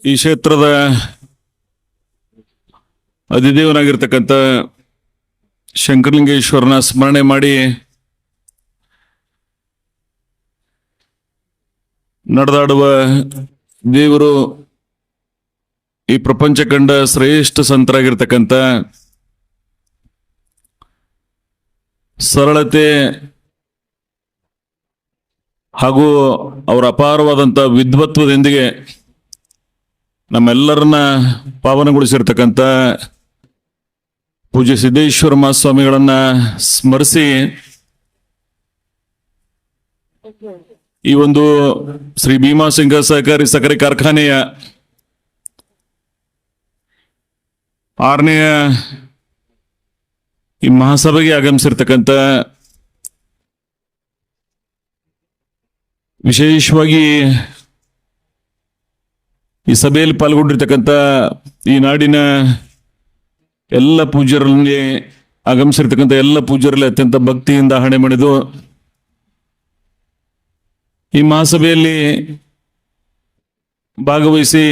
ಈ ಕ್ಷೇತ್ರದ ಅಧಿದೇವನಾಗಿರ್ತಕ್ಕಂಥ ಶಂಕರಲಿಂಗೇಶ್ವರನ ಸ್ಮರಣೆ ಮಾಡಿ ನಡೆದಾಡುವ ದೇವರು ಈ ಪ್ರಪಂಚ ಕಂಡ ಶ್ರೇಷ್ಠ ಸಂತರಾಗಿರ್ತಕ್ಕಂಥ ಸರಳತೆ ಹಾಗೂ ಅವರ ಅಪಾರವಾದಂಥ ವಿದ್ವತ್ವದೊಂದಿಗೆ ನಮ್ಮೆಲ್ಲರನ್ನ ಪಾವನಗೊಳಿಸಿರ್ತಕ್ಕಂಥ ಪೂಜ್ಯ ಸಿದ್ದೇಶ್ವರ ಮಹಾಸ್ವಾಮಿಗಳನ್ನ ಸ್ಮರಿಸಿ ಈ ಒಂದು ಶ್ರೀ ಭೀಮಾಶಂಕರ ಸಹಕಾರಿ ಸಕ್ಕರೆ ಕಾರ್ಖಾನೆಯ 6ನೆಯ ಈ ಮಹಾಸಭೆಗೆ ಆಗಮಿಸಿರ್ತಕ್ಕಂಥ ವಿಶೇಷವಾಗಿ ಈ ಸಭೆಯಲ್ಲಿ ಪಾಲ್ಗೊಂಡಿರ್ತಕ್ಕಂಥ ಈ ನಾಡಿನ ಎಲ್ಲ ಪೂಜ್ಯರಲ್ಲಿ ಆಗಮಿಸಿರ್ತಕ್ಕಂಥ ಎಲ್ಲ ಪೂಜ್ಯರಲ್ಲಿ ಅತ್ಯಂತ ಭಕ್ತಿಯಿಂದ ಹಣೆ ಮಾಡಿದು ಈ ಮಹಾಸಭೆಯಲ್ಲಿ ಭಾಗವಹಿಸಿ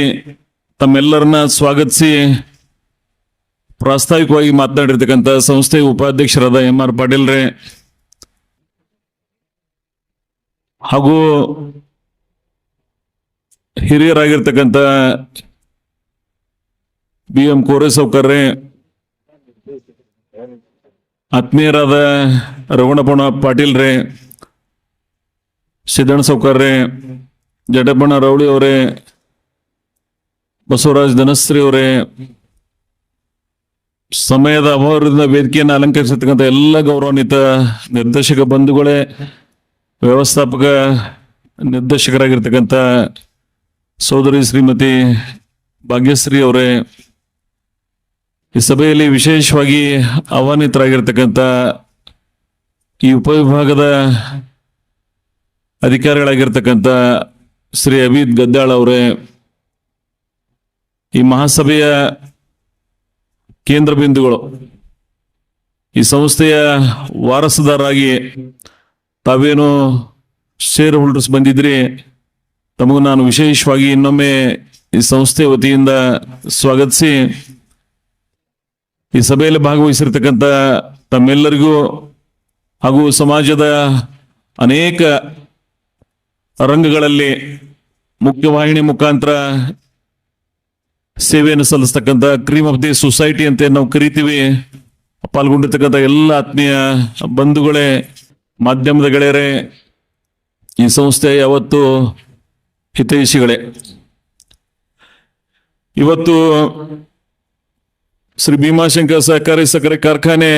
ತಮ್ಮೆಲ್ಲರನ್ನ ಸ್ವಾಗತಿಸಿ ಪ್ರಾಸ್ತಾವಿಕವಾಗಿ ಮಾತನಾಡಿರ್ತಕ್ಕಂಥ ಸಂಸ್ಥೆಯ ಉಪಾಧ್ಯಕ್ಷರಾದ MR ಪಾಟೀಲ್ರೆ ಹಾಗೂ ಹಿರಿಯರಾಗಿರ್ತಕ್ಕಂಥ BM ಕೋರೇಸೌಕರ್ರೆ, ಆತ್ಮೀಯರಾದ ರಘುಣಪ್ಪಣ ಪಾಟೀಲ್ರೆ, ಸಿದ್ದಣ್ಣ ಸೌಕರ್ರೆ, ಜಡಪ್ಪಣ್ಣ ರೌಳಿ ಅವರೇ, ಬಸವರಾಜ್ ಧನಶ್ರೀ ಅವರೇ, ಸಮಯದ ಅಭಾವದಿಂದ ವೇದಿಕೆಯನ್ನು ಅಲಂಕರಿಸಿರ್ತಕ್ಕಂಥ ಎಲ್ಲ ಗೌರವಾನ್ವಿತ ನಿರ್ದೇಶಕ ಬಂಧುಗಳೇ, ವ್ಯವಸ್ಥಾಪಕ ನಿರ್ದೇಶಕರಾಗಿರ್ತಕ್ಕಂಥ ಸೋದರಿ ಶ್ರೀಮತಿ ಭಾಗ್ಯಶ್ರೀ ಅವರೇ, ಈ ಸಭೆಯಲ್ಲಿ ವಿಶೇಷವಾಗಿ ಆಹ್ವಾನಿತರಾಗಿರ್ತಕ್ಕಂಥ ಈ ಉಪವಿಭಾಗದ ಅಧಿಕಾರಿಗಳಾಗಿರ್ತಕ್ಕಂಥ ಶ್ರೀ ಅಬೀದ್ ಗದ್ದಾಳ್ ಅವರೇ, ಈ ಮಹಾಸಭೆಯ ಕೇಂದ್ರ ಬಿಂದುಗಳು, ಈ ಸಂಸ್ಥೆಯ ವಾರಸುದಾರರಾಗಿ ತಾವೇನು ಶೇರ್ ಹೋಲ್ಡರ್ಸ್ ಬಂದಿದ್ರಿ, ತಮಗೂ ನಾನು ವಿಶೇಷವಾಗಿ ಇನ್ನೊಮ್ಮೆ ಈ ಸಂಸ್ಥೆ ವತಿಯಿಂದ ಸ್ವಾಗತಿಸಿ ಈ ಸಭೆಯಲ್ಲಿ ಭಾಗವಹಿಸಿರ್ತಕ್ಕಂಥ ತಮ್ಮೆಲ್ಲರಿಗೂ ಹಾಗೂ ಸಮಾಜದ ಅನೇಕ ರಂಗಗಳಲ್ಲಿ ಮುಖ್ಯವಾಹಿನಿ ಮುಖಾಂತರ ಸೇವೆಯನ್ನು ಸಲ್ಲಿಸ್ತಕ್ಕಂಥ ಕ್ರೀಮ್ ಆಫ್ ದಿ ಸೊಸೈಟಿ ಅಂತ ನಾವು ಕರಿತೀವಿ, ಪಾಲ್ಗೊಂಡಿರ್ತಕ್ಕಂಥ ಎಲ್ಲ ಆತ್ಮೀಯ ಬಂಧುಗಳೇ, ಮಾಧ್ಯಮದ ಗೆಳೆಯರೇ, ಈ ಸಂಸ್ಥೆ ಯಾವತ್ತು ಹಿತೈಷಿಗಳೇ. ಇವತ್ತು ಶ್ರೀ ಭೀಮಾಶಂಕರ ಸಹಕಾರಿ ಸಕ್ಕರೆ ಕಾರ್ಖಾನೆ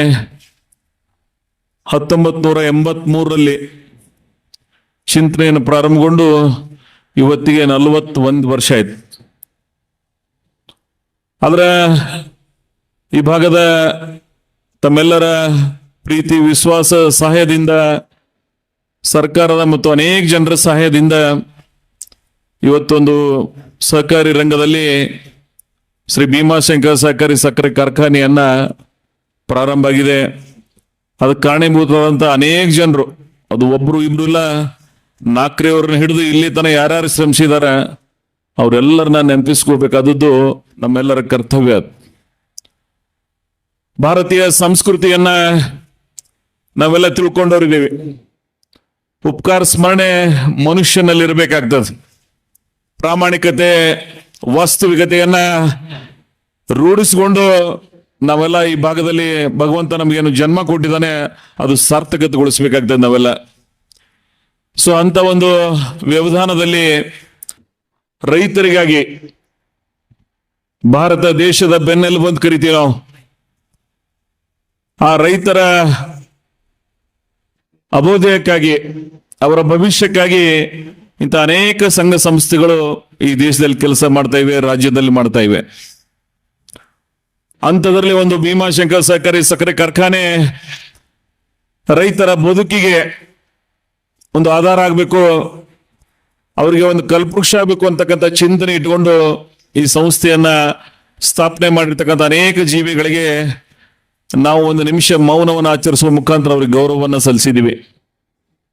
1983ರಲ್ಲಿ ಚಿಂತನೆಯನ್ನು ಪ್ರಾರಂಭಗೊಂಡು ಇವತ್ತಿಗೆ 41 ವರ್ಷ ಆಯ್ತು. ಆದ್ರೆ ಈ ಭಾಗದ ತಮ್ಮೆಲ್ಲರ ಪ್ರೀತಿ ವಿಶ್ವಾಸ ಸಹಾಯದಿಂದ, ಸರ್ಕಾರದ ಮತ್ತು ಅನೇಕ ಜನರ ಸಹಾಯದಿಂದ ಇವತ್ತೊಂದು ಸಹಕಾರಿ ರಂಗದಲ್ಲಿ ಶ್ರೀ ಭೀಮಾಶಂಕರ ಸಹಕಾರಿ ಸಕ್ಕರೆ ಕಾರ್ಖಾನೆಯನ್ನ ಪ್ರಾರಂಭ ಆಗಿದೆ. ಅದಕ್ಕೆ ಕಾರಣೀಭೂತವಾದಂಥ ಅನೇಕ ಜನರು, ಅದು ಒಬ್ರು ಇಬ್ರು ಇಲ್ಲ, 4 ಹಿಡಿದು ಇಲ್ಲಿ ತನಕ ಯಾರ್ಯಾರು ಶ್ರಮಿಸಿದಾರ ಅವರೆಲ್ಲರನ್ನ ನೆನಪಿಸ್ಕೋಬೇಕಾದದ್ದು ನಮ್ಮೆಲ್ಲರ ಕರ್ತವ್ಯ. ಭಾರತೀಯ ಸಂಸ್ಕೃತಿಯನ್ನ ನಾವೆಲ್ಲ ತಿಳ್ಕೊಂಡವ್ರಿದ್ದೀವಿ. ಉಪಕಾರ ಸ್ಮರಣೆ ಮನುಷ್ಯನಲ್ಲಿರ್ಬೇಕಾಗ್ತದೆ. ಪ್ರಾಮಾಣಿಕತೆ, ವಾಸ್ತವಿಕತೆಯನ್ನ ರೂಢಿಸಿಕೊಂಡು ನಾವೆಲ್ಲ ಈ ಭಾಗದಲ್ಲಿ ಭಗವಂತ ನಮಗೇನು ಜನ್ಮ ಕೊಟ್ಟಿದ್ದಾನೆ ಅದು ಸಾರ್ಥಕತೆಗೊಳಿಸ್ಬೇಕಾಗ್ತದೆ ನಾವೆಲ್ಲ. ಸೊ ಅಂತ ಒಂದು ವ್ಯವಧಾನದಲ್ಲಿ ರೈತರಿಗಾಗಿ, ಭಾರತ ದೇಶದ ಬೆನ್ನೆಲುಬು ಅಂತ ಕರಿತೀವಿ ನಾವು, ಆ ರೈತರ ಅಭ್ಯುದಯಕ್ಕಾಗಿ, ಅವರ ಭವಿಷ್ಯಕ್ಕಾಗಿ ಇಂಥ ಅನೇಕ ಸಂಘ ಸಂಸ್ಥೆಗಳು ಈ ದೇಶದಲ್ಲಿ ಕೆಲಸ ಮಾಡ್ತಾ ಇವೆ, ರಾಜ್ಯದಲ್ಲಿ ಮಾಡ್ತಾ ಇವೆ. ಅಂಥದ್ರಲ್ಲಿ ಒಂದು ಭೀಮಾಶಂಕರ ಸಹಕಾರಿ ಸಕ್ಕರೆ ಕಾರ್ಖಾನೆ ರೈತರ ಬದುಕಿಗೆ ಒಂದು ಆಧಾರ ಆಗಬೇಕು, ಅವರಿಗೆ ಒಂದು ಕಲ್ಪವೃಕ್ಷ ಆಗಬೇಕು ಅಂತಕ್ಕಂಥ ಚಿಂತನೆ ಇಟ್ಕೊಂಡು ಈ ಸಂಸ್ಥೆಯನ್ನ ಸ್ಥಾಪನೆ ಮಾಡಿರ್ತಕ್ಕಂಥ ಅನೇಕ ಜೀವಿಗಳಿಗೆ ನಾವು ಒಂದು ನಿಮಿಷ ಮೌನವನ್ನು ಆಚರಿಸುವ ಮುಖಾಂತರ ಅವ್ರಿಗೆ ಗೌರವವನ್ನು ಸಲ್ಲಿಸಿದ್ದೀವಿ.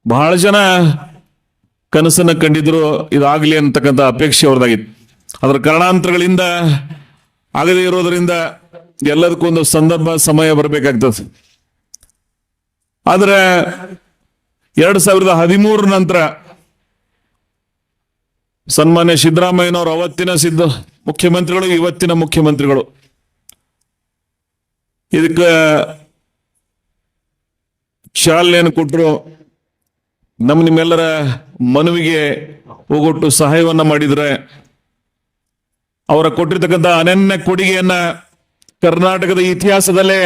ಬಹಳ ಜನ ಕನಸನ್ನ ಕಂಡಿದ್ರು ಇದಾಗಲಿ ಅಂತಕ್ಕಂಥ ಅಪೇಕ್ಷೆ ಅವ್ರದ್ದಾಗಿತ್ತು. ಅದರ ಕಾರಣಾಂತರಗಳಿಂದ ಆಗದೇ ಇರೋದರಿಂದ ಎಲ್ಲದಕ್ಕೂ ಒಂದು ಸಂದರ್ಭ ಸಮಯ ಬರಬೇಕಾಗ್ತದೆ. ಆದ್ರೆ 2013 ನಂತರ ಸನ್ಮಾನ್ಯ ಸಿದ್ದರಾಮಯ್ಯನವರು ಅವತ್ತಿನ ಮುಖ್ಯಮಂತ್ರಿಗಳು, ಇವತ್ತಿನ ಮುಖ್ಯಮಂತ್ರಿಗಳು ಇದಕ್ಕೆ ಚಾಲನೆಯನ್ನು ಕೊಟ್ಟರು. ನಿಮ್ಮೆಲ್ಲರ ಮನವಿಗೆ ಹೋಗೊಟ್ಟು ಸಹಾಯವನ್ನ ಮಾಡಿದ್ರೆ ಅವರ ಕೊಟ್ಟಿರ್ತಕ್ಕಂಥ ಅನನ್ಯ ಕೊಡುಗೆಯನ್ನ ಕರ್ನಾಟಕದ ಇತಿಹಾಸದಲ್ಲೇ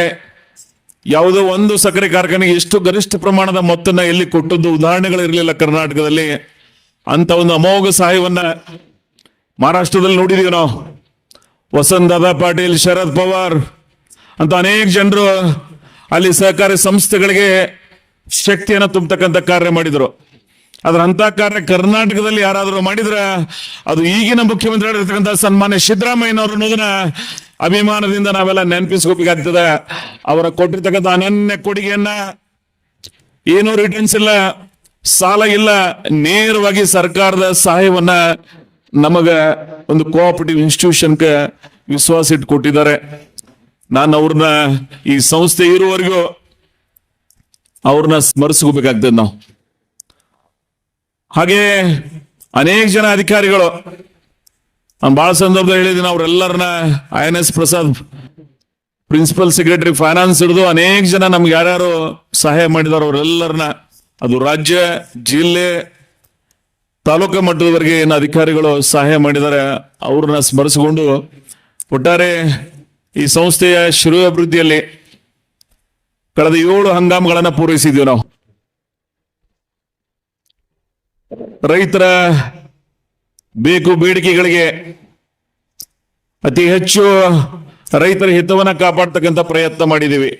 ಯಾವುದೋ ಒಂದು ಸಕ್ಕರೆ ಕಾರ್ಖಾನೆಗೆ ಎಷ್ಟು ಗರಿಷ್ಠ ಪ್ರಮಾಣದ ಮೊತ್ತನ ಎಲ್ಲಿ ಕೊಟ್ಟದ್ದು ಉದಾಹರಣೆಗಳಿರಲಿಲ್ಲ ಕರ್ನಾಟಕದಲ್ಲಿ. ಅಂತ ಒಂದು ಅಮೋಘ ಸಹಾಯವನ್ನ ಮಹಾರಾಷ್ಟ್ರದಲ್ಲಿ ನೋಡಿದೀವಿ ನಾವು. ವಸಂತದಾದ ಪಾಟೀಲ್, ಶರದ್ ಪವಾರ್ ಅಂತ ಅನೇಕ ಜನರು ಅಲ್ಲಿ ಸಹಕಾರಿ ಸಂಸ್ಥೆಗಳಿಗೆ ಶಕ್ತಿಯನ್ನು ತುಂಬತಕ್ಕಂಥ ಕಾರ್ಯ ಮಾಡಿದ್ರು. ಅದ್ರ ಅಂತ ಕಾರ್ಯ ಕರ್ನಾಟಕದಲ್ಲಿ ಯಾರಾದರೂ ಮಾಡಿದ್ರೆ ಅದು ಈಗಿನ ಮುಖ್ಯಮಂತ್ರಿ ಆಗಿರ್ತಕ್ಕಂಥ ಸನ್ಮಾನ್ಯ ಸಿದ್ದರಾಮಯ್ಯನವರು ಅನ್ನೋದನ್ನ ಅಭಿಮಾನದಿಂದ ನಾವೆಲ್ಲ ನೆನಪಿಸ್ಕೋಬೇಕಾಗ್ತದೆ. ಅವರ ಕೊಟ್ಟಿರ್ತಕ್ಕಂಥ ಅನನ್ಯ ಕೊಡುಗೆಯನ್ನ ಏನೂ ರಿಟರ್ನ್ಸ್ ಇಲ್ಲ, ಸಾಲ ಇಲ್ಲ, ನೇರವಾಗಿ ಸರ್ಕಾರದ ಸಹಾಯವನ್ನ ನಮಗ ಒಂದು ಕೋಆಪರೇಟಿವ್ ಇನ್ಸ್ಟಿಟ್ಯೂಷನ್ಗೆ ವಿಶ್ವಾಸ ಇಟ್ಟು ಕೊಟ್ಟಿದ್ದಾರೆ. ನಾನು ಅವ್ರನ್ನ ಈ ಸಂಸ್ಥೆ ಇರುವವರೆಗೂ ಅವ್ರನ್ನ ಸ್ಮರಿಸ್ಕೋಬೇಕಾಗ್ತದೆ ನಾವು. ಹಾಗೆ ಅನೇಕ ಜನ ಅಧಿಕಾರಿಗಳು, ನಾನು ಬಹಳ ಸಂದರ್ಭದಲ್ಲಿ ಹೇಳಿದ್ದೀನಿ, ಅವರೆಲ್ಲರನ್ನ INS Prasad principal secretary finance ಹಿಡಿದು ಅನೇಕ ಜನ ನಮ್ಗೆ ಯಾರ್ಯಾರು ಸಹಾಯ ಮಾಡಿದಾರ ಅವರೆಲ್ಲರನ್ನ, ಅದು ರಾಜ್ಯ, ಜಿಲ್ಲೆ, ತಾಲೂಕು ಮಟ್ಟದವರೆಗೆ ಏನು ಅಧಿಕಾರಿಗಳು ಸಹಾಯ ಮಾಡಿದ್ದಾರೆ ಅವ್ರನ್ನ ಸ್ಮರಿಸಿಕೊಂಡು ಒಟ್ಟಾರೆ ಈ ಸಂಸ್ಥೆಯ ಶ್ರೇಯೋಭಿವೃದ್ಧಿಯಲ್ಲಿ ಕಳೆದ 7 ಹಂಗಾಮುಗಳನ್ನ ಪೂರೈಸಿದ್ವಿ ನಾವು. ರೈತರ ಬೇಕು ಬೇಡಿಕೆಗಳಿಗೆ ಅತಿ ಹೆಚ್ಚು ರೈತರ ಹಿತವನ್ನ ಕಾಪಾಡ್ತಕ್ಕಂಥ ಪ್ರಯತ್ನ ಮಾಡಿದ್ದೀವಿ.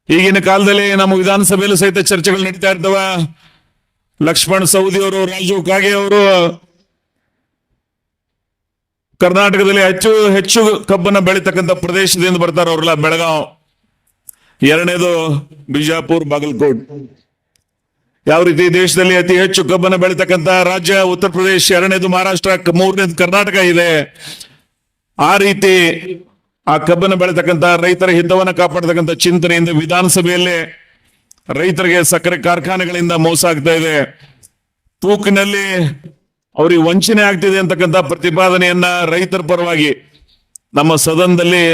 ಈಗಿನ ಕಾಲದಲ್ಲಿ ನಮ್ಮ ವಿಧಾನಸಭೆಯಲ್ಲೂ ಸಹಿತ ಚರ್ಚೆಗಳು ನಡೀತಾ ಇರ್ತವ. ಲಕ್ಷ್ಮಣ್ ಸವದಿ ಅವರು, ರಾಜು ಕಾಗೆ ಅವರು ಕರ್ನಾಟಕದಲ್ಲಿ ಹೆಚ್ಚು ಕಬ್ಬನ್ನ ಬೆಳೀತಕ್ಕಂಥ ಪ್ರದೇಶದಿಂದ ಬರ್ತಾರೆ. ಅವರೆಲ್ಲ ಬೆಳಗಾವ್, ಎರಡನೇದು ಬಿಜಾಪುರ್, ಬಾಗಲಕೋಟ್. ಯಾವ ರೀತಿ ದೇಶದಲ್ಲಿ ಅತಿ ಹೆಚ್ಚು ಕಬ್ಬನ್ನ ಬೆಳೀತಕ್ಕಂಥ ರಾಜ್ಯ ಉತ್ತರ ಪ್ರದೇಶ, ಎರಡನೇದು ಮಹಾರಾಷ್ಟ್ರ, ಮೂರನೇದು ಕರ್ನಾಟಕ ಇದೆ. ಆ ರೀತಿ ಆ ಕಬ್ಬನ್ನು ಬೆಳೀತಕ್ಕಂಥ ರೈತರ ಹಿತವನ್ನ ಕಾಪಾಡತಕ್ಕಂಥ ಚಿಂತನೆಯಿಂದ ವಿಧಾನಸಭೆಯಲ್ಲೇ ರೈತರಿಗೆ ಸಕ್ಕರೆ ಕಾರ್ಖಾನೆಗಳಿಂದ ಮೋಸ ಆಗ್ತಾ ಇದೆ, ತೂಕಿನಲ್ಲಿ ಅವರಿಗೆ ವಂಚನೆ ಆಗ್ತಿದೆ ಅಂತಕ್ಕಂಥ ಪ್ರತಿಪಾದನೆಯನ್ನ ರೈತರ ಪರವಾಗಿ ನಮ್ಮ ಸದನದಲ್ಲಿ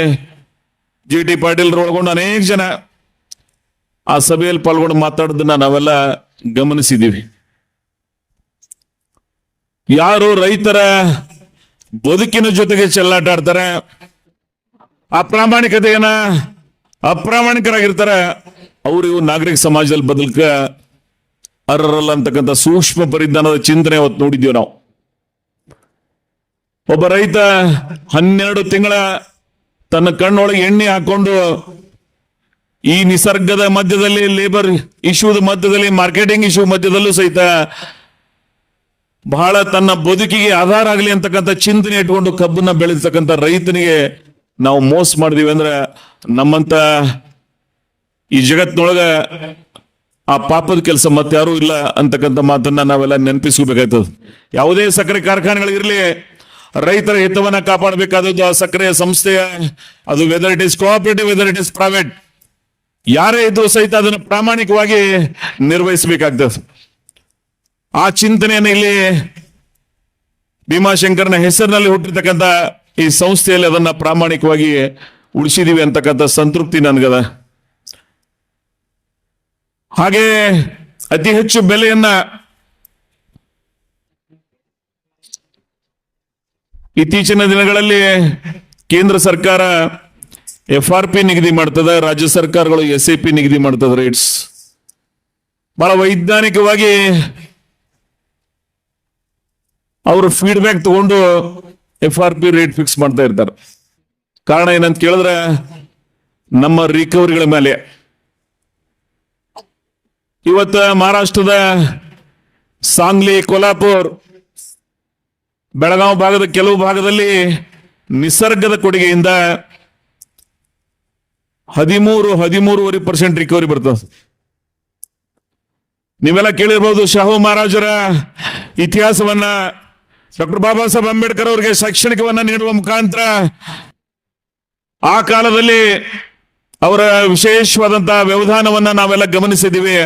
GT ಪಾಟೀಲ್ ಒಳಗೊಂಡು ಅನೇಕ ಜನ ಆ ಸಭೆಯಲ್ಲಿ ಪಾಲ್ಗೊಂಡು ಮಾತಾಡೋದನ್ನ ನಾವೆಲ್ಲ ಗಮನಿಸಿದ್ದೀವಿ. ಯಾರು ರೈತರ ಬದುಕಿನ ಜೊತೆಗೆ ಚೆಲ್ಲಾಟ ಆಡ್ತಾರೆ, ಅಪ್ರಾಮಾಣಿಕರಾಗಿರ್ತಾರೆ, ಅವ್ರಿಗೂ ನಾಗರಿಕ ಸಮಾಜದಲ್ಲಿ ಬದಲ್ಕ ಅರ್ಹರಲ್ಲ ಅಂತಕ್ಕಂಥ ಸೂಕ್ಷ್ಮ ಪರಿಜ್ಞಾನದ ಚಿಂತನೆ ಅವತ್ತು ನೋಡಿದ್ವಿ ನಾವು. ಒಬ್ಬ ರೈತ 12 ತಿಂಗಳ ತನ್ನ ಕಣ್ಣೊಳಗೆ ಎಣ್ಣೆ ಹಾಕೊಂಡು ಈ ನಿಸರ್ಗದ ಮಧ್ಯದಲ್ಲಿ, ಲೇಬರ್ ಇಶ್ಯೂದ ಮಧ್ಯದಲ್ಲಿ, ಮಾರ್ಕೆಟಿಂಗ್ ಇಶ್ಯೂ ಮಧ್ಯದಲ್ಲೂ ಸಹಿತ ಬಹಳ ತನ್ನ ಬದುಕಿಗೆ ಆಧಾರ ಆಗಲಿ ಅಂತಕ್ಕಂಥ ಚಿಂತನೆ ಇಟ್ಕೊಂಡು ಕಬ್ಬನ್ನ ಬೆಳೆಸ್ತಕ್ಕಂಥ ರೈತನಿಗೆ ನಾವು ಮೋಸ ಮಾಡಿದೀವಿ ಅಂದ್ರೆ ನಮ್ಮಂತ ಈ ಜಗತ್ತಿನೊಳಗ ಆ ಪಾಪದ ಕೆಲಸ ಮತ್ತಾರೂ ಇಲ್ಲ ಅಂತಕ್ಕಂಥ ಮಾತನ್ನ ನಾವೆಲ್ಲ ನೆನಪಿಸ್ಕೋಬೇಕಾಗ್ತದೆ. ಯಾವುದೇ ಸಕ್ಕರೆ ಕಾರ್ಖಾನೆಗಳಿರ್ಲಿ, ರೈತರ ಹಿತವನ್ನ ಕಾಪಾಡಬೇಕಾದದ್ದು ಆ ಸಕ್ಕರೆಯ ಸಂಸ್ಥೆಯ, ಅದು whether it is cooperative, whether it is private, ಯಾರೇ ಇದ್ರೂ ಸಹಿತ ಅದನ್ನು ಪ್ರಾಮಾಣಿಕವಾಗಿ ನಿರ್ವಹಿಸಬೇಕಾಗ್ತದೆ. ಆ ಚಿಂತನೆಯನ್ನು ಇಲ್ಲಿ ಭೀಮಾಶಂಕರನ ಹೆಸರಿನಲ್ಲಿ ಹುಟ್ಟಿರ್ತಕ್ಕಂಥ ಈ ಸಂಸ್ಥೆಯಲ್ಲಿ ಅದನ್ನ ಪ್ರಾಮಾಣಿಕವಾಗಿ ಉಳಿಸಿದೀವಿ ಅಂತಕ್ಕಂಥ ಸಂತೃಪ್ತಿ ನನಗದ. ಹಾಗೆ ಅತಿ ಹೆಚ್ಚು ಬೆಲೆಯನ್ನ ಇತ್ತೀಚಿನ ದಿನಗಳಲ್ಲಿ ಕೇಂದ್ರ ಸರ್ಕಾರ FRP ನಿಗದಿ ಮಾಡ್ತದೆ, ರಾಜ್ಯ ಸರ್ಕಾರಗಳು SAP ನಿಗದಿ ಮಾಡ್ತದೆ. ರೇಟ್ಸ್ ಬಹಳ ವೈಜ್ಞಾನಿಕವಾಗಿ ಅವರು ಫೀಡ್ಬ್ಯಾಕ್ ತಗೊಂಡು FRP ರೇಟ್ ಫಿಕ್ಸ್ ಮಾಡ್ತಾ ಇರ್ತಾರೆ. ಕಾರಣ ಏನಂತ ಕೇಳಿದ್ರೆ ನಮ್ಮ ರಿಕವರಿಗಳ ಮೇಲೆ. ಇವತ್ತು ಮಹಾರಾಷ್ಟ್ರದ ಸಾಂಗ್ಲಿ, ಕೊಲ್ಹಾಪುರ್, ಬೆಳಗಾವಿ ಭಾಗದ ಕೆಲವು ಭಾಗದಲ್ಲಿ ನಿಸರ್ಗದ ಕೊಡುಗೆಯಿಂದ 13-13.5% ರಿಕವರಿ ಬರ್ತದೆ. ನೀವೆಲ್ಲ ಕೇಳಿರ್ಬೋದು ಶಾಹು ಮಹಾರಾಜರ ಇತಿಹಾಸವನ್ನ, ಡಾಕ್ಟರ್ ಬಾಬಾ ಸಾಹೇಬ್ ಅಂಬೇಡ್ಕರ್ ಅವರಿಗೆ ಶೈಕ್ಷಣಿಕವನ್ನ ನೀಡುವ ಮುಖಾಂತರ ಆ ಕಾಲದಲ್ಲಿ ಅವರ ವಿಶೇಷವಾದಂತಹ ವ್ಯವಧಾನವನ್ನ ನಾವೆಲ್ಲ ಗಮನಿಸಿದ್ದೀವಿ.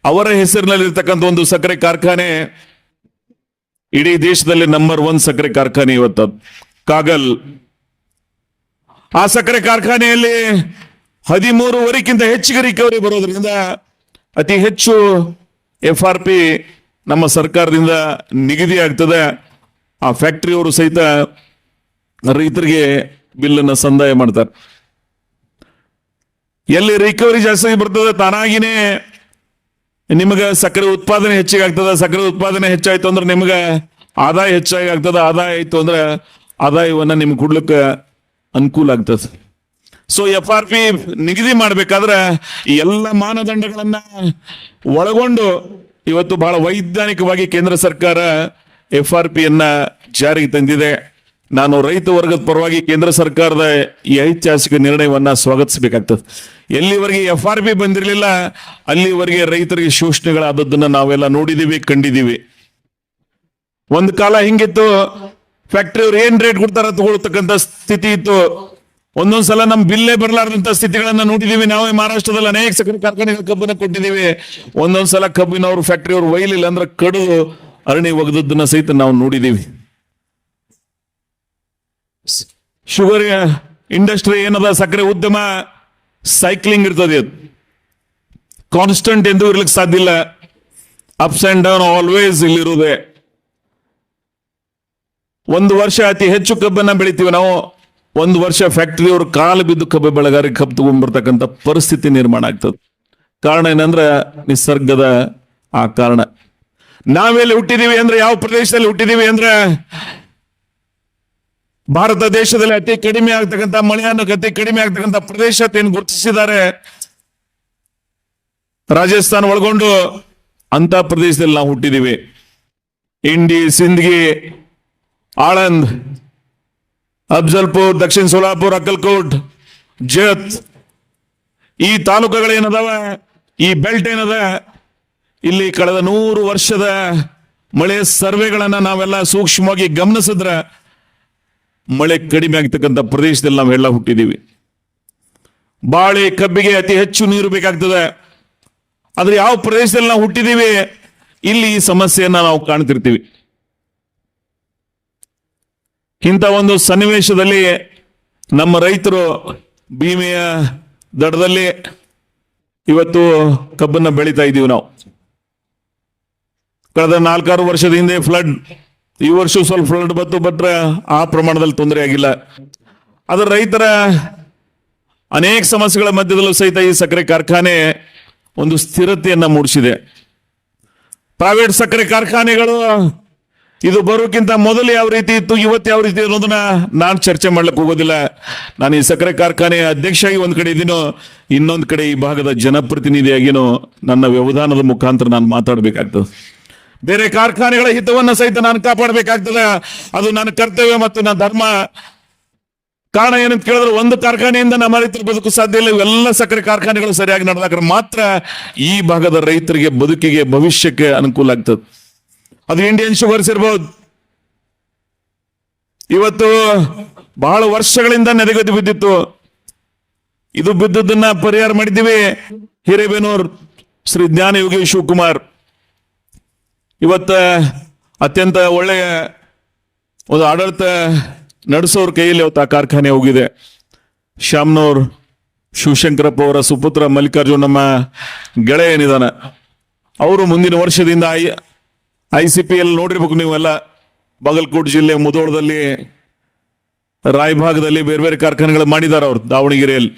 ಅವರ ಹೆಸರಿನಲ್ಲಿರ್ತಕ್ಕಂಥ ಒಂದು ಸಕ್ಕರೆ ಕಾರ್ಖಾನೆ ಇಡೀ ದೇಶದಲ್ಲಿ ನಂಬರ್ 1 ಸಕ್ಕರೆ ಕಾರ್ಖಾನೆ ಇವತ್ತು ಕಾಗಲ್. ಆ ಸಕ್ಕರೆ ಕಾರ್ಖಾನೆಯಲ್ಲಿ 13ವರೆಗಿಂತ ಹೆಚ್ಚಿಗೆ ರಿಕವರಿ ಬರೋದ್ರಿಂದ ಅತಿ ಹೆಚ್ಚು FRP ನಮ್ಮ ಸರ್ಕಾರದಿಂದ ನಿಗದಿ ಆಗ್ತದೆ. ಆ ಫ್ಯಾಕ್ಟರಿಯವರು ಸಹಿತ ರೈತರಿಗೆ ಬಿಲ್ಲನ್ನು ಸಂದಾಯ ಮಾಡ್ತಾರೆ. ಎಲ್ಲಿ ರಿಕವರಿ ಜಾಸ್ತಿ ಬರ್ತದೆ ತಾನಾಗಿನೇ ನಿಮಗೆ ಸಕ್ಕರೆ ಉತ್ಪಾದನೆ ಹೆಚ್ಚಿಗೆ ಆಗ್ತದೆ. ಸಕ್ಕರೆ ಉತ್ಪಾದನೆ ಹೆಚ್ಚಾಯ್ತು ಅಂದ್ರೆ ನಿಮಗೆ ಆದಾಯ ಹೆಚ್ಚಾಗಿ ಆಗ್ತದೆ. ಆದಾಯ ಆಯ್ತು ಅಂದ್ರೆ ಆದಾಯವನ್ನ ನಿಮ್ಗೆ ಕೊಡ್ಲಿಕ್ಕೆ ಅನುಕೂಲ ಆಗ್ತದೆ. ಸೊ FRP ನಿಗದಿ ಮಾಡ್ಬೇಕಾದ್ರೆ ಈ ಎಲ್ಲ ಮಾನದಂಡಗಳನ್ನ ಒಳಗೊಂಡು ಇವತ್ತು ಬಹಳ ವೈಜ್ಞಾನಿಕವಾಗಿ ಕೇಂದ್ರ ಸರ್ಕಾರ FRPಯನ್ನ ಜಾರಿಗೆ ತಂದಿದೆ. ನಾನು ರೈತ ವರ್ಗದ ಪರವಾಗಿ ಕೇಂದ್ರ ಸರ್ಕಾರದ ಈ ಐತಿಹಾಸಿಕ ನಿರ್ಣಯವನ್ನ ಸ್ವಾಗತಿಸಬೇಕಾಗ್ತದೆ. ಎಲ್ಲಿವರೆಗೆ FRP ಬಂದಿರಲಿಲ್ಲ ಅಲ್ಲಿವರೆಗೆ ರೈತರಿಗೆ ಶೋಷಣೆಗಳಾದದ್ದನ್ನ ನಾವೆಲ್ಲ ನೋಡಿದೀವಿ, ಕಂಡಿದ್ದೀವಿ. ಒಂದು ಕಾಲ ಹಿಂಗಿತ್ತು, ಫ್ಯಾಕ್ಟರಿ ಅವ್ರು ಏನ್ ರೇಟ್ ಕೊಡ್ತಾರ ತಗೊಳ್ತಕ್ಕಂಥ ಸ್ಥಿತಿ ಇತ್ತು. ಒಂದೊಂದ್ಸಲ ನಮ್ ಬಿಲ್ಲೇ ಬರಲಾರ್ದಂತ ಸ್ಥಿತಿಗಳನ್ನ ನೋಡಿದೀವಿ. ನಾವೇ ಮಹಾರಾಷ್ಟ್ರದಲ್ಲಿ ಅನೇಕ ಸಕ್ಕರೆ ಕಾರ್ಖಾನೆಗಳ ಕಬ್ಬನ್ನ ಕೊಟ್ಟಿದ್ದೀವಿ. ಒಂದೊಂದ್ಸಲ ಕಬ್ಬಿನವ್ರು ಫ್ಯಾಕ್ಟರಿ ಅವ್ರು ಒಯ್ಲಿಲ್ಲ ಅಂದ್ರೆ ಕಡಿದು ಅರಣಿ ಒಗೆದದ್ದನ್ನ ಸಹಿತ ನಾವು ನೋಡಿದೀವಿ. ಶುಗರ್ ಇಂಡಸ್ಟ್ರಿ ಏನದ, ಸಕ್ಕರೆ ಉದ್ಯಮ ಸೈಕ್ಲಿಂಗ್ ಇರ್ತದೆ. ಅದು ಕಾನ್ಸ್ಟಂಟ್ ಎಂದು ಇರ್ಲಿಕ್ಕೆ ಸಾಧ್ಯ ಇಲ್ಲ. ಅಪ್ಸ್ ಅಂಡ್ ಡೌನ್ ಆಲ್ವೇಸ್ ಇಲ್ಲಿರುವುದೇ. ಒಂದು ವರ್ಷ ಅತಿ ಹೆಚ್ಚು ಕಬ್ಬನ್ನ ಬೆಳಿತೀವಿ ನಾವು, ಒಂದು ವರ್ಷ ಫ್ಯಾಕ್ಟರಿಯವರು ಕಾಲು ಬಿದ್ದು ಕಬ್ಬು ಬೆಳೆಗಾರರಿಗೆ ಕಬ್ಬು ತಗೊಂಡ್ಬರ್ತಕ್ಕಂಥ ಪರಿಸ್ಥಿತಿ ನಿರ್ಮಾಣ ಆಗ್ತದೆ. ಕಾರಣ ಏನಂದ್ರೆ ನಿಸರ್ಗದ ಆ ಕಾರಣ. ನಾವೆಲ್ಲಿ ಹುಟ್ಟಿದೀವಿ ಅಂದ್ರೆ, ಯಾವ ಪ್ರದೇಶದಲ್ಲಿ ಹುಟ್ಟಿದೀವಿ ಅಂದ್ರೆ, ಭಾರತ ದೇಶದಲ್ಲಿ ಅತಿ ಕಡಿಮೆ ಆಗ್ತಕ್ಕಂಥ ಮಳೆಯನ್ನು ಅತಿ ಕಡಿಮೆ ಆಗ್ತಕ್ಕಂಥ ಪ್ರದೇಶ ಏನು ಗುರುತಿಸಿದ್ದಾರೆ ರಾಜಸ್ಥಾನ ಒಳಗೊಂಡು, ಅಂತ ಪ್ರದೇಶದಲ್ಲಿ ನಾವು ಹುಟ್ಟಿದೀವಿ. ಇಂಡಿ, ಸಿಂದಗಿ, ಆಳಂದ್, ಅಫ್ಜಲ್ಪುರ್, ದಕ್ಷಿಣ ಸೋಲಾಪುರ್, ಅಕ್ಕಲ್ಕೋಟ್, ಜತ್, ಈ ತಾಲೂಕುಗಳೇನದಾವ, ಈ ಬೆಲ್ಟ್ ಏನದ, ಇಲ್ಲಿ ಕಳೆದ 100 ವರ್ಷದ ಮಳೆ ಸರ್ವೆಗಳನ್ನ ನಾವೆಲ್ಲ ಸೂಕ್ಷ್ಮವಾಗಿ ಗಮನಿಸಿದ್ರೆ ಮಳೆ ಕಡಿಮೆ ಆಗ್ತಕ್ಕಂಥ ಪ್ರದೇಶದಲ್ಲಿ ನಾವೆಲ್ಲ ಹುಟ್ಟಿದೀವಿ. ಬಾಳೆ, ಕಬ್ಬಿಗೆ ಅತಿ ಹೆಚ್ಚು ನೀರು ಬೇಕಾಗ್ತದೆ. ಆದ್ರೆ ಯಾವ ಪ್ರದೇಶದಲ್ಲಿ ನಾವು ಹುಟ್ಟಿದೀವಿ ಇಲ್ಲಿ ಈ ಸಮಸ್ಯೆಯನ್ನ ನಾವು ಕಾಣ್ತಿರ್ತೀವಿ. ಇಂಥ ಒಂದು ಸನ್ನಿವೇಶದಲ್ಲಿ ನಮ್ಮ ರೈತರು ಭೀಮೆಯ ದಡದಲ್ಲಿ ಇವತ್ತು ಕಬ್ಬನ್ನ ಬೆಳೀತಾ ಇದ್ದೀವಿ. ನಾವು ಕಳೆದ 4-6 ವರ್ಷದ ಹಿಂದೆ ಫ್ಲಡ್, ಈ ವರ್ಷ ಸ್ವಲ್ಪ ಫ್ಲಡ್ ಬಂತು, ಬಿಟ್ರೆ ಆ ಪ್ರಮಾಣದಲ್ಲಿ ತೊಂದರೆ ಆಗಿಲ್ಲ. ಆದ್ರೆ ರೈತರ ಅನೇಕ ಸಮಸ್ಯೆಗಳ ಮಧ್ಯದಲ್ಲೂ ಸಹಿತ ಈ ಸಕ್ಕರೆ ಕಾರ್ಖಾನೆ ಒಂದು ಸ್ಥಿರತೆಯನ್ನ ಮೂಡಿಸಿದೆ. ಪ್ರೈವೇಟ್ ಸಕ್ಕರೆ ಕಾರ್ಖಾನೆಗಳು ಇದು ಬರೋಕ್ಕಿಂತ ಮೊದಲು ಯಾವ ರೀತಿ ಇತ್ತು, ಇವತ್ತು ಯಾವ ರೀತಿ ಅನ್ನೋದನ್ನ ನಾನು ಚರ್ಚೆ ಮಾಡ್ಲಿಕ್ಕೆ ಹೋಗೋದಿಲ್ಲ. ನಾನು ಈ ಸಕ್ಕರೆ ಕಾರ್ಖಾನೆ ಅಧ್ಯಕ್ಷರಾಗಿ ಒಂದ್ ಕಡೆ ಇದ್ದೀನೋ, ಇನ್ನೊಂದು ಕಡೆ ಈ ಭಾಗದ ಜನಪ್ರತಿನಿಧಿಯಾಗಿನೋ ನನ್ನ ವ್ಯವಧಾನದ ಮುಖಾಂತರ ನಾನು ಮಾತಾಡಬೇಕಾಗ್ತದೆ. ಬೇರೆ ಕಾರ್ಖಾನೆಗಳ ಹಿತವನ್ನ ಸಹಿತ ನಾನು ಕಾಪಾಡಬೇಕಾಗ್ತದೆ. ಅದು ನನ್ನ ಕರ್ತವ್ಯ ಮತ್ತು ನನ್ನ ಧರ್ಮ. ಕಾರಣ ಏನಂತ ಕೇಳಿದ್ರೆ, ಒಂದು ಕಾರ್ಖಾನೆಯಿಂದ ನಮ್ಮ ರೈತರು ಬದುಕು ಸಾಧ್ಯ ಇಲ್ಲ. ಇವೆಲ್ಲ ಸಕ್ಕರೆ ಕಾರ್ಖಾನೆಗಳು ಸರಿಯಾಗಿ ನಡೆದಾಗ ಮಾತ್ರ ಈ ಭಾಗದ ರೈತರಿಗೆ ಬದುಕಿಗೆ, ಭವಿಷ್ಯಕ್ಕೆ ಅನುಕೂಲ ಆಗ್ತದೆ. ಅದು ಇಂಡಿಯನ್ ಶುಗರ್ಸ್ ಇರ್ಬೋದು. ಇವತ್ತು ಬಹಳ ವರ್ಷಗಳಿಂದ ನೆನೆಗದ್ದು ಬಿದ್ದಿತ್ತು. ಇದು ಬಿದ್ದದನ್ನ ಪರಿಹಾರ ಮಾಡಿದ್ದೀವಿ. ಹಿರೇಬೇನೂರ್ ಶ್ರೀ ಜ್ಞಾನಯೋಗಿ ಶಿವಕುಮಾರ್ ಇವತ್ತ ಅತ್ಯಂತ ಒಳ್ಳೆಯ ಒಂದು ಆಡಳಿತ ನಡೆಸೋರ್ ಕೈಯಲ್ಲಿ ಅವತ್ತು ಆ ಕಾರ್ಖಾನೆ ಹೋಗಿದೆ. ಶಾಮ್ನೂರ್ ಶಿವಶಂಕರಪ್ಪ ಅವರ ಸುಪುತ್ರ ಮಲ್ಲಿಕಾರ್ಜುನ್ ನಮ್ಮ ಗೆಳೆಯ ಏನಿದಾನ, ಅವರು ಮುಂದಿನ ವರ್ಷದಿಂದ ICPL ನೋಡಿರ್ಬೇಕು ನೀವೆಲ್ಲ. ಬಾಗಲಕೋಟೆ ಜಿಲ್ಲೆ ಮುಧೋಳದಲ್ಲಿ, ರಾಯಭಾಗದಲ್ಲಿ ಬೇರೆ ಬೇರೆ ಕಾರ್ಖಾನೆಗಳು ಮಾಡಿದ್ದಾರೆ ಅವರು. ದಾವಣಗೆರೆಯಲ್ಲಿ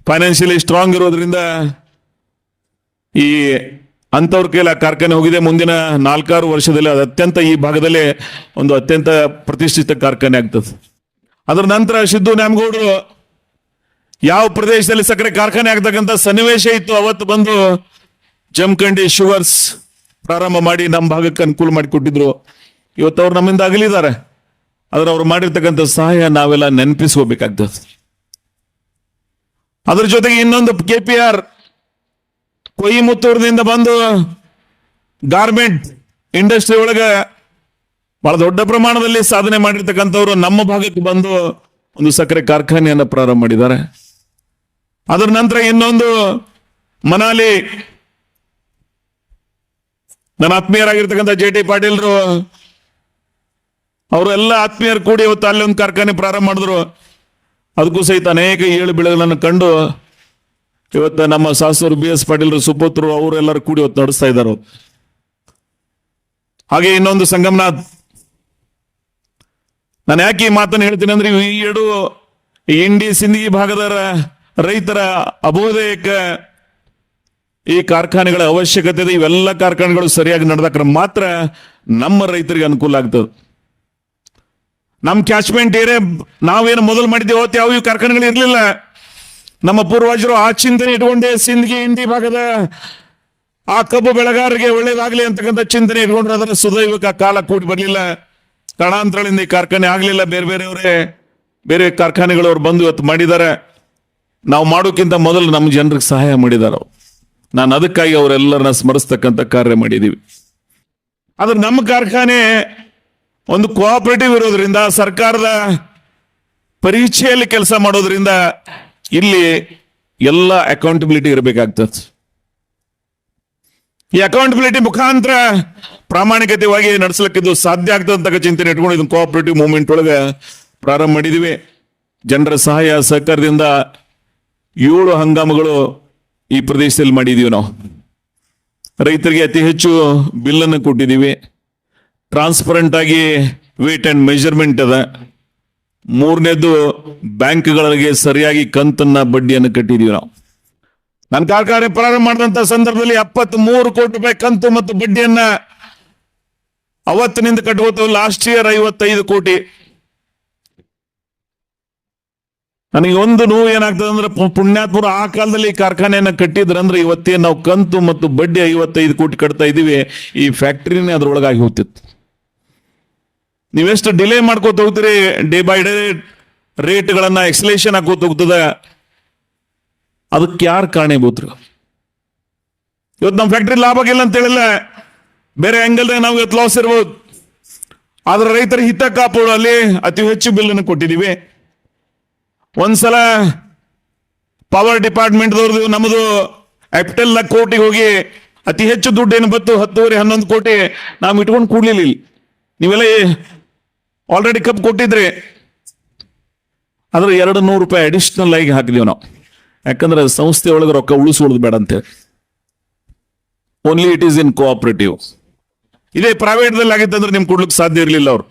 ಫೈನಾನ್ಷಿಯಲಿ ಸ್ಟ್ರಾಂಗ್ ಇರೋದ್ರಿಂದ ಈ ಅಂತವ್ರ ಕೈಲಿ ಆ ಕಾರ್ಖಾನೆ ಹೋಗಿದೆ. ಮುಂದಿನ 4-6 ವರ್ಷದಲ್ಲಿ ಅದು ಅತ್ಯಂತ ಈ ಭಾಗದಲ್ಲಿ ಒಂದು ಅತ್ಯಂತ ಪ್ರತಿಷ್ಠಿತ ಕಾರ್ಖಾನೆ ಆಗ್ತದೆ. ಅದರ ನಂತರ ಸಿದ್ದು ನ್ಯಾಮಗೌಡರು ಯಾವ ಪ್ರದೇಶದಲ್ಲಿ ಸಕ್ಕರೆ ಕಾರ್ಖಾನೆ ಆಗ್ತಕ್ಕಂಥ ಸನ್ನಿವೇಶ ಇತ್ತು ಅವತ್ತು ಬಂದು ಜಮಖಂಡಿ ಶುಗರ್ಸ್ ಪ್ರಾರಂಭ ಮಾಡಿ ನಮ್ಮ ಭಾಗಕ್ಕೆ ಅನುಕೂಲ ಮಾಡಿಕೊಟ್ಟಿದ್ರು. ಇವತ್ತು ಅವ್ರು ನಮ್ಮಿಂದ ಅಗಲಿದ್ದಾರೆ. ಆದ್ರೆ ಅವ್ರು ಮಾಡಿರ್ತಕ್ಕಂಥ ಸಹಾಯ ನಾವೆಲ್ಲ ನೆನಪಿಸ್ಕೋಬೇಕಾಗ್ತದೆ. ಅದ್ರ ಜೊತೆಗೆ ಇನ್ನೊಂದು KPR ಕೊಯಿಮುತ್ತೂರಿನಿಂದ ಬಂದು ಗಾರ್ಮೆಂಟ್ ಇಂಡಸ್ಟ್ರಿ ಒಳಗೆ ಬಹಳ ದೊಡ್ಡ ಪ್ರಮಾಣದಲ್ಲಿ ಸಾಧನೆ ಮಾಡಿರ್ತಕ್ಕಂಥವ್ರು ನಮ್ಮ ಭಾಗಕ್ಕೆ ಬಂದು ಒಂದು ಸಕ್ಕರೆ ಕಾರ್ಖಾನೆಯನ್ನು ಪ್ರಾರಂಭ ಮಾಡಿದ್ದಾರೆ. ಅದರ ನಂತರ ಇನ್ನೊಂದು ಮನಾಲಿ, ನನ್ನ ಆತ್ಮೀಯರಾಗಿರ್ತಕ್ಕಂಥ JT ಪಾಟೀಲ್ರು ಅವರು ಎಲ್ಲ ಆತ್ಮೀಯರು ಕೂಡಿ ಇವತ್ತು ಅಲ್ಲಿ ಒಂದು ಕಾರ್ಖಾನೆ ಪ್ರಾರಂಭ ಮಾಡಿದ್ರು. ಅದಕ್ಕೂ ಸಹಿತ ಅನೇಕ ಏಳು ಬೀಳುಗಳನ್ನು ಕಂಡು ಇವತ್ತು ನಮ್ಮ ಶಾಸಕರು BS ಪಾಟೀಲ್ರು, ಸುಪುತ್ರರು ಅವರೆಲ್ಲರೂ ಕೂಡಿ ಇವತ್ತು ನಡೆಸ್ತಾ ಇದ್ದಾರೆ. ಹಾಗೆ ಇನ್ನೊಂದು ಸಂಗಮನಾಥ್. ನಾನು ಯಾಕೆ ಈ ಮಾತನ್ನು ಹೇಳ್ತೀನಿ ಅಂದ್ರೆ ಈ ಎರಡು ಇಂಡಿ ಸಿಂದಗಿ ಭಾಗದ ರೈತರ ಅಭ್ಯುದಯಕ್ಕೆ ಈ ಕಾರ್ಖಾನೆಗಳ ಅವಶ್ಯಕತೆ ಇದೆ. ಇವೆಲ್ಲ ಕಾರ್ಖಾನೆಗಳು ಸರಿಯಾಗಿ ನಡೆದಾಕ್ರೆ ಮಾತ್ರ ನಮ್ಮ ರೈತರಿಗೆ ಅನುಕೂಲ ಆಗ್ತದೆ. ನಮ್ಮ ಕ್ಯಾಚ್ಮೆಂಟ್ ಏರಿಯಾ ನಾವೇನು ಮೊದಲು ಮಾಡಿದ್ದೇವೆ ಅವತ್ತು ಯಾವ ಕಾರ್ಖಾನೆಗಳು ಇರಲಿಲ್ಲ. ನಮ್ಮ ಪೂರ್ವಜರು ಆ ಚಿಂತನೆ ಇಟ್ಕೊಂಡೆ ಸಿಂದಗಿ ಇಂಡಿ ಭಾಗದ ಆ ಕಬ್ಬು ಬೆಳೆಗಾರರಿಗೆ ಒಳ್ಳೇದಾಗ್ಲಿ ಅಂತಕ್ಕಂಥ ಚಿಂತನೆ ಇಟ್ಕೊಂಡ್ರೆ ಅದರ ಸುದೈವಕ್ಕೆ ಕಾಲ ಕೂಡಿ ಬರಲಿಲ್ಲ. ಕಾರಣಾಂತರಗಳಿಂದ ಈ ಕಾರ್ಖಾನೆ ಆಗ್ಲಿಲ್ಲ. ಬೇರೆ ಕಾರ್ಖಾನೆಗಳವ್ರು ಬಂದು ಇವತ್ತು ಮಾಡಿದ್ದಾರೆ. ನಾವು ಮಾಡೋಕ್ಕಿಂತ ಮೊದಲು ನಮ್ಮ ಜನರಿಗೆ ಸಹಾಯ ಮಾಡಿದಾರೆ. ನಾನು ಅದಕ್ಕಾಗಿ ಅವರೆಲ್ಲರನ್ನ ಸ್ಮರಿಸ್ತಕ್ಕಂಥ ಕಾರ್ಯ ಮಾಡಿದೀವಿ. ಆದ್ರೆ ನಮ್ಮ ಕಾರ್ಖಾನೆ ಒಂದು ಕೋಆಪರೇಟಿವ್ ಇರೋದ್ರಿಂದ, ಸರ್ಕಾರದ ಪರೀಕ್ಷೆಯಲ್ಲಿ ಕೆಲಸ ಮಾಡೋದ್ರಿಂದ ಇಲ್ಲಿ ಎಲ್ಲ ಅಕೌಂಟಬಿಲಿಟಿ ಇರಬೇಕಾಗ್ತದೆ. ಈ ಅಕೌಂಟಬಿಲಿಟಿ ಮುಖಾಂತರ ಪ್ರಾಮಾಣಿಕತೆಯಾಗಿ ನಡೆಸಲಿಕ್ಕಿದ್ದು ಸಾಧ್ಯ ಆಗ್ತದೆ ಅಂತ ಚಿಂತನೆ ಇಟ್ಕೊಂಡು ಇದನ್ನು ಕೋಆಪರೇಟಿವ್ ಮೂವ್ಮೆಂಟ್ ಒಳಗೆ ಪ್ರಾರಂಭ ಮಾಡಿದೀವಿ. ಜನರ ಸಹಾಯ ಸಹಕಾರದಿಂದ 7 ಹಂಗಾಮುಗಳು ಈ ಪ್ರದೇಶದಲ್ಲಿ ಮಾಡಿದೀವಿ. ನಾವು ರೈತರಿಗೆ ಅತಿ ಹೆಚ್ಚು ಬಿಲ್ಲನ್ನು ಕೊಟ್ಟಿದ್ದೀವಿ. ಟ್ರಾನ್ಸ್ಪರೆಂಟ್ ಆಗಿ ವೇಟ್ ಅಂಡ್ ಮೆಜರ್ಮೆಂಟ್ ಅದ. 3ನೇದು ಬ್ಯಾಂಕ್ಗಳಿಗೆ ಸರಿಯಾಗಿ ಕಂತನ್ನ ಬಡ್ಡಿಯನ್ನು ಕಟ್ಟಿದೀವಿ. ನಾವು ನನ್ನ ಕಾರ್ಖಾನೆ ಪ್ರಾರಂಭ ಮಾಡಿದಂತ ಸಂದರ್ಭದಲ್ಲಿ 73 ಕೋಟಿ ರೂಪಾಯಿ ಕಂತು ಮತ್ತು ಬಡ್ಡಿಯನ್ನ ಅವತ್ತಿನಿಂದ ಕಟ್ಟುವುದು. ಲಾಸ್ಟ್ ಇಯರ್ 55 ಕೋಟಿ. ನನಗೆ ಒಂದು ನೋವು ಏನಾಗ್ತದೆ ಅಂದ್ರೆ, ಪುಣ್ಯಾತ್ಮರು ಆ ಕಾಲದಲ್ಲಿ ಕಾರ್ಖಾನೆಯನ್ನ ಕಟ್ಟಿದ್ರಂದ್ರೆ ಇವತ್ತೇ ನಾವು ಕಂತು ಮತ್ತು ಬಡ್ಡಿ 55 ಕೋಟಿ ಕಟ್ತಾ ಇದೀವಿ. ಈ ಫ್ಯಾಕ್ಟ್ರಿನೇ ಅದ್ರೊಳಗಾಗಿ ಹೋಗ್ತಿತ್ತು. ನೀವೆಷ್ಟು ಡಿಲೇ ಮಾಡ್ಕೋತ ಹೋಗ್ತೀರಿ, ಡೇ ಬೈ ಡೇ ರೇಟ್ಗಳನ್ನ ಎಕ್ಸಲೇಷನ್ ಹಾಕೋತ ಹೋಗ್ತದೆ. ಅದಕ್ಕೆ ಯಾರು ಕಾರಣೀಭೂತರು? ಇವತ್ತು ನಮ್ಮ ಫ್ಯಾಕ್ಟ್ರಿ ಲಾಭ ಆಗಿಲ್ಲ ಅಂತ ಹೇಳಿಲ್ಲ, ಬೇರೆ ಆಂಗಲ್ ನಾವು ಇವತ್ತು ಲಾಸ್ ಇರ್ಬೋದು. ಆದ್ರೆ ರೈತರ ಹಿತ ಕಾಪಾಡುವಲ್ಲಿ ಅತಿ ಹೆಚ್ಚು ಬಿಲ್ಲನ್ನು ಕೊಟ್ಟಿದ್ದೀವಿ. ಒಂದ್ಸಲ ಪವರ್ ಡಿಪಾರ್ಟ್ಮೆಂಟ್ದವ್ರದ್ದು ನಮ್ಮದು ಅಪ್ಟೆಲ್ ಕೋರ್ಟಿಗೆ ಹೋಗಿ ಅತಿ ಹೆಚ್ಚು ದುಡ್ಡು ಏನು ಬತ್ತು 10-11 ಕೋಟಿ ನಾವು ಇಟ್ಕೊಂಡು ಕೂಡ್ಲಿಲ್ಲ. ನೀವೆಲ್ಲ ಆಲ್ರೆಡಿ ಕಪ್ ಕೊಟ್ಟಿದ್ರಿ. ಆದ್ರೆ 200 ರೂಪಾಯಿ ಅಡಿಷನಲ್ ಆಗಿ ಹಾಕಿದೀವಿ ನಾವು. ಯಾಕಂದ್ರೆ ಸಂಸ್ಥೆ ಒಳಗೆ ರೊಕ್ಕ ಉಳಿಸೋದು ಬೇಡ ಅಂತೇಳಿ. Only it is in cooperative. ಇದೇ ಪ್ರೈವೇಟ್ದಲ್ಲಿ ಆಗಿತ್ತಂದ್ರೆ ನಿಮ್ಗೆ ಕೊಡ್ಲಿಕ್ಕೆ ಸಾಧ್ಯ ಇರಲಿಲ್ಲ. ಅವ್ರು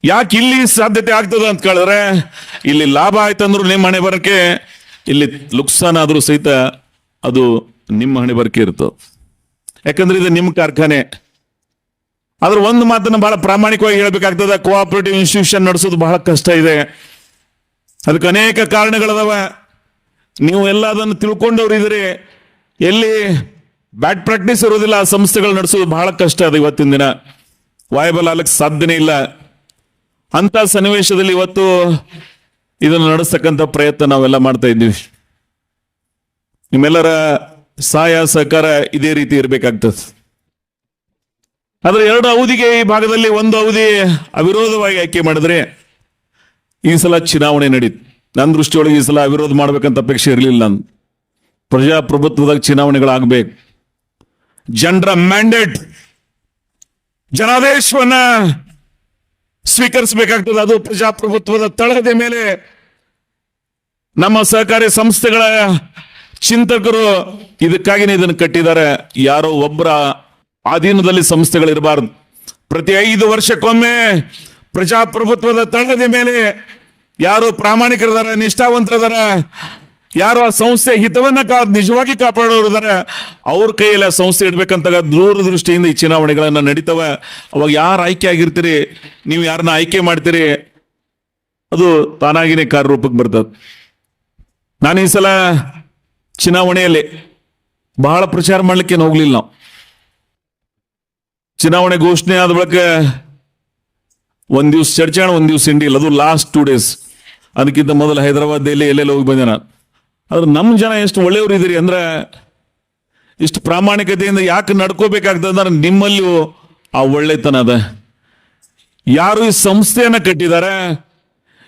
ಯಾಕೆ ಇಲ್ಲಿ ಸಾಧ್ಯತೆ ಆಗ್ತದೆ ಅಂತ ಕೇಳಿದ್ರೆ, ಇಲ್ಲಿ ಲಾಭ ಆಯ್ತಂದ್ರು ನಿಮ್ಮ ಹಣೆ ಬರಕ್ಕೆ, ಇಲ್ಲಿ ಲುಕ್ಸಾನ್ ಆದ್ರೂ ಸಹಿತ ಅದು ನಿಮ್ಮ ಹಣೆ ಬರಕ್ಕೆ ಇರ್ತದೆ. ಯಾಕಂದ್ರೆ ಇದು ನಿಮ್ಮ ಕಾರ್ಖಾನೆ. ಆದ್ರೆ ಒಂದು ಮಾತನ್ನ ಬಹಳ ಪ್ರಾಮಾಣಿಕವಾಗಿ ಹೇಳ್ಬೇಕಾಗ್ತದೆ, ಕೋಆಪರೇಟಿವ್ ಇನ್ಸ್ಟಿಟ್ಯೂಷನ್ ನಡೆಸೋದು ಬಹಳ ಕಷ್ಟ ಇದೆ. ಅದಕ್ಕೆ ಅನೇಕ ಕಾರಣಗಳದಾವ. ನೀವು ಎಲ್ಲ ಅದನ್ನು ತಿಳ್ಕೊಂಡವ್ರು ಇದ್ರಿ. ಎಲ್ಲಿ ಬ್ಯಾಡ್ ಪ್ರಾಕ್ಟೀಸ್ ಇರೋದಿಲ್ಲ ಆ ಸಂಸ್ಥೆಗಳು ನಡೆಸೋದು ಬಹಳ ಕಷ್ಟ ಅದು. ಇವತ್ತಿನ ದಿನ ವಾಯಬಲ್ ಆಗ್ಲಿಕ್ಕೆ ಸಾಧ್ಯನೇ ಇಲ್ಲ. ಅಂತ ಸನ್ನಿವೇಶದಲ್ಲಿ ಇವತ್ತು ಇದನ್ನು ನಡೆಸ್ತಕ್ಕಂಥ ಪ್ರಯತ್ನ ನಾವೆಲ್ಲ ಮಾಡ್ತಾ ಇದ್ದೀವಿ. ನಿಮ್ಮೆಲ್ಲರ ಸಹಾಯ ಸಹಕಾರ ಇದೇ ರೀತಿ ಇರಬೇಕಾಗ್ತದೆ. ಆದ್ರೆ 2 ಅವಧಿಗೆ ಈ ಭಾಗದಲ್ಲಿ ಒಂದು ಅವಧಿ ಅವಿರೋಧವಾಗಿ ಆಯ್ಕೆ ಮಾಡಿದ್ರೆ ಈ ಸಲ ಚುನಾವಣೆ ನಡೀತು. ನನ್ನ ದೃಷ್ಟಿಯೊಳಗೆ ಈ ಸಲ ಅವಿರೋಧ ಮಾಡ್ಬೇಕಂತ ಅಪೇಕ್ಷೆ ಇರಲಿಲ್ಲ. ನಾನು ಪ್ರಜಾಪ್ರಭುತ್ವದಾಗ ಚುನಾವಣೆಗಳಾಗಬೇಕು. ಜನರ ಮ್ಯಾಂಡೇಟ್, ಜನಾದೇಶವನ್ನ ಸ್ವೀಕರಿಸಬೇಕಾಗ್ತದೆ. ಅದು ಪ್ರಜಾಪ್ರಭುತ್ವದ ತಳಹದಿ ಮೇಲೆ ನಮ್ಮ ಸಹಕಾರಿ ಸಂಸ್ಥೆಗಳ ಚಿಂತಕರು ಇದಕ್ಕಾಗಿನೇ ಇದನ್ನು ಕಟ್ಟಿದ್ದಾರೆ. ಯಾರೋ ಒಬ್ಬರ ಅಧೀನದಲ್ಲಿ ಸಂಸ್ಥೆಗಳಿರಬಾರದು. ಪ್ರತಿ 5 ವರ್ಷಕ್ಕೊಮ್ಮೆ ಪ್ರಜಾಪ್ರಭುತ್ವದ ತಳಹದಿ ಮೇಲೆ ಯಾರು ಪ್ರಾಮಾಣಿಕರಿದಾರ, ನಿಷ್ಠಾವಂತರಿದಾರ, ಯಾರು ಆ ಸಂಸ್ಥೆ ಹಿತವನ್ನ ನಿಜವಾಗಿ ಕಾಪಾಡೋರಿದಾರ, ಅವ್ರ ಕೈಯಲ್ಲಿ ಆ ಸಂಸ್ಥೆ ಇಡ್ಬೇಕಂತ ದೂರದೃಷ್ಟಿಯಿಂದ ಈ ಚುನಾವಣೆಗಳನ್ನ ನಡೀತವೆ. ಅವಾಗ ಯಾರು ಆಯ್ಕೆ ಆಗಿರ್ತೀರಿ, ನೀವು ಯಾರನ್ನ ಆಯ್ಕೆ ಮಾಡ್ತೀರಿ, ಅದು ತಾನಾಗಿನೇ ಕಾರ್ಯರೂಪಕ್ಕೆ ಬರ್ತದೆ. ನಾನು ಈ ಸಲ ಚುನಾವಣೆಯಲ್ಲಿ ಬಹಳ ಪ್ರಚಾರ ಮಾಡ್ಲಿಕ್ಕೆ ಹೋಗ್ಲಿಲ್ಲ. ನಾವು ಚುನಾವಣೆ ಘೋಷಣೆ ಆದ ಬಳಿಕ ಒಂದ್ ದಿವ್ಸ ಚರ್ಚೆ, ಒಂದ್ ದಿವ್ಸ ಇಂಡಿಯಲ್, ಅದು ಲಾಸ್ಟ್ 2 days. ಅದಕ್ಕಿಂತ ಮೊದಲು ಹೈದರಾಬಾದ್, ದೆಹಲಿ ಎಲ್ಲೆಲ್ಲ ಹೋಗಿ ಬಂದೆ ನಾನು. ಆದ್ರೆ ನಮ್ಮ ಜನ ಎಷ್ಟು ಒಳ್ಳೆಯವರು ಇದ್ದೀರಿ ಅಂದ್ರೆ, ಇಷ್ಟು ಪ್ರಾಮಾಣಿಕತೆಯಿಂದ ಯಾಕೆ ನಡ್ಕೋಬೇಕಾಗ್ತದೆ ನಿಮ್ಮಲ್ಲಿಯೂ ಆ ಒಳ್ಳೆತನ ಅದ. ಯಾರು ಈ ಸಂಸ್ಥೆಯನ್ನ ಕಟ್ಟಿದ್ದಾರೆ,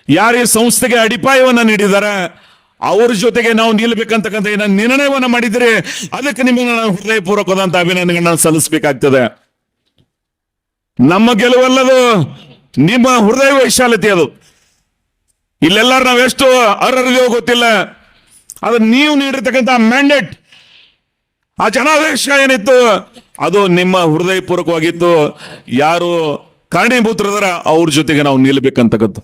ಯಾರು ಈ ಸಂಸ್ಥೆಗೆ ಅಡಿಪಾಯವನ್ನ ನೀಡಿದ್ದಾರೆ, ಅವ್ರ ಜೊತೆಗೆ ನಾವು ನಿಲ್ಬೇಕಂತಕ್ಕಂಥ ಏನ ನಿರ್ಣಯವನ್ನ ಮಾಡಿದ್ರೆ ಅದಕ್ಕೆ ನಿಮಗೆ ನಾನು ಹೃದಯಪೂರ್ವಕವಾದಂತ ಅಭಿನಂದನೆಗಳನ್ನ ಸಲ್ಲಿಸಬೇಕಾಗ್ತದೆ. ನಮ್ಮ ಗೆಲುವಲ್ಲದು ನಿಮ್ಮ ಹೃದಯ ವೈಶಾಲ್ಯತೆ ಅದು. ಇಲ್ಲೆಲ್ಲರೂ ನಾವೆಷ್ಟು ಅರ್ಹರಿಗೂ ಗೊತ್ತಿಲ್ಲ, ಅದು ನೀವು ನೀಡಿರ್ತಕ್ಕಂಥ ಮ್ಯಾಂಡೇಟ್, ಆ ಜನಾದೇಶ ಏನಿತ್ತು ಅದು ನಿಮ್ಮ ಹೃದಯಪೂರ್ವಕವಾಗಿತ್ತು. ಯಾರು ಕಾರಣೀಭೂತರದಾರ ಅವ್ರ ಜೊತೆಗೆ ನಾವು ನಿಲ್ಬೇಕಂತಕ್ಕಂಥ.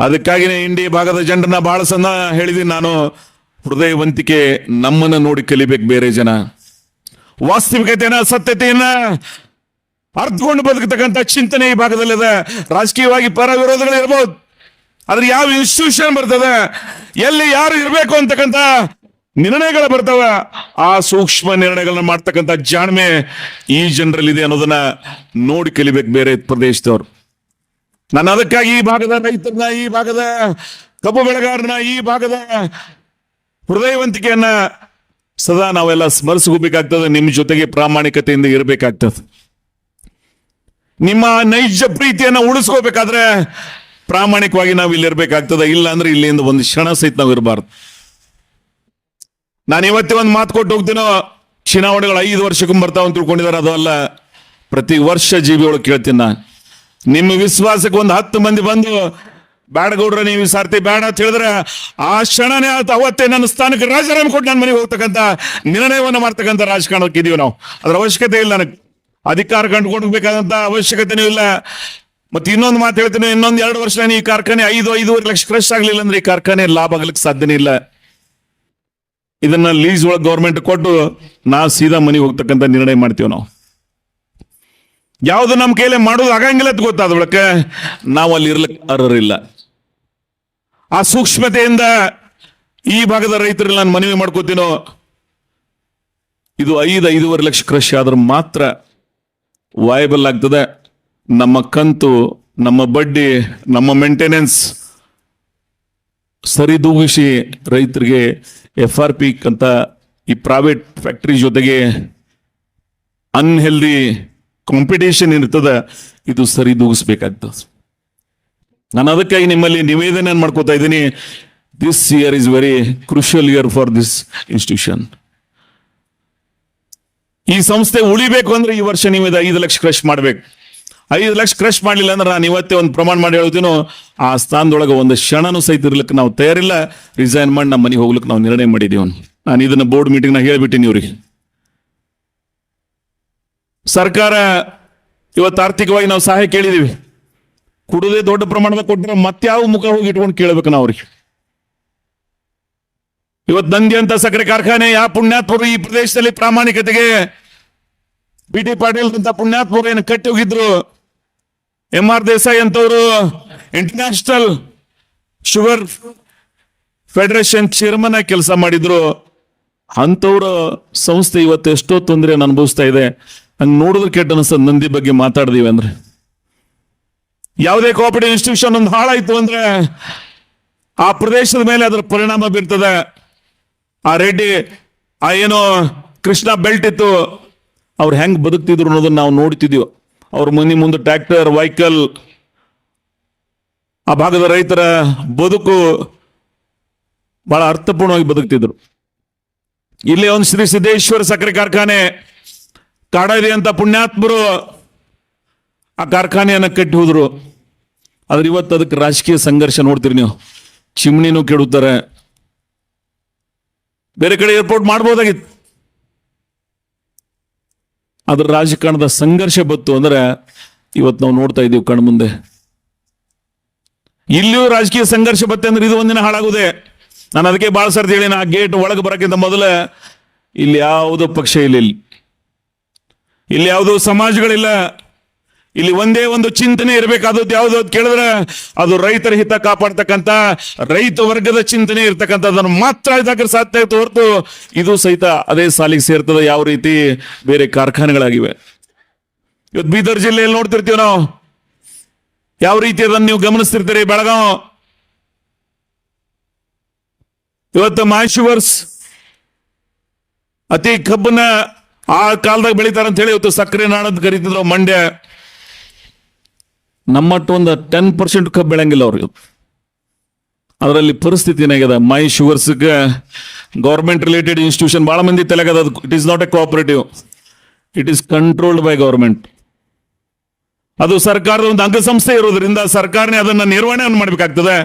ಅದಕ್ಕಾಗಿನೇ ಇಂಡಿ ಭಾಗದ ಜನರನ್ನ ಬಹಳ ಸಣ್ಣ ಹೇಳಿದೀನಿ ನಾನು, ಹೃದಯವಂತಿಕೆ ನಮ್ಮನ್ನ ನೋಡಿ ಕಲಿಬೇಕು ಬೇರೆ ಜನ. ವಾಸ್ತವಿಕತೆಯನ್ನ, ಸತ್ಯತೆಯನ್ನ ಅರ್ಥಕೊಂಡು ಬದುಕತಕ್ಕಂಥ ಚಿಂತನೆ ಈ ಭಾಗದಲ್ಲಿದೆ. ರಾಜಕೀಯವಾಗಿ ಪರ ವಿರೋಧಗಳು ಇರ್ಬೋದು, ಆದ್ರೆ ಯಾವ ಇನ್ಸ್ಟಿಟ್ಯೂಷನ್ ಬರ್ತದೆ, ಎಲ್ಲಿ ಯಾರು ಇರಬೇಕು ಅಂತಕ್ಕಂಥ ನಿರ್ಣಯಗಳು ಬರ್ತವ, ಆ ಸೂಕ್ಷ್ಮ ನಿರ್ಣಯಗಳನ್ನ ಮಾಡ್ತಕ್ಕಂಥ ಜಾಣ್ಮೆ ಈ ಜನರಲ್ಲಿದೆ ಅನ್ನೋದನ್ನ ನೋಡಿ ಕಲಿಬೇಕು ಬೇರೆ ಪ್ರದೇಶದವ್ರು. ನಾನು ಅದಕ್ಕಾಗಿ ಈ ಭಾಗದ ರೈತರನ್ನ, ಈ ಭಾಗದ ಕಬ್ಬು ಬೆಳೆಗಾರನ, ಈ ಭಾಗದ ಹೃದಯವಂತಿಕೆಯನ್ನ ಸದಾ ನಾವೆಲ್ಲ ಸ್ಮರಿಸ್ಕೋಬೇಕಾಗ್ತದೆ. ನಿಮ್ಮ ಜೊತೆಗೆ ಪ್ರಾಮಾಣಿಕತೆಯಿಂದ ಇರಬೇಕಾಗ್ತದೆ. ನಿಮ್ಮ ನೈಜ ಪ್ರೀತಿಯನ್ನ ಉಳಿಸ್ಕೋಬೇಕಾದ್ರೆ ಪ್ರಾಮಾಣಿಕವಾಗಿ ನಾವು ಇಲ್ಲಿ ಇರ್ಬೇಕಾಗ್ತದೆ. ಇಲ್ಲ ಅಂದ್ರೆ ಇಲ್ಲಿಂದ ಒಂದು ಕ್ಷಣ ಸಹಿತ ನಾವು ಇರಬಾರ್ದು. ನಾನು ಇವತ್ತೇ ಒಂದು ಮಾತು ಕೊಟ್ಟು ಹೋಗ್ತೀನೋ, ಚುನಾವಣೆಗಳು 5 ವರ್ಷಕ್ಕೊಮ್ಮೆ ಬರ್ತಾವ ಅಂತ ತಿಳ್ಕೊಂಡಿದ್ದಾರೆ. ಅದು ಅಲ್ಲ, ಪ್ರತಿ ವರ್ಷ ಜೀವಿಗಳು ಕೇಳ್ತೀನಿ ನಾನು. ನಿಮ್ಮ ವಿಶ್ವಾಸಕ್ಕೆ ಒಂದು 10 ಮಂದಿ ಬಂದು ಬ್ಯಾಡಗೌಡ್ರ ನೀವು ಈ ಸಾರ್ತಿ ಬೇಡ ಅಂತ ಹೇಳಿದ್ರೆ ಆ ಕ್ಷಣನೇ ಅವತ್ತೇ ನನ್ನ ಸ್ಥಾನಕ್ಕೆ ರಾಜೀನಾಮೆ ಕೊಟ್ಟು ನನ್ನ ಮನೆಗೆ ಹೋಗ್ತಕ್ಕಂಥ ನಿರ್ಣಯವನ್ನು ಮಾಡ್ತಕ್ಕಂಥ ರಾಜಕಾರಣಕ್ಕೆ ಇದೀವಿ ನಾವು. ಅದ್ರ ಅವಶ್ಯಕತೆ ಇಲ್ಲ, ನನಗೆ ಅಧಿಕಾರ ಕಂಡುಕೊಡ್ಬೇಕಾದಂತ ಅವಶ್ಯಕತೆನೂ ಇಲ್ಲ. ಮತ್ತೆ ಇನ್ನೊಂದು ಮಾತು ಹೇಳ್ತೀನಿ, ಇನ್ನೊಂದು 2 ವರ್ಷ ಈ ಕಾರ್ಖಾನೆ 5-5.5 ಲಕ್ಷ ಕ್ರಶ್ ಆಗ್ಲಿಲ್ಲ ಅಂದ್ರೆ ಈ ಕಾರ್ಖಾನೆ ಲಾಭ ಆಗ್ಲಿಕ್ಕೆ ಸಾಧ್ಯನೇ ಇಲ್ಲ. ಇದನ್ನ ಲೀಸ್ ಒಳಗೆ ಗೌರ್ಮೆಂಟ್ ಕೊಟ್ಟು ನಾವು ಸೀದಾ ಮನೆಗೆ ಹೋಗ್ತಕ್ಕಂಥ ನಿರ್ಣಯ ಮಾಡ್ತೀವಿ ನಾವು. ಯಾವುದು ನಮ್ಮ ಕೈಲೇ ಮಾಡೋದು ಆಗಂಗಿಲ್ಲ ಅಂತ ಗೊತ್ತಾದ ಬಳಿಕ ನಾವು ಅಲ್ಲಿ ಇರ್ಲಿಕ್ಕೆ ಅರ್ಹರಿಲ್ಲ. ಆ ಸೂಕ್ಷ್ಮತೆಯಿಂದ ಈ ಭಾಗದ ರೈತರಲ್ಲಿ ನಾನು ಮನವಿ ಮಾಡ್ಕೋತೀನೋ, ಇದು 5-5.5 ಲಕ್ಷ ಕೃಷಿ ಆದ್ರೆ ಮಾತ್ರ ವಯಬಲ್ ಆಗ್ತದೆ. ನಮ್ಮ ಕಂತು, ನಮ್ಮ ಬಡ್ಡಿ, ನಮ್ಮ ಮೇಂಟೆನೆನ್ಸ್ ಸರಿದೂಗಿಸಿ ರೈತರಿಗೆ FRP ಅಂತ ಈ ಪ್ರೈವೇಟ್ ಫ್ಯಾಕ್ಟರಿ ಜೊತೆಗೆ ಅನ್ಹೆಲ್ದಿ ಕಾಂಪಿಟೇಷನ್ ಇರ್ತದೆ, ಇದು ಸರಿದೂಗಿಸ್ಬೇಕಾಗ್ತದೆ. ನಾನು ಅದಕ್ಕಾಗಿ ನಿಮ್ಮಲ್ಲಿ ನಿವೇದನೆ ಮಾಡ್ಕೋತಾ ಇದ್ದೀನಿ. This year is very crucial year for this institution. ಈ ಸಂಸ್ಥೆ ಉಳಿಬೇಕು ಅಂದ್ರೆ ಈ ವರ್ಷ ನೀವು 5 ಲಕ್ಷ ಕ್ರಶ್ ಮಾಡ್ಬೇಕು. 5 ಲಕ್ಷ ಕ್ರಶ್ ಮಾಡ್ಲಿಲ್ಲ ಅಂದ್ರೆ ನಾನು ಇವತ್ತೇ ಒಂದು ಪ್ರಮಾಣ ಮಾಡಿ ಹೇಳ್ತೀನೋ, ಆ ಸ್ಥಾನದೊಳಗೆ ಒಂದು ಕ್ಷಣನೂ ಸಹಿತ ಇರ್ಲಿಕ್ಕೆ ನಾವು ತಯಾರಿಲ್ಲ. ರಿಸೈನ್ ಮಾಡಿ ನಮ್ಮ ಮನೆಗೆ ಹೋಗ್ಲಿಕ್ಕೆ ನಾವು ನಿರ್ಣಯ ಮಾಡಿದೀವಿ. ನಾನು ಇದನ್ನ ಬೋರ್ಡ್ ಮೀಟಿಂಗ್ ನ ಹೇಳ್ಬಿಟ್ಟಿನಿ ಇವ್ರಿಗೆ. ಸರ್ಕಾರ ಇವತ್ತು ಆರ್ಥಿಕವಾಗಿ ನಾವು ಸಹಾಯ ಕೇಳಿದೀವಿ, ಕುಡುದೇ ದೊಡ್ಡ ಪ್ರಮಾಣದ ಕೊಟ್ಟರೆ ಮತ್ಯಾವ ಮುಖ ಹೋಗಿ ಇಟ್ಕೊಂಡು ಕೇಳಬೇಕು ನಾವು ಅವ್ರಿಗೆ. ಇವತ್ತು ನಂದಿ ಅಂತ ಸಕ್ಕರೆ ಕಾರ್ಖಾನೆ ಯಾವ ಪುಣ್ಯಾತ್ಮರು ಈ ಪ್ರದೇಶದಲ್ಲಿ ಪ್ರಾಮಾಣಿಕತೆಗೆ BT ಪಾಟೀಲ್ ಅಂತ ಪುಣ್ಯಾತ್ಮರು ಏನು ಕಟ್ಟಿ ಹೋಗಿದ್ರು, MR ದೇಸಾಯಿ ಅಂತವರು ಇಂಟರ್ನ್ಯಾಷನಲ್ ಶುಗರ್ ಫೆಡರೇಷನ್ ಚೇರ್ಮನ್ ಆಗಿ ಕೆಲಸ ಮಾಡಿದ್ರು. ಅಂತವ್ರ ಸಂಸ್ಥೆ ಇವತ್ತು ಎಷ್ಟೋ ತೊಂದರೆಯನ್ನು ಅನುಭವಿಸ್ತಾ ಇದೆ. ಹಂಗೆ ನೋಡಿದ್ರೆ ಕೆಟ್ಟ ಅನಿಸ್ತದೆ ನಂದಿ ಬಗ್ಗೆ ಮಾತಾಡ್ದೀವಿ ಅಂದ್ರೆ. ಯಾವುದೇ ಕೋಆಪರೇಟಿವ್ ಇನ್ಸ್ಟಿಟ್ಯೂಷನ್ ಒಂದು ಹಾಳಾಯ್ತು ಅಂದ್ರೆ ಆ ಪ್ರದೇಶದ ಮೇಲೆ ಅದರ ಪರಿಣಾಮ ಬೀರ್ತದೆ. ಆ ರೆಡ್ಡಿ, ಆ ಏನೋ ಕೃಷ್ಣ ಬೆಲ್ಟ್ ಇತ್ತು, ಅವ್ರು ಹೆಂಗ್ ಬದುಕ್ತಿದ್ರು ಅನ್ನೋದನ್ನ ನಾವು ನೋಡ್ತಿದ್ವಿ. ಅವ್ರ ಮನೆ ಮುಂದೆ ಟ್ರ್ಯಾಕ್ಟರ್, ವೆಹಿಕಲ್, ಆ ಭಾಗದ ರೈತರ ಬದುಕು ಬಹಳ ಅರ್ಥಪೂರ್ಣವಾಗಿ ಬದುಕ್ತಿದ್ರು. ಇಲ್ಲಿ ಒಂದು ಶ್ರೀ ಸಿದ್ದೇಶ್ವರ ಸಕ್ಕರೆ ಕಾರ್ಖಾನೆ ಕಾಡಾರಿ ಅಂತ ಪುಣ್ಯಾತ್ಮರು ಆ ಕಾರ್ಖಾನೆಯನ್ನ ಕಟ್ಟಿ ಹೋದ್ರು. ಆದ್ರೆ ಇವತ್ತು ಅದಕ್ಕೆ ರಾಜಕೀಯ ಸಂಘರ್ಷ ನೋಡ್ತೀರಿ ನೀವು. ಚಿಮ್ನಿನೂ ಕೆಡುತ್ತಾರೆ. ಬೇರೆ ಕಡೆ ಏರ್ಪೋರ್ಟ್ ಮಾಡ್ಬೋದಾಗಿತ್ತು. ಅದ್ರ ರಾಜಕಾರಣದ ಸಂಘರ್ಷ ಬತ್ತು ಅಂದ್ರೆ ಇವತ್ತು ನಾವು ನೋಡ್ತಾ ಇದ್ದೀವಿ ಕಣ್ಣು ಮುಂದೆ. ಇಲ್ಲಿಯೂ ರಾಜಕೀಯ ಸಂಘರ್ಷ ಬತ್ತೆ ಅಂದ್ರೆ ಇದು ಒಂದಿನ ಹಾಳಾಗುದೇ. ನಾನು ಅದಕ್ಕೆ ಬಹಳ ಸರ್ತಿ ಹೇಳಿ, ಆ ಗೇಟ್ ಒಳಗೆ ಬರೋಕ್ಕಿಂತ ಮೊದಲ ಇಲ್ಲಿ ಯಾವುದೋ ಪಕ್ಷ ಇಲ್ಲ, ಇಲ್ಲಿ ಯಾವುದೋ ಸಮಾಜಗಳಿಲ್ಲ. ಇಲ್ಲಿ ಒಂದೇ ಒಂದು ಚಿಂತನೆ ಇರಬೇಕಾದದ್ದು ಯಾವುದು ಅಂತ ಕೇಳಿದ್ರೆ ಅದು ರೈತರ ಹಿತ ಕಾಪಾಡ್ತಕ್ಕಂಥ ರೈತ ವರ್ಗದ ಚಿಂತನೆ ಇರ್ತಕ್ಕಂಥದ್ದನ್ನು ಮಾತ್ರ ಇದಕ್ಕೆ ಸಾಧ್ಯ ಹೊರತು ಇದು ಸಹಿತ ಅದೇ ಸಾಲಿಗೆ ಸೇರ್ತದೆ. ಯಾವ ರೀತಿ ಬೇರೆ ಕಾರ್ಖಾನೆಗಳಾಗಿವೆ. ಇವತ್ತು ಬೀದರ್ ಜಿಲ್ಲೆಯಲ್ಲಿ ನೋಡ್ತಿರ್ತೀವಿ ನಾವು, ಯಾವ ರೀತಿ ಅದನ್ನು ನೀವು ಗಮನಿಸ್ತಿರ್ತೀರಿ. ಬೆಳಗಾವ್ ಇವತ್ತು ಮಾಯ್ ಶುಗರ್ಸ್ ಅತಿ ಕಬ್ಬನ್ನ ಆ ಕಾಲದಾಗ ಬೆಳಿತಾರ ಅಂತ ಹೇಳಿ ಇವತ್ತು ಸಕ್ಕರೆ ನಾಡು ಅಂತ ಕರೀತಿದ್ರು ಮಂಡ್ಯ. ನಮ್ಮಟ್ಟು ಒಂದು 10% ಕಬ್ಬು ಬೆಳಂಗಿಲ್ಲ ಅವ್ರಿಗೆ. ಅದರಲ್ಲಿ ಪರಿಸ್ಥಿತಿ ಏನಾಗಿದೆ, ಮೈ ಶುಗರ್ಸ್ಗೆ ಗೌರ್ಮೆಂಟ್ ರಿಲೇಟೆಡ್ ಇನ್ಸ್ಟಿಟ್ಯೂಷನ್ ಬಹಳ ಮಂದಿ ತಲೆಗದ. It is not a cooperative, it is controlled by government. ಅದು ಸರ್ಕಾರದ ಒಂದು ಅಂಗಸಂಸ್ಥೆ ಇರೋದ್ರಿಂದ ಸರ್ಕಾರನೇ ಅದನ್ನ ನಿರ್ವಹಣೆ ಮಾಡಬೇಕಾಗ್ತದೆ.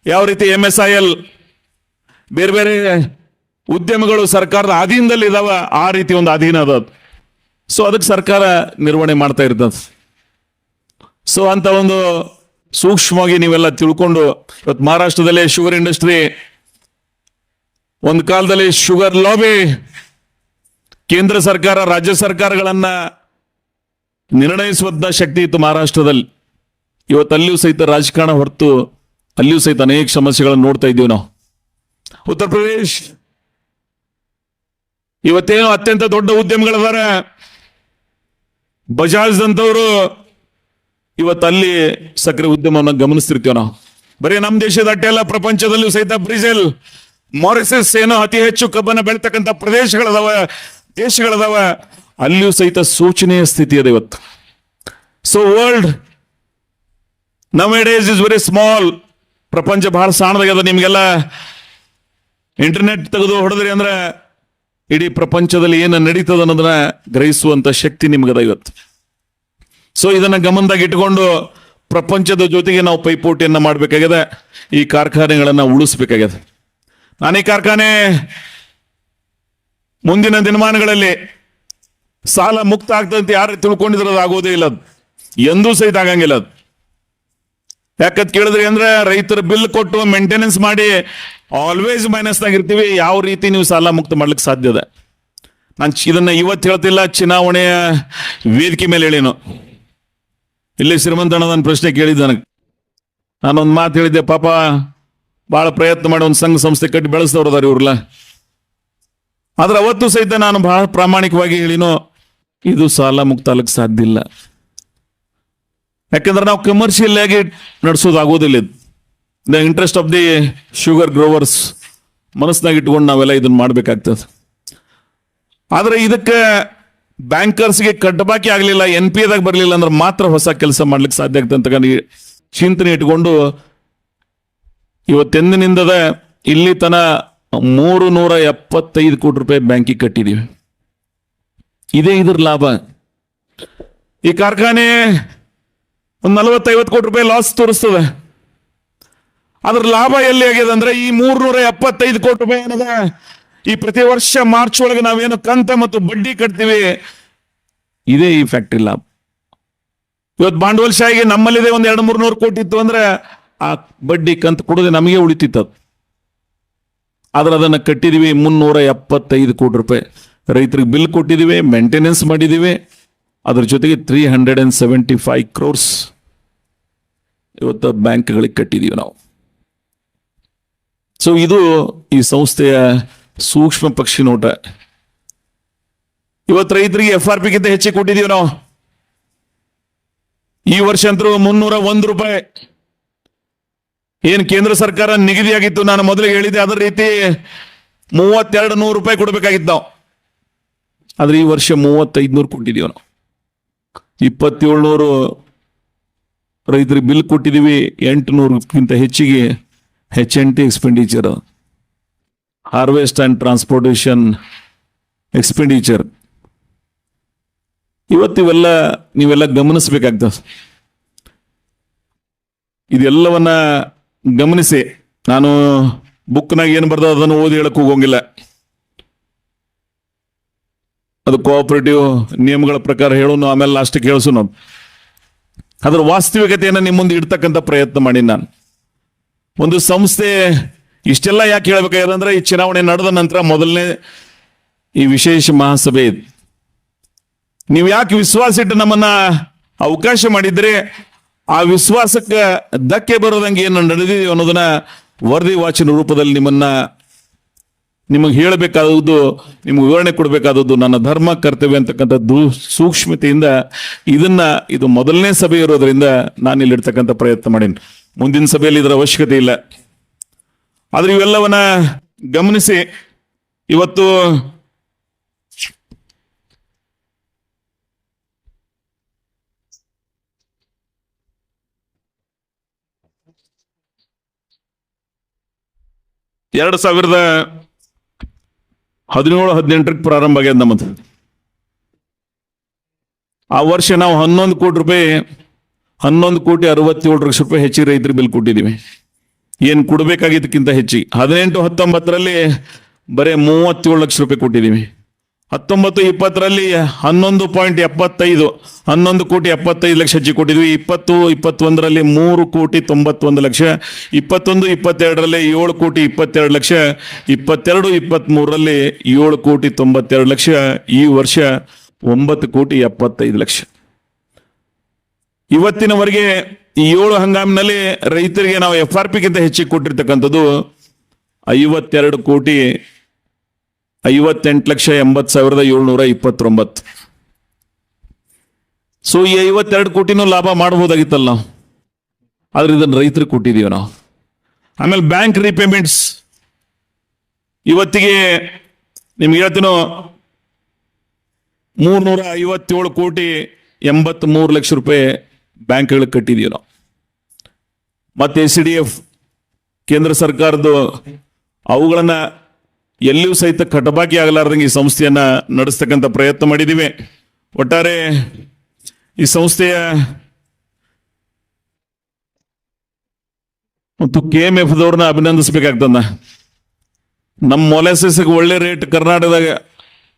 ಯಾವ ರೀತಿ MSIL ಬೇರೆ ಬೇರೆ ಉದ್ಯಮಗಳು ಸರ್ಕಾರದ ಅಧೀನದಲ್ಲಿ ಇದಾವ, ಆ ರೀತಿ ಒಂದು ಅಧೀನ ಅದ. ಸೊ ಅದಕ್ಕೆ ಸರ್ಕಾರ ನಿರ್ವಹಣೆ ಮಾಡ್ತಾ ಇರ್ತದೆ. ಸೊ ಅಂತ ಒಂದು ಸೂಕ್ಷ್ಮವಾಗಿ ನೀವೆಲ್ಲ ತಿಳ್ಕೊಂಡು, ಇವತ್ತು ಮಹಾರಾಷ್ಟ್ರದಲ್ಲಿ ಶುಗರ್ ಇಂಡಸ್ಟ್ರಿ, ಒಂದು ಕಾಲದಲ್ಲಿ ಶುಗರ್ ಲಾಬಿ ಕೇಂದ್ರ ಸರ್ಕಾರ ರಾಜ್ಯ ಸರ್ಕಾರಗಳನ್ನ ನಿರ್ಣಯಿಸುವಂತ ಶಕ್ತಿ ಇತ್ತು ಮಹಾರಾಷ್ಟ್ರದಲ್ಲಿ. ಇವತ್ತು ಅಲ್ಲಿಯೂ ಸಹಿತ ರಾಜಕಾರಣ ಹೊರತು ಅಲ್ಲಿಯೂ ಸಹಿತ ಅನೇಕ ಸಮಸ್ಯೆಗಳನ್ನು ನೋಡ್ತಾ ಇದ್ದೀವಿ ನಾವು. ಉತ್ತರ ಪ್ರದೇಶ್ ಇವತ್ತೇನು ಅತ್ಯಂತ ದೊಡ್ಡ ಉದ್ಯಮಗಳದಾರ, ಬಜಾಜ್ ಅಂತವರು ಇವತ್ತು ಅಲ್ಲಿ ಸಕ್ಕರೆ ಉದ್ಯಮವನ್ನು ಗಮನಿಸ್ತಿರ್ತೀವಿ ನಾವು. ಬರೀ ನಮ್ಮ ದೇಶದ ಅಟ್ಟೆ ಅಲ್ಲ, ಪ್ರಪಂಚದಲ್ಲೂ ಸಹಿತ ಬ್ರೆಜಿಲ್, ಮಾರಿಸಸ್ ಏನೋ ಅತಿ ಹೆಚ್ಚು ಕಬ್ಬನ್ನು ಬೆಳತಕ್ಕಂಥ ದೇಶಗಳದಾವ, ಅಲ್ಲಿಯೂ ಸಹಿತ ಸೂಚನೆಯ ಸ್ಥಿತಿ ಇದೆ ಇವತ್ತು. So world now days is very small. ಪ್ರಪಂಚ ಬಹಳ ಸಣ್ಣದಾಗ್ಯದ. ನಿಮ್ಗೆಲ್ಲ ಇಂಟರ್ನೆಟ್ ತೆಗೆದು ಹೊಡೆದ್ರಿ ಅಂದ್ರೆ ಇಡೀ ಪ್ರಪಂಚದಲ್ಲಿ ಏನು ನಡೀತದ ಅನ್ನೋದನ್ನ ಗ್ರಹಿಸುವಂತ ಶಕ್ತಿ ನಿಮ್ಗದ ಇವತ್ತು. ಸೊ ಇದನ್ನ ಗಮನದಾಗ ಇಟ್ಕೊಂಡು ಪ್ರಪಂಚದ ಜೊತೆಗೆ ನಾವು ಪೈಪೋಟಿಯನ್ನ ಮಾಡಬೇಕಾಗಿದೆ. ಈ ಕಾರ್ಖಾನೆಗಳನ್ನ ಉಳಿಸ್ಬೇಕಾಗಿದೆ. ನಾನು ಈ ಕಾರ್ಖಾನೆ ಮುಂದಿನ ದಿನಮಾನಗಳಲ್ಲಿ ಸಾಲ ಮುಕ್ತ ಆಗ್ತದಂತೆ ಯಾರು ತಿಳ್ಕೊಂಡಿದ್ರೆ ಅದು ಆಗೋದೇ ಇಲ್ಲ, ಅದು ಎಂದೂ ಸಹಿತ ಆಗಂಗಿಲ್ಲ. ಅದು ಯಾಕಂತ ಕೇಳಿದ್ರಿ ಅಂದ್ರೆ ರೈತರ ಬಿಲ್ ಕೊಟ್ಟು ಮೇಂಟೆನೆನ್ಸ್ ಮಾಡಿ ಆಲ್ವೇಸ್ ಮೈನಸ್ನಾಗ ಇರ್ತೀವಿ. ಯಾವ ರೀತಿ ನೀವು ಸಾಲ ಮುಕ್ತ ಮಾಡ್ಲಿಕ್ಕೆ ಸಾಧ್ಯ ಇದೆ? ನಾನು ಇದನ್ನ ಇವತ್ತು ಹೇಳ್ತಿಲ್ಲ, ಚುನಾವಣೆಯ ವೇದಿಕೆ ಮೇಲೆ ಹೇಳಿನು. ಇಲ್ಲಿ ಶ್ರೀಮಂತಣ್ಣ ನನ್ನ ಪ್ರಶ್ನೆ ಕೇಳಿದ್ದ ನನಗೆ. ನಾನೊಂದು ಮಾತು ಹೇಳಿದ್ದೆ, ಪಾಪ ಬಹಳ ಪ್ರಯತ್ನ ಮಾಡಿ ಒಂದು ಸಂಘ ಸಂಸ್ಥೆ ಕಟ್ಟಿ ಬೆಳೆಸ್ತವ್ರು ಅದಾರ ಇವ್ರಲ್ಲ. ಆದ್ರೆ ಅವತ್ತು ಸಹಿತ ನಾನು ಬಹಳ ಪ್ರಾಮಾಣಿಕವಾಗಿ ಹೇಳಿನೋ, ಇದು ಸಾಲ ಮುಕ್ತ ಆಗ್ಲಿಕ್ಕೆ ಸಾಧ್ಯ ಇಲ್ಲ. ಯಾಕಂದ್ರೆ ನಾವು ಕಮರ್ಷಿಯಲ್ ಆಗಿ ನಡೆಸೋದಾಗೋದಿಲ್ಲ. ಇದು the interest of the sugar growers ಮನಸ್ಸಿನಾಗ ಇಟ್ಕೊಂಡು ನಾವೆಲ್ಲ ಇದನ್ನ ಮಾಡ್ಬೇಕಾಗ್ತದೆ. ಆದ್ರೆ ಇದಕ್ಕೆ ಬ್ಯಾಂಕರ್ಸ್ಗೆ ಕಟ್ಟಬಾಕಿ ಆಗ್ಲಿಲ್ಲ, NPA ದಾಗ ಬರಲಿಲ್ಲ ಅಂದ್ರೆ ಮಾತ್ರ ಹೊಸ ಕೆಲಸ ಮಾಡ್ಲಿಕ್ಕೆ ಸಾಧ್ಯ ಆಗ್ತದೆ ಅಂತ ಚಿಂತನೆ ಇಟ್ಕೊಂಡು ಇವತ್ತೆಂದಿನಿಂದದ ಇಲ್ಲಿ ತನ 375 ಕೋಟಿ ರೂಪಾಯಿ ಬ್ಯಾಂಕಿಗೆ ಕಟ್ಟಿದೀವಿ. ಇದೇ ಇದ್ರ ಲಾಭ. ಈ ಕಾರ್ಖಾನೆ ಒಂದು 40-50 ಕೋಟಿ ರೂಪಾಯಿ ಲಾಸ್ ತೋರಿಸ್ತದೆ. ಅದ್ರ ಲಾಭ ಎಲ್ಲಿ ಆಗಿದೆ ಅಂದ್ರೆ ಈ 375 ಕೋಟಿ ರೂಪಾಯಿ ಏನದ, ಈ ಪ್ರತಿ ವರ್ಷ ಮಾರ್ಚ್ ಒಳಗೆ ನಾವೇನು ಕಂತ ಮತ್ತು ಬಡ್ಡಿ ಕಟ್ತೀವಿ, ಇದೇ ಈ ಫ್ಯಾಕ್ಟ್ರಿ ಲಾಭ. ಇವತ್ತು ಭಾಂಡವಲ್ಶಾಹಿಗೆ ನಮ್ಮಲ್ಲಿದೆ ಒಂದು 200-300 ಕೋಟಿ ಇತ್ತು ಅಂದ್ರೆ ಆ ಬಡ್ಡಿ ಕಂತ ಕೊಡೋದೇ ನಮಗೆ ಉಳಿತಿತ್ತು. ಆದ್ರೆ ಅದನ್ನ ಕಟ್ಟಿದೀವಿ 375 ಕೋಟಿ ರೂಪಾಯಿ. ರೈತರಿಗೆ ಬಿಲ್ ಕೊಟ್ಟಿದ್ದೀವಿ, ಮೇಂಟೆನೆನ್ಸ್ ಮಾಡಿದ್ದೀವಿ. ಅದ್ರ ಜೊತೆಗೆ 375 crores ಇವತ್ತು ಬ್ಯಾಂಕ್ಗಳಿಗೆ ಕಟ್ಟಿದೀವಿ ನಾವು. ಸೊ ಇದು ಈ ಸಂಸ್ಥೆಯ ಸೂಕ್ಷ್ಮ ಪಕ್ಷಿ ನೋಟ. ಇವತ್ತು ರೈತರಿಗೆ FRP ಗಿಂತ ಹೆಚ್ಚಿಗೆ ಕೊಟ್ಟಿದೀವಿ ನಾವು. ಈ ವರ್ಷ ಅಂತೂ 301 ರೂಪಾಯಿ ಏನ್ ಕೇಂದ್ರ ಸರ್ಕಾರ ನಿಗದಿಯಾಗಿತ್ತು, ನಾನು ಮೊದಲಿಗೆ ಹೇಳಿದ್ದೆ, ಅದೇ ರೀತಿ 3200 ರೂಪಾಯಿ ಕೊಡಬೇಕಾಗಿತ್ತು ನಾವು. ಆದ್ರೆ ಈ ವರ್ಷ 3500 ಕೊಟ್ಟಿದೀವಿ ನಾವು. 2700 ರೈತರಿಗೆ ಬಿಲ್ ಕೊಟ್ಟಿದೀವಿ. 800ಕ್ಕಿಂತ ಹೆಚ್ಚಿಗೆ HNT expenditure, harvest and transportation expenditure. ಇವತ್ತಿವೆಲ್ಲ ನೀವೆಲ್ಲ ಗಮನಿಸಬೇಕಾಗ್ತದೆ. ಇದೆಲ್ಲವನ್ನ ಗಮನಿಸಿ. ನಾನು ಬುಕ್ನಾಗ ಏನು ಬರ್ದ ಅದನ್ನು ಓದಿ ಹೇಳಕ್ ಹೋಗೋಂಗಿಲ್ಲ. ಅದು ಕೋಆಪರೇಟಿವ್ ನಿಯಮಗಳ ಪ್ರಕಾರ ಹೇಳೋನು, ಆಮೇಲೆ ಲಾಸ್ಟಿಗೆ ಕೇಳಿಸು ನಾವು. ಅದ್ರ ವಾಸ್ತವಿಕತೆಯನ್ನು ನಿಮ್ಮ ಮುಂದೆ ಇಡ್ತಕ್ಕಂಥ ಪ್ರಯತ್ನ ಮಾಡಿ. ನಾನು ಒಂದು ಸಂಸ್ಥೆ ಇಷ್ಟೆಲ್ಲ ಯಾಕೆ ಹೇಳ್ಬೇಕಾಗಿದೆ ಅಂದ್ರೆ, ಈ ಚುನಾವಣೆ ನಡೆದ ನಂತರ ಮೊದಲನೇ ಈ ವಿಶೇಷ ಮಹಾಸಭೆ ಇದು. ನೀವು ಯಾಕೆ ವಿಶ್ವಾಸ ಇಟ್ಟು ನಮ್ಮನ್ನ ಅವಕಾಶ ಮಾಡಿದ್ರೆ, ಆ ವಿಶ್ವಾಸಕ್ಕೆ ಧಕ್ಕೆ ಬರೋದಂಗೆ ಏನು ನಡೆದಿದೆ ಅನ್ನೋದನ್ನ ವರದಿ ವಾಚನ ರೂಪದಲ್ಲಿ ನಿಮಗೆ ಹೇಳಬೇಕಾದದ್ದು, ನಿಮ್ಗೆ ವಿವರಣೆ ಕೊಡಬೇಕಾದದ್ದು ನನ್ನ ಧರ್ಮ ಕರ್ತವ್ಯ ಅಂತಕ್ಕಂಥದ್ದು ಸೂಕ್ಷ್ಮತೆಯಿಂದ ಇದು ಮೊದಲನೇ ಸಭೆ ಇರೋದ್ರಿಂದ ನಾನು ಇಲ್ಲಿರ್ತಕ್ಕಂಥ ಪ್ರಯತ್ನ ಮಾಡೀನಿ. ಮುಂದಿನ ಸಭೆಯಲ್ಲಿ ಇದರ ಅವಶ್ಯಕತೆ ಇಲ್ಲ. ಆದ್ರೆ ಇವೆಲ್ಲವನ್ನ ಗಮನಿಸಿ ಇವತ್ತು 2017-18 ಪ್ರಾರಂಭ ಆಗ್ಯದ ನಮ್ಮದು. ಆ ವರ್ಷ ನಾವು 11 ಕೋಟಿ ರೂಪಾಯಿ 11,67 ಲಕ್ಷ ರೂಪಾಯಿ ಹೆಚ್ಚಿಗೆ ರೈತರಿಗೆ ಬಿಲ್ ಕೊಟ್ಟಿದ್ದೀವಿ. ಏನು ಕೊಡಬೇಕಾಗಿದ್ದಕ್ಕಿಂತ ಹೆಚ್ಚಿಗೆ 18-19ರಲ್ಲಿ ಬರೀ 37 ಲಕ್ಷ ರೂಪಾಯಿ ಕೊಟ್ಟಿದ್ದೀವಿ. 19-20ರಲ್ಲಿ 11.75 11,75,00,000 ಹೆಚ್ಚಿಗೆ ಕೊಟ್ಟಿದ್ವಿ. 20-21ರಲ್ಲಿ 3,91 ಲಕ್ಷ, 21-22ರಲ್ಲಿ 7,22 ಲಕ್ಷ, 22-23ರಲ್ಲಿ 7,92 ಲಕ್ಷ, ಈ ವರ್ಷ 9,75 ಲಕ್ಷ. ಇವತ್ತಿನವರೆಗೆ ಈ 7 ಹಂಗಾಮಿನಲ್ಲಿ ರೈತರಿಗೆ ನಾವು FRPಗಿಂತ ಹೆಚ್ಚಿಗೆ ಕೊಟ್ಟಿರ್ತಕ್ಕಂಥದ್ದು 52,58,80,729. ಸೊ ಈ 52 ಕೋಟಿನೂ ಲಾಭ ಮಾಡಬಹುದಾಗಿತ್ತಲ್ಲ ನಾವು, ಆದ್ರೆ ಇದನ್ನು ರೈತರಿಗೆ ಕೊಟ್ಟಿದ್ದೀವಿ ನಾವು. ಆಮೇಲೆ ಬ್ಯಾಂಕ್ ರೀಪೇಮೆಂಟ್ಸ್ ಇವತ್ತಿಗೆ ನಿಮ್ಗೆ ಹೇಳ್ತೀನೋ 357,83,00,000 ರೂಪಾಯಿ ಬ್ಯಾಂಕ್ಗಳಿಗೆ ಕಟ್ಟಿದೀವಿ ನಾವು. ಮತ್ತೆ SDF ಕೇಂದ್ರ ಸರ್ಕಾರದ್ದು ಅವುಗಳನ್ನ ಎಲ್ಲಿಯೂ ಸಹಿತ ಕಟಬಾಕಿ ಆಗಲಾರ್ದಂಗೆ ಈ ಸಂಸ್ಥೆಯನ್ನ ನಡೆಸ್ತಕ್ಕಂಥ ಪ್ರಯತ್ನ ಮಾಡಿದ್ದೀವಿ. ಒಟ್ಟಾರೆ ಈ ಸಂಸ್ಥೆಯ ಮತ್ತು KMF ದವ್ರನ್ನ ಅಭಿನಂದಿಸಬೇಕಾಗ್ತದ. ನಮ್ಮ ಮೊಲಾಸಿಸ್ಗೆ ಒಳ್ಳೆ ರೇಟ್ ಕರ್ನಾಟಕದಾಗ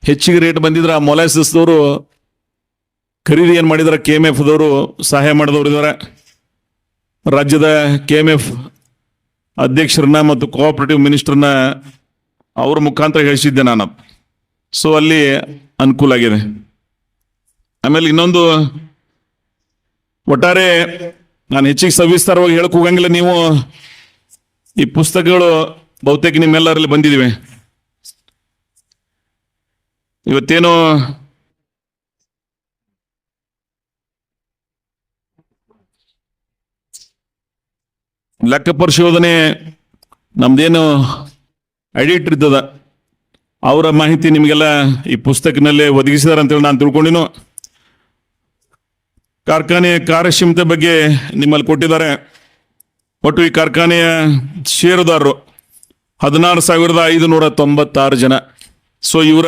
ಹೆಚ್ಚಿಗೆ ರೇಟ್ ಬಂದಿದ್ರೆ ಆ ಮೊಲಾಸಿಸ್ದವರು ಖರೀದಿ ಏನು ಮಾಡಿದಾರೆ KMF ದವರು ಸಹಾಯ ಮಾಡಿದವರು ಇದ್ದಾರೆ. ರಾಜ್ಯದ KMF ಅಧ್ಯಕ್ಷರನ್ನ ಮತ್ತು ಕೋಆಪರೇಟಿವ್ ಮಿನಿಸ್ಟರ್ನ ಅವ್ರ ಮುಖಾಂತರ ಹೇಳಿಸಿದ್ದೆ ನಾನು. ಸೊ ಅಲ್ಲಿ ಅನುಕೂಲ ಆಗಿದೆ. ಆಮೇಲೆ ಇನ್ನೊಂದು, ಒಟ್ಟಾರೆ ನಾನು ಹೆಚ್ಚಿಗೆ ಸವಿಸ್ತಾರವಾಗಿ ಹೇಳಕ್ ಹೋಗಂಗಿಲ್ಲ. ನೀವು ಈ ಪುಸ್ತಕಗಳು ಬಹುತೇಕ ನಿಮ್ಮೆಲ್ಲರಲ್ಲಿ ಬಂದಿದ್ದೀವಿ. ಇವತ್ತೇನು ಲೆಕ್ಕ ಪರಿಶೋಧನೆ ನಮ್ದೇನು ಎಡಿಟರ್ ಇದ್ದದ ಅವರ ಮಾಹಿತಿ ನಿಮಗೆಲ್ಲ ಈ ಪುಸ್ತಕನಲ್ಲೇ ಒದಗಿಸಿದಾರೆ ಅಂತೇಳಿ ನಾನು ತಿಳ್ಕೊಂಡಿನು. ಕಾರ್ಖಾನೆಯ ಕಾರ್ಯಕ್ಷಮತೆ ಬಗ್ಗೆ ನಿಮ್ಮಲ್ಲಿ ಕೊಟ್ಟಿದ್ದಾರೆ. ಒಟ್ಟು ಈ ಕಾರ್ಖಾನೆಯ ಷೇರುದಾರರು 16,596 ಜನ. ಸೊ ಇವರ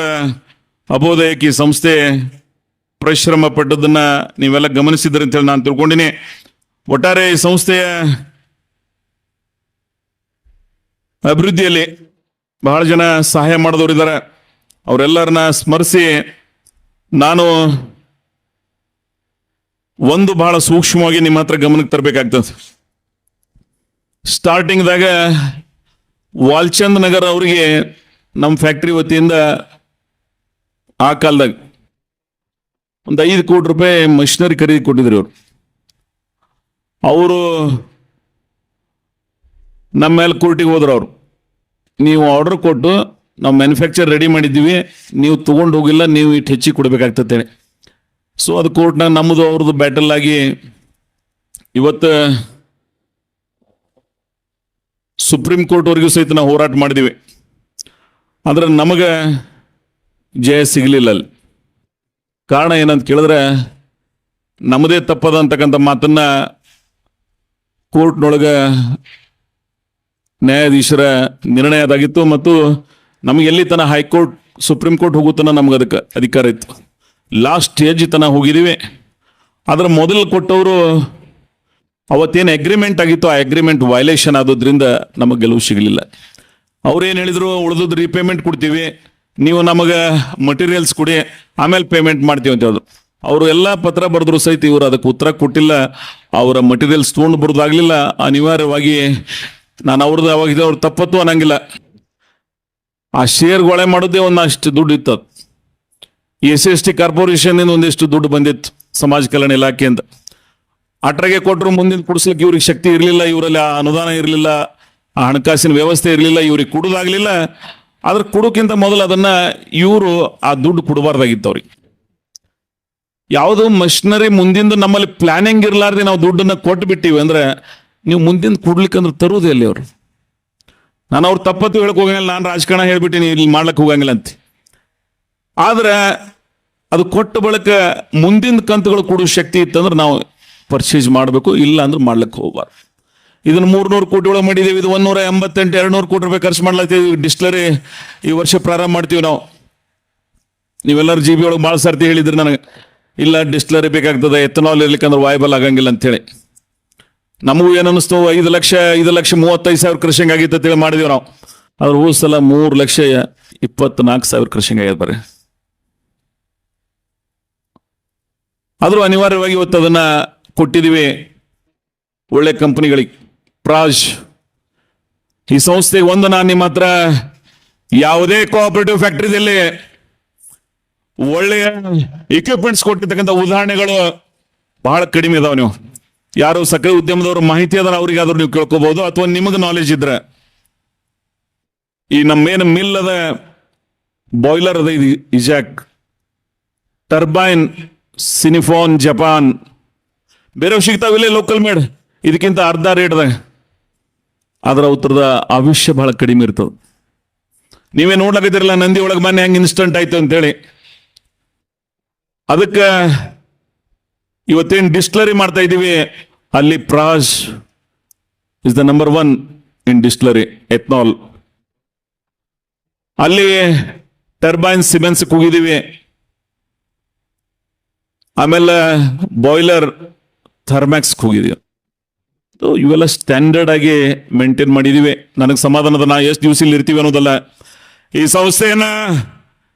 ಅಭೋದಯಕ್ಕೆ ಈ ಸಂಸ್ಥೆ ಪರಿಶ್ರಮ ಪಟ್ಟದನ್ನ ನೀವೆಲ್ಲ ಗಮನಿಸಿದ್ರಿ ಅಂತೇಳಿ ನಾನು ತಿಳ್ಕೊಂಡಿನಿ. ಒಟ್ಟಾರೆ ಈ ಸಂಸ್ಥೆಯ ಅಭಿವೃದ್ಧಿಯಲ್ಲಿ ಬಹಳ ಜನ ಸಹಾಯ ಮಾಡಿದವರು ಇದ್ದಾರೆ. ಅವರೆಲ್ಲರನ್ನ ಸ್ಮರಿಸಿ ನಾನು ಒಂದು ಬಹಳ ಸೂಕ್ಷ್ಮವಾಗಿ ನಿಮ್ಮ ಹತ್ರ ಗಮನಕ್ಕೆ ತರಬೇಕಾಗ್ತದೆ. ಸ್ಟಾರ್ಟಿಂಗ್ದಾಗ ವಾಲ್ಚಂದ್ ನಗರ್ ಅವರಿಗೆ ನಮ್ಮ ಫ್ಯಾಕ್ಟ್ರಿ ವತಿಯಿಂದ ಆ ಕಾಲದಾಗ ಒಂದು 5 ಕೋಟಿ ರೂಪಾಯಿ ಮಷಿನರಿ ಖರೀದಿ ಕೊಟ್ಟಿದ್ರು. ಅವರು ನಮ್ಮ ಮೇಲೆ ಕೋರ್ಟಿಗೆ ಹೋದ್ರು. ಅವರು ನೀವು ಆರ್ಡರ್ ಕೊಟ್ಟು ನಾವು ಮ್ಯಾನುಫ್ಯಾಕ್ಚರ್ ರೆಡಿ ಮಾಡಿದ್ದೀವಿ, ನೀವು ತಗೊಂಡು ಹೋಗಿಲ್ಲ, ನೀವು ಇಟ್ಟು ಹೆಚ್ಚಿಗೆ ಕೊಡಬೇಕಾಗ್ತದೆ. ಸೊ ಅದು ಕೋರ್ಟ್ನಾಗ ನಮ್ಮದು ಅವ್ರದ್ದು ಬ್ಯಾಟಲ್ ಆಗಿ ಇವತ್ತು ಸುಪ್ರೀಂ ಕೋರ್ಟ್ವರೆಗೂ ಸಹಿತ ನಾವು ಹೋರಾಟ ಮಾಡಿದ್ದೀವಿ. ಆದರೆ ನಮಗೆ ಜಯ ಸಿಗಲಿಲ್ಲ. ಅಲ್ಲಿ ಕಾರಣ ಏನಂತ ಕೇಳಿದ್ರೆ ನಮ್ಮದೇ ತಪ್ಪದ ಅಂತಕ್ಕಂಥ ಮಾತನ್ನ ಕೋರ್ಟ್ನೊಳಗೆ ನ್ಯಾಯಾಧೀಶರ ನಿರ್ಣಯ ಅದಾಗಿತ್ತು. ಮತ್ತು ನಮಗೆ ಎಲ್ಲಿ ತನ ಹೈಕೋರ್ಟ್ ಸುಪ್ರೀಂ ಕೋರ್ಟ್ ಹೋಗುತ್ತಾನ ನಮ್ಗೆ ಅದಕ್ಕೆ ಅಧಿಕಾರ ಇತ್ತು. ಲಾಸ್ಟ್ ಸ್ಟೇಜ್ ತನ ಹೋಗಿದ್ದೀವಿ. ಅದರ ಮೊದಲು ಕೊಟ್ಟವರು ಅವತ್ತೇನು ಅಗ್ರಿಮೆಂಟ್ ಆಗಿತ್ತು ಆ ಅಗ್ರಿಮೆಂಟ್ ವೈಲೇಷನ್ ಆಗೋದ್ರಿಂದ ನಮಗೆ ಗೆಲುವು ಸಿಗಲಿಲ್ಲ. ಅವ್ರೇನು ಹೇಳಿದ್ರು, ಉಳಿದದ್ದು ರೀಪೇಮೆಂಟ್ ಕೊಡ್ತೀವಿ, ನೀವು ನಮಗೆ ಮಟೀರಿಯಲ್ಸ್ ಕೊಡಿ, ಆಮೇಲೆ ಪೇಮೆಂಟ್ ಮಾಡ್ತೀವಿ ಅಂತ ಹೇಳಿದ್ರು. ಅವರು ಎಲ್ಲ ಪತ್ರ ಬರೆದ್ರು ಸಹಿತ ಇವರು ಅದಕ್ಕೆ ಉತ್ತರ ಕೊಟ್ಟಿಲ್ಲ. ಅವರ ಮಟೀರಿಯಲ್ಸ್ ತೊಗೊಂಡು ಬರೋದಾಗಲಿಲ್ಲ. ಅನಿವಾರ್ಯವಾಗಿ ನಾನು ಅವ್ರದ್ದು ಅವಾಗ ಅವ್ರು ತಪ್ಪತ್ತು ಅನ್ನಂಗಿಲ್ಲ. ಆ ಶೇರ್ಗೊಳೆ ಮಾಡೋದೇ ಒಂದಷ್ಟು ದುಡ್ಡು ಇತ್ತು. SC ಕಾರ್ಪೊರೇಷನ್ ಒಂದಿಷ್ಟು ದುಡ್ಡು ಬಂದಿತ್ತು ಸಮಾಜ ಕಲ್ಯಾಣ ಇಲಾಖೆಯಿಂದ. ಅಟ್ರಾಗೆ ಕೊಟ್ಟರು, ಮುಂದಿನ ಕೊಡಿಸ್ಲಿಕ್ಕೆ ಇವ್ರಿಗೆ ಶಕ್ತಿ ಇರಲಿಲ್ಲ, ಇವರಲ್ಲಿ ಆ ಅನುದಾನ ಇರಲಿಲ್ಲ, ಆ ಹಣಕಾಸಿನ ವ್ಯವಸ್ಥೆ ಇರಲಿಲ್ಲ, ಇವ್ರಿಗೆ ಕೊಡೋದಾಗ್ಲಿಲ್ಲ. ಆದ್ರೆ ಕೊಡೋಕ್ಕಿಂತ ಮೊದಲು ಅದನ್ನ ಇವರು ಆ ದುಡ್ಡು ಕೊಡಬಾರ್ದಾಗಿತ್ತು ಅವ್ರಿಗೆ. ಯಾವುದು ಮಷಿನರಿ ಮುಂದಿಂದ ನಮ್ಮಲ್ಲಿ ಪ್ಲಾನಿಂಗ್ ಇರಲಾರ್ದೆ ನಾವು ದುಡ್ಡನ್ನ ಕೊಟ್ಟು ಬಿಟ್ಟಿವಿ ಅಂದ್ರೆ ನೀವು ಮುಂದಿನ ಕೊಡ್ಲಿಕ್ಕೆ ಅಂದ್ರೆ ತರುವುದೇ ಅಲ್ಲಿ ಅವರು. ನಾನು ಅವ್ರು ತಪ್ಪತ್ತು ಹೇಳಕ್ ಹೋಗಂಗಿಲ್ಲ, ನಾನು ರಾಜಕಾರಣ ಹೇಳ್ಬಿಟ್ಟಿನಿ ಇಲ್ಲಿ ಮಾಡ್ಲಿಕ್ಕೆ ಹೋಗಂಗಿಲ್ಲ ಅಂತ. ಆದ್ರೆ ಅದು ಕೊಟ್ಟ ಬಳಿಕ ಮುಂದಿನ ಕಂತುಗಳು ಕೊಡೋ ಶಕ್ತಿ ಇತ್ತಂದ್ರೆ ನಾವು ಪರ್ಚೇಸ್ ಮಾಡಬೇಕು, ಇಲ್ಲ ಅಂದ್ರೆ ಮಾಡ್ಲಿಕ್ಕೆ ಹೋಗ್ಬಾರ್ದು. ಇದನ್ನ 300 ಕೋಟಿ ಒಳಗೆ ಮಾಡಿದ್ದೀವಿ. ಇದು 188 200 ಕೋಟಿ ರೂಪಾಯಿ ಖರ್ಚು ಮಾಡ್ಲತ್ತೀವಿ. ಡಿಸ್ಟಿಲರಿ ಈ ವರ್ಷ ಪ್ರಾರಂಭ ಮಾಡ್ತೀವಿ ನಾವು. ನೀವೆಲ್ಲರೂ ಜಿ ಬಿ ಒಳಗೆ ಭಾಳ ಸರ್ತಿ ಹೇಳಿದ್ರಿ ನನಗೆ, ಇಲ್ಲ ಡಿಸ್ಟಿಲರಿ ಬೇಕಾಗ್ತದೆ, ಎಥನಾಲ್ ಇರ್ಲಿಕ್ಕಂದ್ರೆ ವಾಯಬಲ್ ಆಗಂಗಿಲ್ಲ ಅಂತೇಳಿ. ನಮಗೂ ಏನು ಅನ್ನಿಸ್ತು, 5,35,000 ಕೃಷಿಂಗ್ ಆಗಿತ್ತು ಅಂತೇಳಿ ಮಾಡಿದೀವಿ ನಾವು. ಆದ್ರೆ ಹೋದ ಸಲ 3,24,000 ಕೃಷಿಂಗ್ ಆಗ್ಯದ ಬರ್ರಿ. ಆದರೂ ಅನಿವಾರ್ಯವಾಗಿ ಇವತ್ತು ಅದನ್ನ ಕೊಟ್ಟಿದ್ದೀವಿ ಒಳ್ಳೆ ಕಂಪನಿಗಳಿಗೆ. ಪ್ರಾಜ್ ಈ ಸಂಸ್ಥೆಗೆ ಒಂದು ನಾನು ನಿಮ್ಮ ಹತ್ರ ಯಾವುದೇ ಕೋಆಪರೇಟಿವ್ ಫ್ಯಾಕ್ಟರಿದಲ್ಲಿ ಒಳ್ಳೆಯ ಇಕ್ವಿಪ್ಮೆಂಟ್ಸ್ ಕೊಟ್ಟಿರ್ತಕ್ಕಂಥ ಉದಾಹರಣೆಗಳು ಬಹಳ ಕಡಿಮೆ ಇದಾವೆ. ನೀವು ಯಾರು ಸಕ್ಕರೆ ಉದ್ಯಮದವ್ರ ಮಾಹಿತಿ ಅದನ್ನ ಅವ್ರಿಗಾದ್ರೂ ನೀವು ಕೇಳ್ಕೋಬಹುದು, ಅಥವಾ ನಿಮಗೆ ನಾಲೆಜ್ ಇದ್ರೆ. ಈ ನಮ್ಮೇನು ಮಿಲ್ ಅದ, ಬಾಯ್ಲರ್ ಅದ, ಇದು ಇಜಾಕ್ ಟರ್ಬೈನ್, ಸಿನಿಫಾನ್ ಜಪಾನ್, ಬೇರೆ ಸಿಗ್ತಾವಿಲ್ಲ ಲೋಕಲ್ ಮೇಡ್, ಇದಕ್ಕಿಂತ ಅರ್ಧ ರೇಟ್ದಾಗ. ಆದ್ರೆ ಉತ್ತರದ ಆವಿಷ್ಯ ಬಹಳ ಕಡಿಮೆ ಇರ್ತದೆ. ನೀವೇ ನೋಡ್ಲಾಕತ್ತಿರಲ್ಲ ನಂದಿ ಒಳಗೆ ಮೊನ್ನೆ ಹೆಂಗೆ ಇನ್ಸ್ಟಂಟ್ ಆಯ್ತು ಅಂತೇಳಿ. ಅದಕ್ಕೆ ಇವತ್ತೇನು ಡಿಸ್ಟಿಲರಿ ಮಾಡ್ತಾ ಇದ್ದೀವಿ, ಅಲ್ಲಿ Praj is the number 1 in distillery ethanol. ಅಲ್ಲಿ ಟರ್ಬೈನ್ ಸಿಮೆನ್ಸ್ ಹೋಗಿದ್ದೀವಿ. ಆಮೇಲೆ ಬಾಯ್ಲರ್ ಥರ್ಮ್ಯಾಕ್ಸ್ ಹೋಗಿದ್ದೀವಿ. ಇವೆಲ್ಲ ಸ್ಟ್ಯಾಂಡರ್ಡ್ ಆಗಿ ಮೇಂಟೈನ್ ಮಾಡಿದೀವಿ. ನನಗೆ ಸಮಾಧಾನದ, ನಾ ಎಷ್ಟು ದಿವಸ ಇಲ್ಲಿ ಇರ್ತೀವಿ ಅನ್ನೋದಲ್ಲ. ಈ ಸಂಸ್ಥೆಯನ್ನ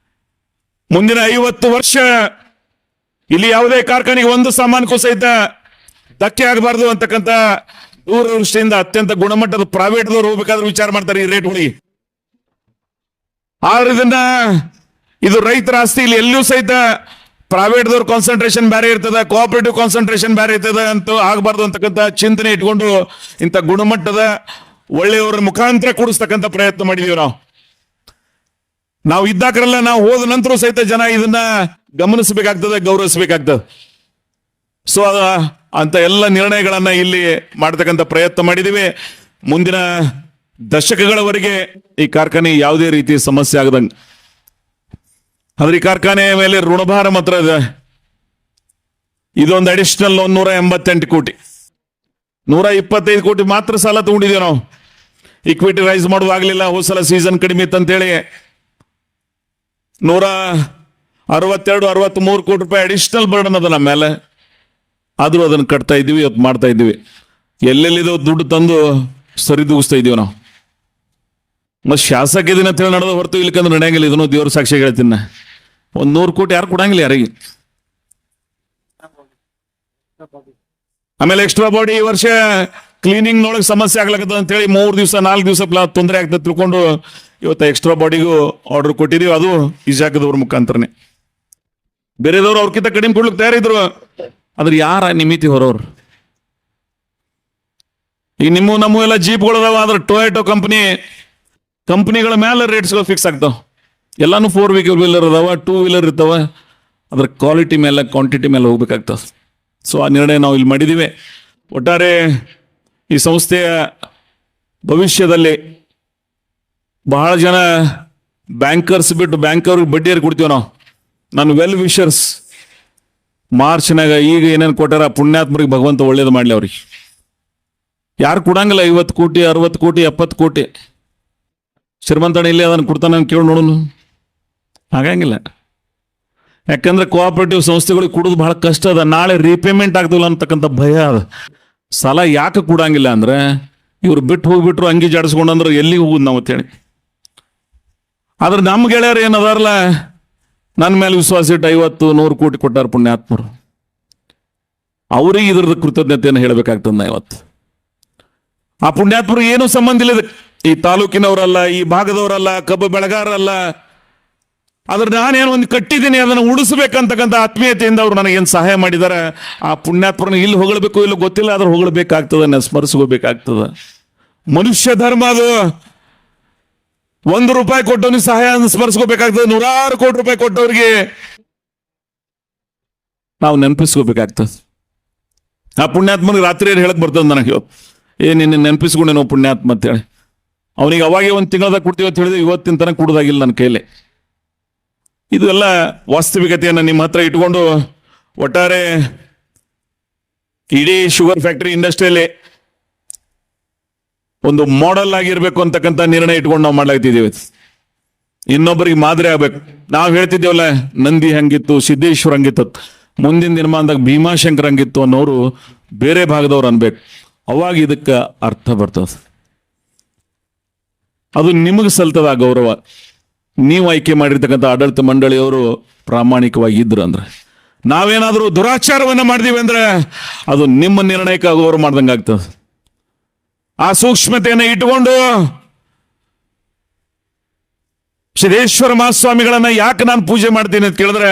ಮುಂದಿನ 50 ವರ್ಷ ಇಲ್ಲಿ ಯಾವುದೇ ಕಾರ್ಖಾನೆಗೆ ಒಂದು ಸಾಮಾನ್ಯಕ್ಕೂ ಸಹಿತ ಧಕ್ಕೆ ಆಗಬಾರ್ದು ಅಂತಕ್ಕಂಥ ದೂರದೃಷ್ಟಿಯಿಂದ ಅತ್ಯಂತ ಗುಣಮಟ್ಟದ ಪ್ರೈವೇಟ್ದವ್ರು ಹೋಗ್ಬೇಕಾದ್ರೆ ವಿಚಾರ ಮಾಡ್ತಾರೆ ಈ ರೇಟ್ಗಳಿಗೆ. ಆದ್ರೆ ಇದು ರೈತರ ಆಸ್ತಿ. ಇಲ್ಲಿ ಎಲ್ಲೂ ಸಹಿತ ಪ್ರೈವೇಟ್ದವ್ರ ಕಾನ್ಸಂಟ್ರೇಷನ್ ಬೇರೆ ಇರ್ತದೆ, ಕೋಆಪರೇಟಿವ್ ಕಾನ್ಸಂಟ್ರೇಷನ್ ಬೇರೆ ಇರ್ತದೆ ಅಂತ ಆಗಬಾರ್ದು ಅಂತಕ್ಕಂಥ ಚಿಂತನೆ ಇಟ್ಕೊಂಡು ಇಂಥ ಗುಣಮಟ್ಟದ ಒಳ್ಳೆಯವರ ಮುಖಾಂತರ ಕೂಡಿಸ್ತಕ್ಕಂಥ ಪ್ರಯತ್ನ ಮಾಡಿದೀವಿ ನಾವು ಇದ್ದಾಕರೆಲ್ಲ. ನಾವು ಹೋದ ನಂತರ ಸಹಿತ ಜನ ಇದನ್ನ ಗಮನಿಸಬೇಕಾಗ್ತದೆ, ಗೌರವಿಸಬೇಕಾಗ್ತದೆ. ಸೊ ಅಂತ ಎಲ್ಲ ನಿರ್ಣಯಗಳನ್ನ ಇಲ್ಲಿ ಮಾಡತಕ್ಕಂಥ ಪ್ರಯತ್ನ ಮಾಡಿದೀವಿ. ಮುಂದಿನ ದಶಕಗಳವರೆಗೆ ಈ ಕಾರ್ಖಾನೆ ಯಾವುದೇ ರೀತಿ ಸಮಸ್ಯೆ ಆಗದಂಗೆ. ಆದ್ರೆ ಈ ಕಾರ್ಖಾನೆಯ ಮೇಲೆ ಋಣಭಾರ ಮಾತ್ರ ಇದೆ. ಇದೊಂದು ಅಡಿಷನಲ್ 188 ಕೋಟಿ, 125 ಕೋಟಿ ಮಾತ್ರ ಸಾಲ ತಗೊಂಡಿದ್ದೀವಿ ನಾವು. ಇಕ್ವಿಟಿ ರೈಸ್ ಮಾಡೋದಾಗ್ಲಿಲ್ಲ, ಹೋದ ಸಲ ಸೀಸನ್ ಕಡಿಮೆ ಇತ್ತಂತೇಳಿ 162-63 ಕೋಟಿ ರೂಪಾಯಿ ಅಡಿಷನಲ್ ಬರ್ಡನ್ ಅದ ನಮ್ಮ ಮೇಲೆ. ಆದ್ರೂ ಅದನ್ನು ಕಟ್ತಾ ಇದ್ದೀವಿ, ಇವತ್ತು ಮಾಡ್ತಾ ಇದ್ದೀವಿ. ಎಲ್ಲೆಲ್ಲಿದು ದುಡ್ಡು ತಂದು ಸರಿದೂಗಿಸ್ತಾ ಇದ್ದೀವಿ ನಾವು. ಮತ್ತೆ ಶಾಸಕ ಇದನ್ನ ಅಂತ ಹೇಳಿ ನಡೆದ ಹೊರತು ಇಲ್ಲಿಕಂದ್ರೆ ನಡೆಯಂಗಿಲ್ಲ. ಇದನ್ನು ದೇವ್ರ ಸಾಕ್ಷಿ ಹೇಳ್ತೀನಿ. 100 ಕೋಟಿ ಯಾರು ಕೊಡಂಗಿಲ್ಲ ಯಾರಿಗೆ. ಆಮೇಲೆ ಎಕ್ಸ್ಟ್ರಾ ಬಾಡಿ ಈ ವರ್ಷ ಕ್ಲೀನಿಂಗ್ ನೊಳಗೆ ಸಮಸ್ಯೆ ಆಗ್ಲಕ್ಕದ ಅಂತ ಹೇಳಿ 3 ದಿವಸ 4 ದಿವಸ ತೊಂದರೆ ಆಗ್ತದೆ ತಿಳ್ಕೊಂಡು ಇವತ್ತು ಎಕ್ಸ್ಟ್ರಾ ಬಾಡಿಗೂ ಆರ್ಡರ್ ಕೊಟ್ಟಿದೀವಿ. ಅದು ಇಜಾಕದವ್ರ ಮುಖಾಂತರನೇ. ಬೇರೆದವ್ರು ಅವ್ರಕ್ಕಿಂತ ಕಡಿಮೆ ಕೊಡ್ಲಿಕ್ಕೆ ತಯಾರಿದ್ರು. ಆದ್ರೆ ಯಾರ ನಿಮಿತಿ ಹೊರವ್ರು. ಈಗ ನಮ್ಮ ಎಲ್ಲ ಜೀಪ್ಗಳದಾವ, ಆದ್ರೆ ಟೊಯೋಟೋ ಕಂಪನಿಗಳ ಮೇಲೆ ರೇಟ್ಸ್ಗಳು ಫಿಕ್ಸ್ ಆಗ್ತಾವ. ಎಲ್ಲಾನು 4 ವೀಲರ್ ಅದಾವ, 2 ವೀಲರ್ ಇರ್ತಾವ. ಅದ್ರ ಕ್ವಾಲಿಟಿ ಮೇಲೆ ಕ್ವಾಂಟಿಟಿ ಮೇಲೆ ಹೋಗ್ಬೇಕಾಗ್ತದೆ. ಸೊ ಆ ನಿರ್ಣಯ ನಾವು ಇಲ್ಲಿ ಮಾಡಿದ್ದೀವಿ. ಒಟ್ಟಾರೆ ಈ ಸಂಸ್ಥೆಯ ಭವಿಷ್ಯದಲ್ಲಿ ಬಹಳ ಜನ ಬ್ಯಾಂಕರ್ಸ್ ಬಿಟ್ಟು ಬ್ಯಾಂಕರ್ಗೆ ಬಡ್ಡಿಯರು ಕೊಡ್ತೀವಿ ನಾವು. ನಾನು ವೆಲ್ ವಿಷರ್ಸ್ ಮಾರ್ಚ್ನಾಗ ಈಗ ಏನೇನು ಕೊಟ್ಟಾರ ಪುಣ್ಯಾತ್ಮರಿಗೆ ಭಗವಂತ ಒಳ್ಳೇದು ಮಾಡಲಿ. ಅವ್ರಿಗೆ ಯಾರು ಕೊಡಂಗಿಲ್ಲ 50 ಕೋಟಿ 60 ಕೋಟಿ 70 ಕೋಟಿ. ಶ್ರೀಮಂತಣ ಇಲ್ಲಿ ಅದನ್ನು ಕೊಡ್ತಾನೆ ಕೇಳಿ ನೋಡೋನು, ಆಗಂಗಿಲ್ಲ. ಯಾಕಂದ್ರೆ ಕೋಆಪರೇಟಿವ್ ಸಂಸ್ಥೆಗಳಿಗೆ ಕೊಡೋದು ಬಹಳ ಕಷ್ಟ ಅದ. ನಾಳೆ ರೀಪೇಮೆಂಟ್ ಆಗ್ತಿಲ್ಲ ಅಂತಕ್ಕಂಥ ಭಯ ಅದ. ಸಾಲ ಯಾಕೆ ಕೊಡಂಗಿಲ್ಲ ಅಂದ್ರೆ ಇವ್ರು ಬಿಟ್ಟು ಹೋಗ್ಬಿಟ್ರು, ಅಂಗಿ ಜಾಡಿಸ್ಕೊಂಡಂದ್ರೆ ಎಲ್ಲಿಗೆ ಹೋಗುದು ನಾವು ಅಂತೇಳಿ. ಆದ್ರೆ ನಮ್ಮ ಗೆಳೆಯರು ಏನದಾರಲ್ಲ, ನನ್ನ ಮೇಲೆ ವಿಶ್ವಾಸ ಇಟ್ಟು 50-100 ಕೋಟಿ ಕೊಟ್ಟಾರ ಪುಣ್ಯಾತ್ಮರು. ಅವ್ರಿಗೆ ಇದ್ರದ್ದು ಕೃತಜ್ಞತೆಯನ್ನು ಹೇಳಬೇಕಾಗ್ತದೆ ನಾ ಇವತ್ತು. ಆ ಪುಣ್ಯಾತ್ಮರು ಏನೂ ಸಂಬಂಧ ಇಲ್ಲ, ಈ ತಾಲೂಕಿನವರಲ್ಲ, ಈ ಭಾಗದವರಲ್ಲ, ಕಬ್ಬು ಬೆಳೆಗಾರರಲ್ಲ. ಆದ್ರೆ ನಾನೇನು ಒಂದು ಕಟ್ಟಿದ್ದೀನಿ, ಅದನ್ನು ಉಳಿಸ್ಬೇಕಂತಕ್ಕಂಥ ಆತ್ಮೀಯತೆಯಿಂದ ಅವ್ರು ನನಗೇನು ಸಹಾಯ ಮಾಡಿದ್ದಾರೆ. ಆ ಪುಣ್ಯಾತ್ಮರನ್ನ ಇಲ್ಲಿ ಹೊಗಳಬೇಕು ಇಲ್ಲ ಗೊತ್ತಿಲ್ಲ, ಆದ್ರೆ ಹೊಗಳಬೇಕಾಗ್ತದೆ, ಸ್ಮರಿಸ್ಕೋಬೇಕಾಗ್ತದೆ. ಮನುಷ್ಯ ಧರ್ಮ ಅದು. 1 ರೂಪಾಯಿ ಕೊಟ್ಟವನಿಗೆ ಸಹಾಯ ಸ್ಮರಿಸ್ಕೋಬೇಕಾಗ್ತದೆ. 100 ಕೋಟಿ ರೂಪಾಯಿ ಕೊಟ್ಟವ್ರಿಗೆ ನಾವು ನೆನಪಿಸ್ಕೋಬೇಕಾಗ್ತದೆ. ಆ ಪುಣ್ಯಾತ್ಮನಿಗೆ ರಾತ್ರಿ ಹೇಳಕ್ ಬರ್ತದೆ ನನಗೆ, ನಿನ್ನ ನೆನಪಿಸ್ಕೊಂಡೇನೋ ಪುಣ್ಯಾತ್ಮ ಅಂತೇಳಿ. ಅವನಿಗೆ ಅವಾಗೆ 1 ತಿಂಗಳದಾಗ ಕೊಡ್ತೀವಿ ಅಂತ ಹೇಳಿದ್ರೆ ಇವತ್ತಿನ ತನಕ ಕೊಡೋದಾಗಿಲ್ಲ ನನ್ನ ಕೈಲಿ. ಇದು ಎಲ್ಲ ವಾಸ್ತವಿಕತೆಯನ್ನು ನಿಮ್ಮ ಹತ್ರ ಇಟ್ಕೊಂಡು ಒಟ್ಟಾರೆ ಇಡೀ ಶುಗರ್ ಫ್ಯಾಕ್ಟರಿ ಇಂಡಸ್ಟ್ರಿಯಲ್ಲಿ ಒಂದು ಮಾಡೆಲ್ ಆಗಿರ್ಬೇಕು ಅಂತಕ್ಕಂಥ ನಿರ್ಣಯ ಇಟ್ಕೊಂಡು ನಾವು ಮಾಡ್ಲಾಗ್ತಿದ್ದೀವಿ. ಇನ್ನೊಬ್ಬರಿಗೆ ಮಾದರಿ ಆಗ್ಬೇಕು. ನಾವು ಹೇಳ್ತಿದ್ದೇವಲ್ಲ, ನಂದಿ ಹಂಗಿತ್ತು, ಸಿದ್ದೇಶ್ವರ ಹಂಗಿತ್ತು, ಮುಂದಿನ ದಿನಮಾನದಾಗ ಭೀಮಾಶಂಕರ್ ಹಂಗಿತ್ತು ಅನ್ನೋರು ಬೇರೆ ಭಾಗದವ್ರು ಅನ್ಬೇಕು. ಅವಾಗ ಇದಕ್ಕೆ ಅರ್ಥ ಬರ್ತದೆ. ಅದು ನಿಮಗೆ ಸಲ್ತದ ಗೌರವ. ನೀವು ಆಯ್ಕೆ ಮಾಡಿರ್ತಕ್ಕಂಥ ಆಡಳಿತ ಮಂಡಳಿಯವರು ಪ್ರಾಮಾಣಿಕವಾಗಿ ಇದ್ರು ಅಂದ್ರೆ. ನಾವೇನಾದ್ರೂ ದುರಾಚಾರವನ್ನ ಮಾಡಿದೀವಿ ಅಂದ್ರೆ ಅದು ನಿಮ್ಮ ನಿರ್ಣಯಕ್ಕೆ ಗೌರವ ಮಾಡ್ದಂಗೆ ಆಗ್ತದೆ. ಆ ಸೂಕ್ಷ್ಮತೆಯನ್ನು ಇಟ್ಟುಕೊಂಡು ಸಿದ್ದೇಶ್ವರ ಮಹಾಸ್ವಾಮಿಗಳನ್ನ ಯಾಕೆ ನಾನು ಪೂಜೆ ಮಾಡ್ತೀನಿ ಅಂತ ಕೇಳಿದ್ರೆ,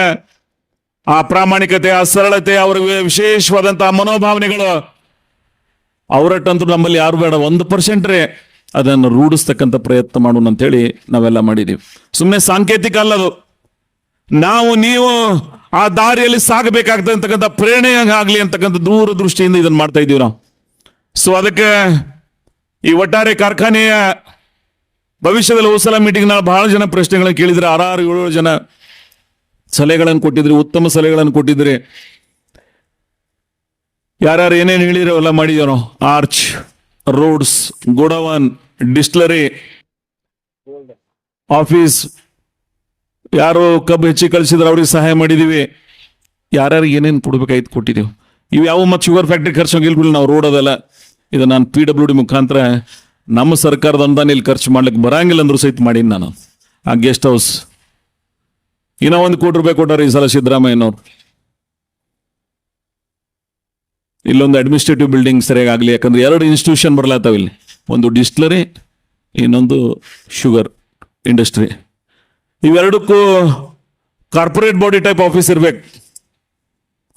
ಆ ಪ್ರಾಮಾಣಿಕತೆ, ಆ ಸರಳತೆ, ಅವರ ವಿಶೇಷವಾದಂತಹ ಮನೋಭಾವನೆಗಳು ಅವರಟ್ಟಂತೂ ನಮ್ಮಲ್ಲಿ ಯಾರು ಬೇಡ. 1% ಅದನ್ನು ರೂಢಿಸ್ತಕ್ಕಂಥ ಪ್ರಯತ್ನ ಮಾಡೋಣ ಅಂತೇಳಿ ನಾವೆಲ್ಲ ಮಾಡಿದ್ದೀವಿ. ಸುಮ್ಮನೆ ಸಾಂಕೇತಿಕ ಅಲ್ಲದು. ನಾವು ನೀವು ಆ ದಾರಿಯಲ್ಲಿ ಸಾಗಬೇಕಾಗ್ತದೆ ಅಂತಕ್ಕಂಥ ಪ್ರೇರಣೆ ಆಗಲಿ ಅಂತಕ್ಕಂಥ ದೂರದೃಷ್ಟಿಯಿಂದ ಇದನ್ನು ಮಾಡ್ತಾ ಇದ್ದೀವಿ ನಾವು. ಸೊ ಅದಕ್ಕೆ ಈ ಒಟ್ಟಾರೆ ಕಾರ್ಖಾನೆಯ ಭವಿಷ್ಯದಲ್ಲಿ ಹೋದ ಸಲ ಮೀಟಿಂಗ್ ನಾವು ಬಹಳ ಜನ ಪ್ರಶ್ನೆಗಳನ್ನು ಕೇಳಿದ್ರೆ, 6-7 ಜನ ಸಲಹೆಗಳನ್ನು ಕೊಟ್ಟಿದ್ರಿ, ಉತ್ತಮ ಸಲಹೆಗಳನ್ನು ಕೊಟ್ಟಿದ್ರಿ. ಯಾರ್ಯಾರು ಏನೇನು ಹೇಳಿರೋ ಎಲ್ಲ ಮಾಡಿದೋ ನಾವು. ಆರ್ಚ್, ರೋಡ್ಸ್, ಗೋಡವನ್, ಡಿಸ್ಟಿಲರಿ, ಆಫೀಸ್, ಯಾರು ಕಬ್ಬು ಹೆಚ್ಚಿಗೆ ಕಳಿಸಿದ್ರೆ ಅವ್ರಿಗೆ ಸಹಾಯ ಮಾಡಿದೀವಿ. ಯಾರ್ಯಾರು ಏನೇನು ಕೊಡ್ಬೇಕಾಯ್ತು ಕೊಟ್ಟಿದ್ದೀವಿ. ಇವು ಯಾವ ಮತ್ತು ಶುಗರ್ ಫ್ಯಾಕ್ಟ್ರಿ ಖರ್ಚು ಗಿಲ್ಬಿಲ್ಲ ನಾವು ರೋಡ್ ಅದೆಲ್ಲ. ಇದು ನಾನು PWD ಮುಖಾಂತರ ನಮ್ಮ ಸರ್ಕಾರದ ಅನುದಾನ ಇಲ್ಲಿ ಖರ್ಚು ಮಾಡ್ಲಿಕ್ಕೆ ಬರಂಗಿಲ್ಲ ಅಂದ್ರೂ ಸಹಿತ ಮಾಡೀನಿ ನಾನು. ಆ ಗೆಸ್ಟ್ ಹೌಸ್ ಇನ್ನೂ 1 ಕೋಟಿ ರೂಪಾಯಿ ಕೊಟ್ಟಾರೆ ಈ ಸಲ ಸಿದ್ದರಾಮಯ್ಯನವ್ರು. ಇಲ್ಲೊಂದು ಅಡ್ಮಿನಿಸ್ಟ್ರೇಟಿವ್ ಬಿಲ್ಡಿಂಗ್ ಸರಿಯಾಗಲಿ, ಯಾಕಂದ್ರೆ 2 ಇನ್ಸ್ಟಿಟ್ಯೂಷನ್ ಬರ್ಲಾತಾವ ಇಲ್ಲಿ. ಒಂದು ಡಿಸ್ಟಿಲರಿ, ಇನ್ನೊಂದು ಶುಗರ್ ಇಂಡಸ್ಟ್ರಿ. ಇವೆರಡಕ್ಕೂ ಕಾರ್ಪೊರೇಟ್ ಬಾಡಿ ಟೈಪ್ ಆಫೀಸ್ ಇರ್ಬೇಕು.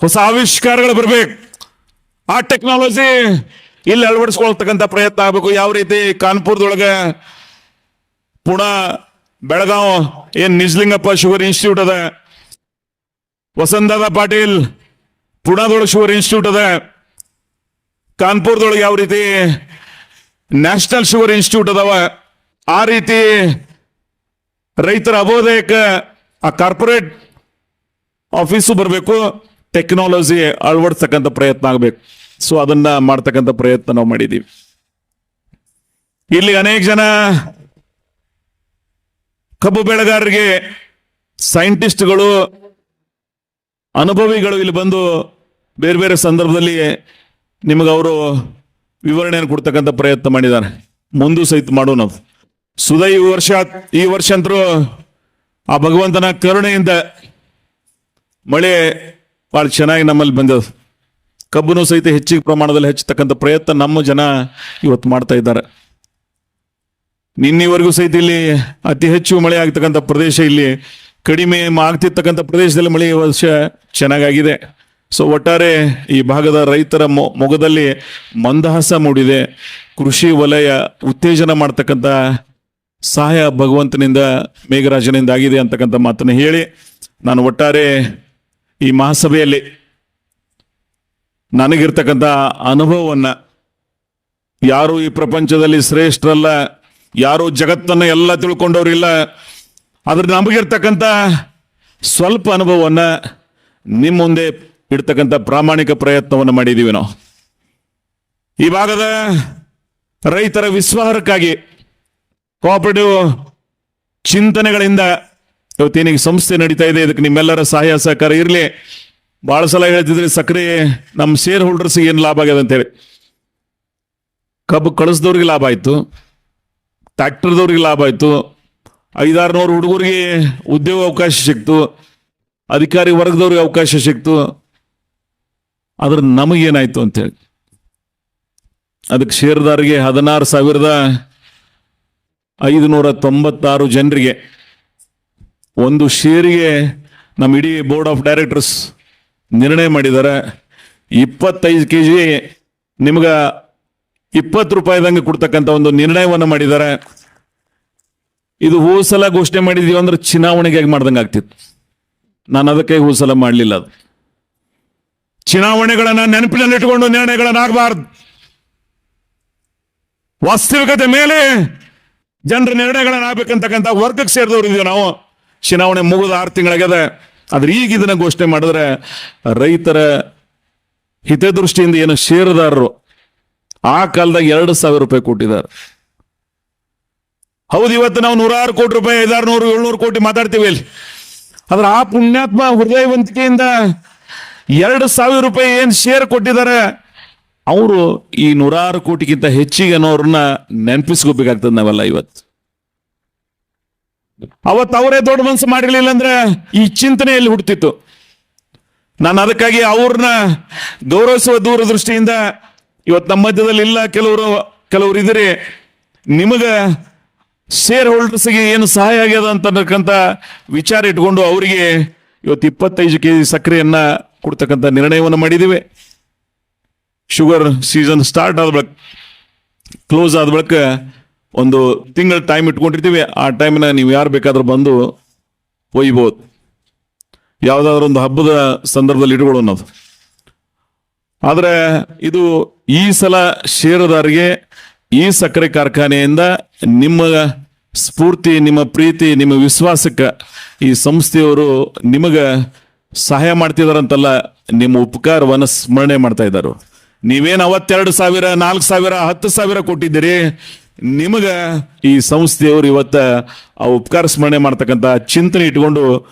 ಹೊಸ ಆವಿಷ್ಕಾರಗಳು ಬರ್ಬೇಕು. ಆ ಟೆಕ್ನಾಲಜಿ ಇಲ್ಲಿ ಅಳವಡಿಸ್ಕೊಳ್ತಕ್ಕಂಥ ಪ್ರಯತ್ನ ಆಗಬೇಕು. ಯಾವ ರೀತಿ ಕಾನ್ಪುರದೊಳಗೆ, ಪುಣಾ, ಬೆಳಗಾವ್ ಏನ್ ನಿಜ್ಲಿಂಗಪ್ಪ ಶುಗರ್ ಇನ್ಸ್ಟಿಟ್ಯೂಟ್ ಅದ, ವಸಂತದಾದ ಪಾಟೀಲ್ ಪುಣಾದೊಳಗೆ ಶುಗರ್ ಇನ್ಸ್ಟಿಟ್ಯೂಟ್ ಅದ, ಕಾನ್ಪುರದೊಳಗೆ ಯಾವ ರೀತಿ ನ್ಯಾಷನಲ್ ಶುಗರ್ ಇನ್ಸ್ಟಿಟ್ಯೂಟ್ ಅದಾವ, ಆ ರೀತಿ ರೈತರ ಅಭೋದಯಕ್ಕೆ ಆ ಕಾರ್ಪೊರೇಟ್ ಆಫೀಸು ಬರಬೇಕು. ಟೆಕ್ನಾಲಜಿ ಅಳವಡಿಸ್ತಕ್ಕಂಥ ಪ್ರಯತ್ನ ಆಗಬೇಕು. ಸೊ ಅದನ್ನ ಮಾಡ್ತಕ್ಕಂಥ ಪ್ರಯತ್ನ ನಾವು ಮಾಡಿದ್ದೀವಿ. ಇಲ್ಲಿ ಅನೇಕ ಜನ ಕಬ್ಬು ಬೆಳೆಗಾರರಿಗೆ ಸೈಂಟಿಸ್ಟ್ಗಳು, ಅನುಭವಿಗಳು ಇಲ್ಲಿ ಬಂದು ಬೇರೆ ಬೇರೆ ಸಂದರ್ಭದಲ್ಲಿ ನಿಮಗೆ ಅವರು ವಿವರಣೆಯನ್ನು ಕೊಡ್ತಕ್ಕಂಥ ಪ್ರಯತ್ನ ಮಾಡಿದ್ದಾರೆ. ಮುಂದೂ ಸಹಿತ ಮಾಡೋ ನಾವು ಸುಧಾ ಈ ವರ್ಷ ಅಂತರೂ ಆ ಭಗವಂತನ ಕರುಣೆಯಿಂದ ಮಳೆ ಭಾಳ ಚೆನ್ನಾಗಿ ನಮ್ಮಲ್ಲಿ ಬಂದದ್ದು. ಕಬ್ಬುನು ಸಹಿತ ಹೆಚ್ಚಿಗೆ ಪ್ರಮಾಣದಲ್ಲಿ ಹೆಚ್ಚತಕ್ಕಂಥ ಪ್ರಯತ್ನ ನಮ್ಮ ಜನ ಇವತ್ತು ಮಾಡ್ತಾ ಇದ್ದಾರೆ. ನಿನ್ನೆವರೆಗೂ ಸಹಿತ ಇಲ್ಲಿ ಅತಿ ಹೆಚ್ಚು ಮಳೆ ಆಗ್ತಕ್ಕಂಥ ಪ್ರದೇಶ, ಇಲ್ಲಿ ಕಡಿಮೆ ಆಗ್ತಿರ್ತಕ್ಕಂಥ ಪ್ರದೇಶದಲ್ಲಿ ಮಳೆ ವರ್ಷ ಚೆನ್ನಾಗಾಗಿದೆ. ಸೊ ಒಟ್ಟಾರೆ ಈ ಭಾಗದ ರೈತರ ಮೊಗದಲ್ಲಿ ಮಂದಹಾಸ ಮೂಡಿದೆ. ಕೃಷಿ ವಲಯ ಉತ್ತೇಜನ ಮಾಡ್ತಕ್ಕಂಥ ಸಹಾಯ ಭಗವಂತನಿಂದ, ಮೇಘರಾಜನಿಂದ ಆಗಿದೆ ಅಂತಕ್ಕಂಥ ಮಾತನ್ನು ಹೇಳಿ, ನಾನು ಒಟ್ಟಾರೆ ಈ ಮಹಾಸಭೆಯಲ್ಲಿ ನನಗಿರ್ತಕ್ಕಂಥ ಅನುಭವವನ್ನ, ಯಾರು ಈ ಪ್ರಪಂಚದಲ್ಲಿ ಶ್ರೇಷ್ಠರಲ್ಲ, ಯಾರು ಜಗತ್ತನ್ನು ಎಲ್ಲ ತಿಳ್ಕೊಂಡವ್ರಿಲ್ಲ, ಆದ್ರೆ ನಮಗಿರ್ತಕ್ಕಂಥ ಸ್ವಲ್ಪ ಅನುಭವವನ್ನ ನಿಮ್ಮ ಮುಂದೆ ಇಡ್ತಕ್ಕಂಥ ಪ್ರಾಮಾಣಿಕ ಪ್ರಯತ್ನವನ್ನು ಮಾಡಿದ್ದೀವಿ ನಾವು. ಈ ಭಾಗದ ರೈತರ ವಿಸ್ವಾರಕ್ಕಾಗಿ ಕೋಆಪರೇಟಿವ್ ಚಿಂತನೆಗಳಿಂದ ಇವತ್ತೇನಿಗೆ ಸಂಸ್ಥೆ ನಡೀತಾ ಇದೆ. ಇದಕ್ಕೆ ನಿಮ್ಮೆಲ್ಲರ ಸಹಾಯ ಸಹಕಾರ ಇರಲಿ. ಬಹಳ ಸಲ ಹೇಳ್ತಿದ್ರಿ, ಸಕ್ಕರೆ ನಮ್ಮ ಶೇರ್ ಹೋಲ್ಡರ್ಸ್ಗೆ ಏನು ಲಾಭ ಆಗ್ಯದ ಅಂತೇಳಿ. ಕಬ್ಬು ಕಳಿಸ್ದವ್ರಿಗೆ ಲಾಭ ಆಯ್ತು, ಟ್ರ್ಯಾಕ್ಟರ್ದವ್ರಿಗೆ ಲಾಭ ಆಯ್ತು, 500-600 ಹುಡುಗರಿಗೆ ಉದ್ಯೋಗ ಅವಕಾಶ ಸಿಕ್ತು, ಅಧಿಕಾರಿ ವರ್ಗದವ್ರಿಗೆ ಅವಕಾಶ ಸಿಕ್ತು. ಆದ್ರೆ ನಮಗೇನಾಯ್ತು ಅಂತೇಳಿ, ಅದಕ್ಕೆ ಷೇರುದಾರರಿಗೆ 16,596 ಜನರಿಗೆ ಒಂದು ಷೇರಿಗೆ ನಮ್ಮ ಇಡೀ ಬೋರ್ಡ್ ಆಫ್ ಡೈರೆಕ್ಟರ್ಸ್ ನಿರ್ಣಯ ಮಾಡಿದ್ದಾರೆ. 25 kg ನಿಮ್ಗೆ 20 ರೂಪಾಯಿದಂಗೆ ಕೊಡ್ತಕ್ಕಂಥ ಒಂದು ನಿರ್ಣಯವನ್ನು ಮಾಡಿದ್ದಾರೆ. ಇದು ಹೋದ ಸಲ ಘೋಷಣೆ ಮಾಡಿದೀವಿ ಅಂದ್ರೆ ಚುನಾವಣೆಗೆ ಮಾಡ್ದಂಗೆ ಆಗ್ತಿತ್ತು. ನಾನು ಅದಕ್ಕೆ ಹೋದ ಸಲ ಮಾಡಲಿಲ್ಲ. ಅದು ಚುನಾವಣೆಗಳನ್ನ ನೆನಪಿನಲ್ಲಿಟ್ಟುಕೊಂಡು ನಿರ್ಣಯಗಳನ್ನಾಗಬಾರ್ದು. ವಾಸ್ತವಿಕತೆ ಮೇಲೆ ಜನರ ನಿರ್ಣಯಗಳನ್ನಾಗಬೇಕಂತಕ್ಕಂಥ ವರ್ಗಕ್ಕೆ ಸೇರಿದವರು ಇದೀವಿ ನಾವು. ಚುನಾವಣೆ ಮುಗಿದ 6 ತಿಂಗಳಾಗ್ಯದ. ಆದ್ರೆ ಈಗ ಇದನ್ನ ಘೋಷಣೆ ಮಾಡಿದ್ರೆ ರೈತರ ಹಿತದೃಷ್ಟಿಯಿಂದ ಏನು ಷೇರುದಾರರು ಆ ಕಾಲದಾಗ 2,000 ರೂಪಾಯಿ ಕೊಟ್ಟಿದ್ದಾರೆ. ಹೌದು, ಇವತ್ತು ನಾವು 100 ಕೋಟಿ ರೂಪಾಯಿ, 500, 700 ಕೋಟಿ ಮಾತಾಡ್ತೀವಿ ಇಲ್ಲಿ. ಆದ್ರೆ ಆ ಪುಣ್ಯಾತ್ಮ ಹೃದಯವಂತಿಕೆಯಿಂದ 2,000 ರೂಪಾಯಿ ಏನ್ ಶೇರ್ ಕೊಟ್ಟಿದ್ದಾರೆ, ಅವರು ಈ 100 ಕೋಟಿಗಿಂತ ಹೆಚ್ಚಿಗೆ ಅನ್ನೋರನ್ನ ನೆನಪಿಸ್ಕೋಬೇಕಾಗ್ತದೆ ನಾವೆಲ್ಲ ಇವತ್ತು. ಅವತ್ತು ಅವರೇ ದೊಡ್ಡ ಮನಸ್ಸು ಮಾಡಿರ್ಲಿಲ್ಲ ಅಂದ್ರೆ ಈ ಚಿಂತನೆಯಲ್ಲಿ ಹುಡ್ತಿತ್ತು. ನಾನು ಅದಕ್ಕಾಗಿ ಅವ್ರನ್ನ ಗೌರವಿಸುವ ದೂರದೃಷ್ಟಿಯಿಂದ ಇವತ್ತು ನಮ್ಮ ಮಧ್ಯದಲ್ಲಿ ಇಲ್ಲ, ಕೆಲವರು ಇದ್ರೆ ನಿಮಗ ಶೇರ್ ಹೋಲ್ಡರ್ಸ್ಗೆ ಏನು ಸಹಾಯ ಆಗ್ಯದ ಅಂತಕ್ಕಂಥ ವಿಚಾರ ಇಟ್ಕೊಂಡು ಅವರಿಗೆ ಇವತ್ತು 25 kg ಸಕ್ಕರೆಯನ್ನ ಕೊಡ್ತಕ್ಕಂಥ ನಿರ್ಣಯವನ್ನು ಮಾಡಿದ್ದೀವಿ. ಶುಗರ್ ಸೀಸನ್ ಸ್ಟಾರ್ಟ್ ಆದ ಬಳಿಕ, ಕ್ಲೋಸ್ ಆದ ಬಳಿಕ ಒಂದು ತಿಂಗಳ ಟೈಮ್ ಇಟ್ಕೊಂಡಿರ್ತೀವಿ. ಆ ಟೈಮ್ನ ನೀವು ಯಾರು ಬೇಕಾದ್ರೂ ಬಂದು ಒಯ್ಬೋದು. ಯಾವುದಾದ್ರೂ ಒಂದು ಹಬ್ಬದ ಸಂದರ್ಭದಲ್ಲಿ ಇಟ್ಕೊಳ್ಳೋಣ ಅದು. ಆದರೆ ಇದು ಈ ಸಲ ಷೇರುದಾರರಿಗೆ ಈ ಸಕ್ಕರೆ ಕಾರ್ಖಾನೆಯಿಂದ ನಿಮ್ಮ ಸ್ಫೂರ್ತಿ, ನಿಮ್ಮ ಪ್ರೀತಿ, ನಿಮ್ಮ ವಿಶ್ವಾಸಕ್ಕೆ ಈ ಸಂಸ್ಥೆಯವರು ನಿಮಗೆ ಸಹಾಯ ಮಾಡ್ತಿದಾರಂತಲ್ಲ, ನಿಮ್ಮ ಉಪಕಾರವನ್ನು ಸ್ಮರಣೆ ಮಾಡ್ತಾ ಇದ್ದಾರೆ. ನೀವೇನು 52,000, 4,000, 10,000 ಕೊಟ್ಟಿದ್ದೀರಿ, ನಿಮಗ ಈ ಸಂಸ್ಥೆಯವರು ಇವತ್ತ ಆ ಉಪಕಾರ ಸ್ಮರಣೆ ಮಾಡ್ತಕ್ಕಂಥ ಚಿಂತನೆ ಇಟ್ಕೊಂಡು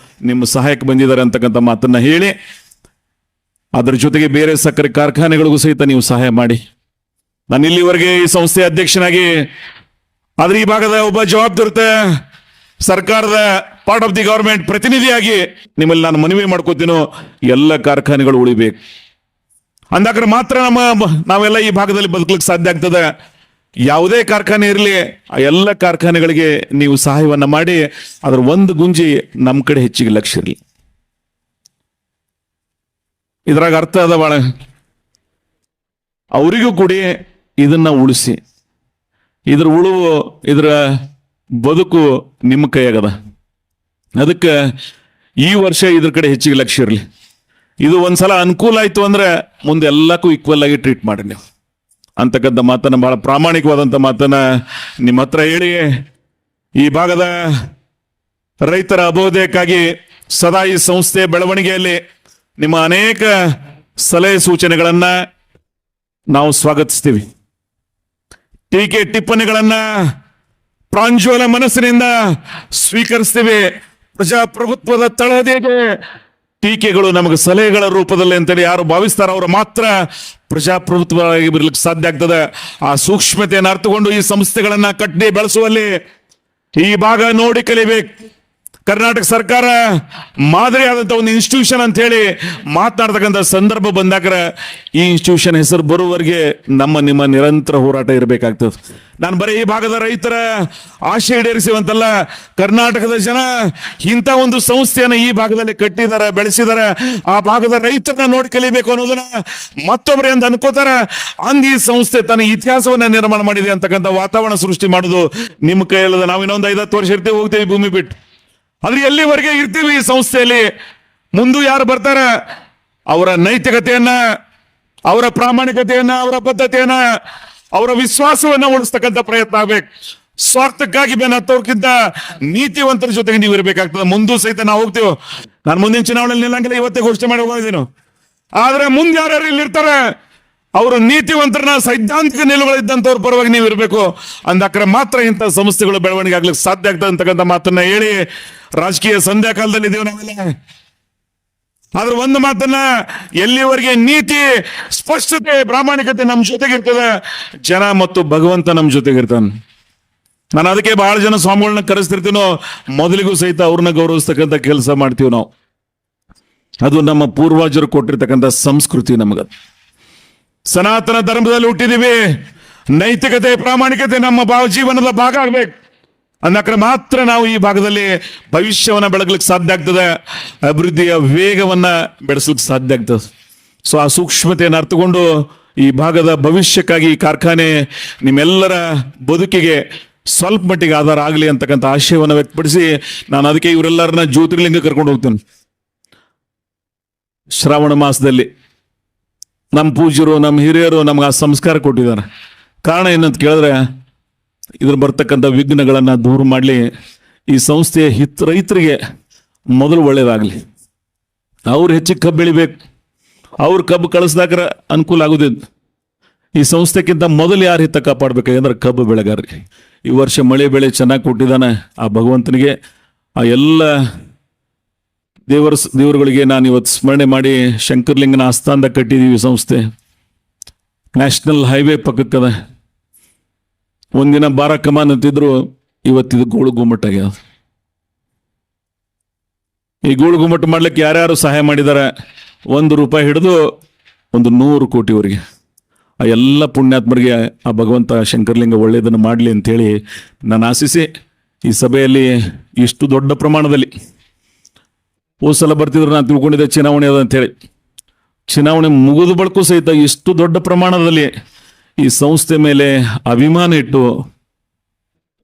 ನಿಮ್ಮ ಸಹಾಯಕ್ಕೆ ಬಂದಿದ್ದಾರೆ ಅಂತಕ್ಕಂಥ ಮಾತನ್ನ ಹೇಳಿ, ಅದರ ಜೊತೆಗೆ ಬೇರೆ ಸಕ್ಕರೆ ಕಾರ್ಖಾನೆಗಳಿಗೂ ಸಹಿತ ನೀವು ಸಹಾಯ ಮಾಡಿ. ನಾನು ಇಲ್ಲಿವರೆಗೆ ಈ ಸಂಸ್ಥೆಯ ಅಧ್ಯಕ್ಷನಾಗಿ, ಆದ್ರೆ ಈ ಭಾಗದ ಒಬ್ಬ ಜವಾಬ್ದಾರಿತ ಸರ್ಕಾರದ ಪಾರ್ಟ್ ಆಫ್ ದಿ ಗವರ್ಮೆಂಟ್ ಪ್ರತಿನಿಧಿಯಾಗಿ ನಿಮ್ಮಲ್ಲಿ ನಾನು ಮನವಿ ಮಾಡ್ಕೋತೀನೋ, ಎಲ್ಲ ಕಾರ್ಖಾನೆಗಳು ಉಳಿಬೇಕು. ಅಂದಾಕ್ರೆ ಮಾತ್ರ ನಾವೆಲ್ಲ ಈ ಭಾಗದಲ್ಲಿ ಬದುಕಲಿಕ್ಕೆ ಸಾಧ್ಯ ಆಗ್ತದೆ. ಯಾವುದೇ ಕಾರ್ಖಾನೆ ಇರಲಿ, ಆ ಎಲ್ಲ ಕಾರ್ಖಾನೆಗಳಿಗೆ ನೀವು ಸಹಾಯವನ್ನ ಮಾಡಿ ಅದ್ರ ಒಂದು ಗುಂಜಿ ನಮ್ಮ ಕಡೆ ಹೆಚ್ಚಿಗೆ ಲಕ್ಷ್ಯ ಇರಲಿ. ಇದ್ರಾಗ ಅರ್ಥ ಅದ ಬಾಳ. ಅವರಿಗೂ ಕೂಡ ಇದನ್ನ ಉಳಿಸಿ, ಇದರ ಬದುಕು ನಿಮ್ಮ ಕೈಯಾಗದ. ಅದಕ್ಕೆ ಈ ವರ್ಷ ಇದ್ರ ಕಡೆ ಹೆಚ್ಚಿಗೆ ಲಕ್ಷ್ಯ ಇರಲಿ. ಇದು ಒಂದ್ಸಲ ಅನುಕೂಲ ಆಯ್ತು ಅಂದ್ರೆ ಮುಂದೆ ಎಲ್ಲಕ್ಕೂ ಈಕ್ವಲ್ ಆಗಿ ಟ್ರೀಟ್ ಮಾಡಿ ನೀವು ಅಂತಕ್ಕಂಥ ಮಾತನ್ನ, ಬಹಳ ಪ್ರಾಮಾಣಿಕವಾದಂಥ ಮಾತನ್ನ ನಿಮ್ಮ ಹತ್ರ ಹೇಳಿ, ಈ ಭಾಗದ ರೈತರ ಅಭ್ಯುದಯಕ್ಕಾಗಿ ಸದಾ ಈ ಸಂಸ್ಥೆ ಬೆಳವಣಿಗೆಯಲ್ಲಿ ನಿಮ್ಮ ಅನೇಕ ಸಲಹೆ ಸೂಚನೆಗಳನ್ನ ನಾವು ಸ್ವಾಗತಿಸ್ತೀವಿ. ಟೀಕೆ ಟಿಪ್ಪಣಿಗಳನ್ನ ಪ್ರಾಂಜೋಲ ಮನಸ್ಸಿನಿಂದ ಸ್ವೀಕರಿಸ್ತೀವಿ. ಪ್ರಜಾಪ್ರಭುತ್ವದ ತಳಹದಿಗೆ ಟೀಕೆಗಳು ನಮಗೆ ಸಲಹೆಗಳ ರೂಪದಲ್ಲಿ ಅಂತೇಳಿ ಯಾರು ಭಾವಿಸ್ತಾರ ಅವರು ಮಾತ್ರ ಪ್ರಜಾಪ್ರಭುತ್ವವಾಗಿ ಬರಲಿಕ್ಕೆ ಸಾಧ್ಯ ಆಗ್ತದೆ. ಆ ಸೂಕ್ಷ್ಮತೆಯನ್ನು ಅರ್ಥಕೊಂಡು ಈ ಸಂಸ್ಥೆಗಳನ್ನ ಕಟ್ಟಿ ಬೆಳೆಸುವಲ್ಲಿ ಈ ಭಾಗ ನೋಡಿ ಕಲಿಬೇಕು. ಕರ್ನಾಟಕ ಸರ್ಕಾರ ಮಾದರಿಯಾದಂಥ ಒಂದು ಇನ್ಸ್ಟಿಟ್ಯೂಷನ್ ಅಂತ ಹೇಳಿ ಮಾತನಾಡ್ತಕ್ಕಂಥ ಸಂದರ್ಭ ಬಂದಾಗ ಈ ಇನ್ಸ್ಟಿಟ್ಯೂಷನ್ ಹೆಸರು ಬರುವವರೆಗೆ ನಿಮ್ಮ ನಿರಂತರ ಹೋರಾಟ ಇರಬೇಕಾಗ್ತದೆ. ನಾನು ಬರೀ ಈ ಭಾಗದ ರೈತರ ಆಶೆ ಈಡೇರಿಸುವಂತಲ್ಲ, ಕರ್ನಾಟಕದ ಜನ ಇಂಥ ಒಂದು ಸಂಸ್ಥೆಯನ್ನು ಈ ಭಾಗದಲ್ಲಿ ಕಟ್ಟಿದ್ದಾರೆ, ಬೆಳೆಸಿದ್ದಾರೆ. ಆ ಭಾಗದ ರೈತರನ್ನ ನೋಡಿ ಕಲಿಬೇಕು ಅನ್ನೋದನ್ನ ಮತ್ತೊಬ್ಬರೇ ಅಂತ ಅನ್ಕೋತಾರ. ಅಂದ್ ಈ ಸಂಸ್ಥೆ ತನ್ನ ಇತಿಹಾಸವನ್ನ ನಿರ್ಮಾಣ ಮಾಡಿದೆ ಅಂತಕ್ಕಂಥ ವಾತಾವರಣ ಸೃಷ್ಟಿ ಮಾಡೋದು ನಿಮ್ಮ ಕೈಯಲ್ಲದ. ನಾವು ಇನ್ನೊಂದು 5-10 ವರ್ಷ ಇರ್ತೀವಿ, ಹೋಗ್ತೀವಿ ಭೂಮಿ ಬಿಟ್ಟು. ಆದ್ರೆ ಎಲ್ಲಿವರೆಗೆ ಇರ್ತೀವಿ ಈ ಸಂಸ್ಥೆಯಲ್ಲಿ, ಮುಂದೆ ಯಾರು ಬರ್ತಾರ ಅವರ ನೈತಿಕತೆಯನ್ನ, ಅವರ ಪ್ರಾಮಾಣಿಕತೆಯನ್ನ, ಅವರ ಬದ್ಧತೆಯನ್ನ, ಅವರ ವಿಶ್ವಾಸವನ್ನ ಉಳಿಸ್ತಕ್ಕಂಥ ಪ್ರಯತ್ನ ಆಗ್ಬೇಕು. ಸ್ವಾರ್ಥಕ್ಕಾಗಿ ಬೆನ್ನತ್ತವ್ರಕ್ಕಿಂತ ನೀತಿವಂತರ ಜೊತೆಗೆ ನೀವು ಇರಬೇಕಾಗ್ತದೆ. ಮುಂದೂ ಸಹಿತ ನಾವು ಹೋಗ್ತೀವಿ. ನಾನು ಮುಂದಿನ ಚುನಾವಣೆಯಲ್ಲಿ ನಿಲ್ಲಂಗಿಲ್ಲ, ಇವತ್ತೇ ಘೋಷಣೆ ಮಾಡಿ ಹೋಗಿದ್ದೀನಿ. ಆದ್ರೆ ಮುಂದೆ ಯಾರ್ಯಾರು ಇಲ್ಲಿರ್ತಾರೆ ಅವರು ನೀತಿವಂತರನ್ನ, ಸೈದ್ಧಾಂತಿಕ ನಿಲುವುಗಳಿದ್ದಂಥವ್ರ ಪರವಾಗಿ ನೀವು ಇರಬೇಕು. ಅಂದಾಕ್ರೆ ಮಾತ್ರ ಇಂಥ ಸಂಸ್ಥೆಗಳು ಬೆಳವಣಿಗೆ ಆಗ್ಲಿಕ್ಕೆ ಸಾಧ್ಯ ಆಗ್ತದೆ ಅಂತಕ್ಕಂಥ ಮಾತನ್ನ ಹೇಳಿ, ರಾಜಕೀಯ ಸಂಧ್ಯಾ ಕಾಲದಲ್ಲಿ ಇದೀವಿ ನಾವೆಲ್ಲ. ಆದ್ರೆ ಒಂದು ಮಾತನ್ನ, ಎಲ್ಲಿವರೆಗೆ ನೀತಿ, ಸ್ಪಷ್ಟತೆ, ಪ್ರಾಮಾಣಿಕತೆ ನಮ್ಮ ಜೊತೆಗಿರ್ತದೆ, ಜನ ಮತ್ತು ಭಗವಂತ ನಮ್ಮ ಜೊತೆಗಿರ್ತಾನೆ. ನಾನು ಅದಕ್ಕೆ ಬಹಳ ಜನ ಸ್ವಾಮಿಗಳನ್ನ ಕರೆಸ್ತಿರ್ತೀನೋ, ಮೊದಲಿಗೂ ಸಹಿತ ಅವ್ರನ್ನ ಗೌರವಿಸ್ತಕ್ಕಂಥ ಕೆಲಸ ಮಾಡ್ತೀವಿ ನಾವು. ಅದು ನಮ್ಮ ಪೂರ್ವಜರು ಕೊಟ್ಟಿರ್ತಕ್ಕಂಥ ಸಂಸ್ಕೃತಿ. ನಮಗ ಸನಾತನ ಧರ್ಮದಲ್ಲಿ ಹುಟ್ಟಿದೀವಿ. ನೈತಿಕತೆ, ಪ್ರಾಮಾಣಿಕತೆ ನಮ್ಮ ಜೀವನದ ಭಾಗ ಆಗ್ಬೇಕು. ಅಂದಾಕ್ರೆ ಮಾತ್ರ ನಾವು ಈ ಭಾಗದಲ್ಲಿ ಭವಿಷ್ಯವನ್ನ ಬೆಳಗ್ಲಿಕ್ಕೆ ಸಾಧ್ಯ ಆಗ್ತದೆ, ಅಭಿವೃದ್ಧಿಯ ವೇಗವನ್ನ ಬೆಳೆಸ್ಲಿಕ್ಕೆ ಸಾಧ್ಯ ಆಗ್ತದೆ. ಸೊ ಆ ಸೂಕ್ಷ್ಮತೆಯನ್ನು ಅರ್ಥಕೊಂಡು ಈ ಭಾಗದ ಭವಿಷ್ಯಕ್ಕಾಗಿ ಈ ಕಾರ್ಖಾನೆ ನಿಮ್ಮೆಲ್ಲರ ಬದುಕಿಗೆ ಸ್ವಲ್ಪ ಮಟ್ಟಿಗೆ ಆಧಾರ ಆಗಲಿ ಅಂತಕ್ಕಂಥ ಆಶಯವನ್ನು ವ್ಯಕ್ತಪಡಿಸಿ, ನಾನು ಅದಕ್ಕೆ ಇವರೆಲ್ಲರನ್ನ ಜ್ಯೋತಿರ್ಲಿಂಗ ಕರ್ಕೊಂಡು ಹೋಗ್ತೇನೆ. ಶ್ರಾವಣ ಮಾಸದಲ್ಲಿ ನಮ್ಮ ಪೂಜ್ಯರು, ನಮ್ಮ ಹಿರಿಯರು ನಮ್ಗೆ ಆ ಸಂಸ್ಕಾರ ಕೊಟ್ಟಿದ್ದಾರೆ. ಕಾರಣ ಏನಂತ ಕೇಳಿದ್ರೆ, ಇದ್ರ ಬರ್ತಕ್ಕಂಥ ವಿಘ್ನಗಳನ್ನು ದೂರ ಮಾಡಲಿ, ಈ ಸಂಸ್ಥೆಯ ರೈತರಿಗೆ ಮೊದಲು ಒಳ್ಳೇದಾಗಲಿ, ಅವ್ರು ಹೆಚ್ಚಿಗೆ ಕಬ್ಬು ಬೆಳಿಬೇಕು. ಅವ್ರು ಕಬ್ಬು ಕಳಿಸ್ದಾಕ್ರೆ ಅನುಕೂಲ ಆಗೋದಿಲ್ಲ. ಈ ಸಂಸ್ಥೆಕ್ಕಿಂತ ಮೊದಲು ಯಾರು ಹಿತ ಕಾಪಾಡಬೇಕಾದ್ರೆ ಕಬ್ಬು ಬೆಳೆಗಾರರಿಗೆ. ಈ ವರ್ಷ ಮಳೆ ಬೆಳೆ ಚೆನ್ನಾಗಿ ಕೊಟ್ಟಿದ್ದಾನೆ ಆ ಭಗವಂತನಿಗೆ, ಆ ಎಲ್ಲ ದೇವರುಗಳಿಗೆ ನಾನು ಇವತ್ತು ಸ್ಮರಣೆ ಮಾಡಿ ಶಂಕರ್ಲಿಂಗನ ಆಸ್ಥಾನದ ಕಟ್ಟಿದೀವಿ ಸಂಸ್ಥೆ. ನ್ಯಾಷನಲ್ ಹೈವೇ ಪಕ್ಕಕ್ಕದ. ಒಂದಿನ ಬಾರ ಕಮಾನ್ ಅಂತಿದ್ರು, ಇವತ್ತಿದು ಗೋಳು ಗುಮ್ಮಟ ಆಗ್ಯಾವ. ಈ ಗೋಳು ಗುಮ್ಮಟ ಮಾಡ್ಲಿಕ್ಕೆ ಯಾರ್ಯಾರು ಸಹಾಯ ಮಾಡಿದ್ದಾರೆ, ₹1 ಹಿಡಿದು 100 ಕೋಟಿವರೆಗೆ ಆ ಎಲ್ಲ ಪುಣ್ಯಾತ್ಮರಿಗೆ ಆ ಭಗವಂತ ಶಂಕರ್ಲಿಂಗ ಒಳ್ಳೆಯದನ್ನು ಮಾಡಲಿ ಅಂತೇಳಿ ನಾನು ಆಶಿಸಿ, ಈ ಸಭೆಯಲ್ಲಿ ಇಷ್ಟು ದೊಡ್ಡ ಪ್ರಮಾಣದಲ್ಲಿ ಹೋದ ಸಲ ಬರ್ತಿದ್ರು ನಾನು ತಿಳ್ಕೊಂಡಿದ್ದೆ ಚುನಾವಣೆ ಅದ ಅಂತೇಳಿ. ಚುನಾವಣೆ ಮುಗಿದು ಬಳಿಕೂ ಸಹಿತ ಇಷ್ಟು ದೊಡ್ಡ ಪ್ರಮಾಣದಲ್ಲಿ ಈ ಸಂಸ್ಥೆ ಮೇಲೆ ಅಭಿಮಾನ ಇಟ್ಟು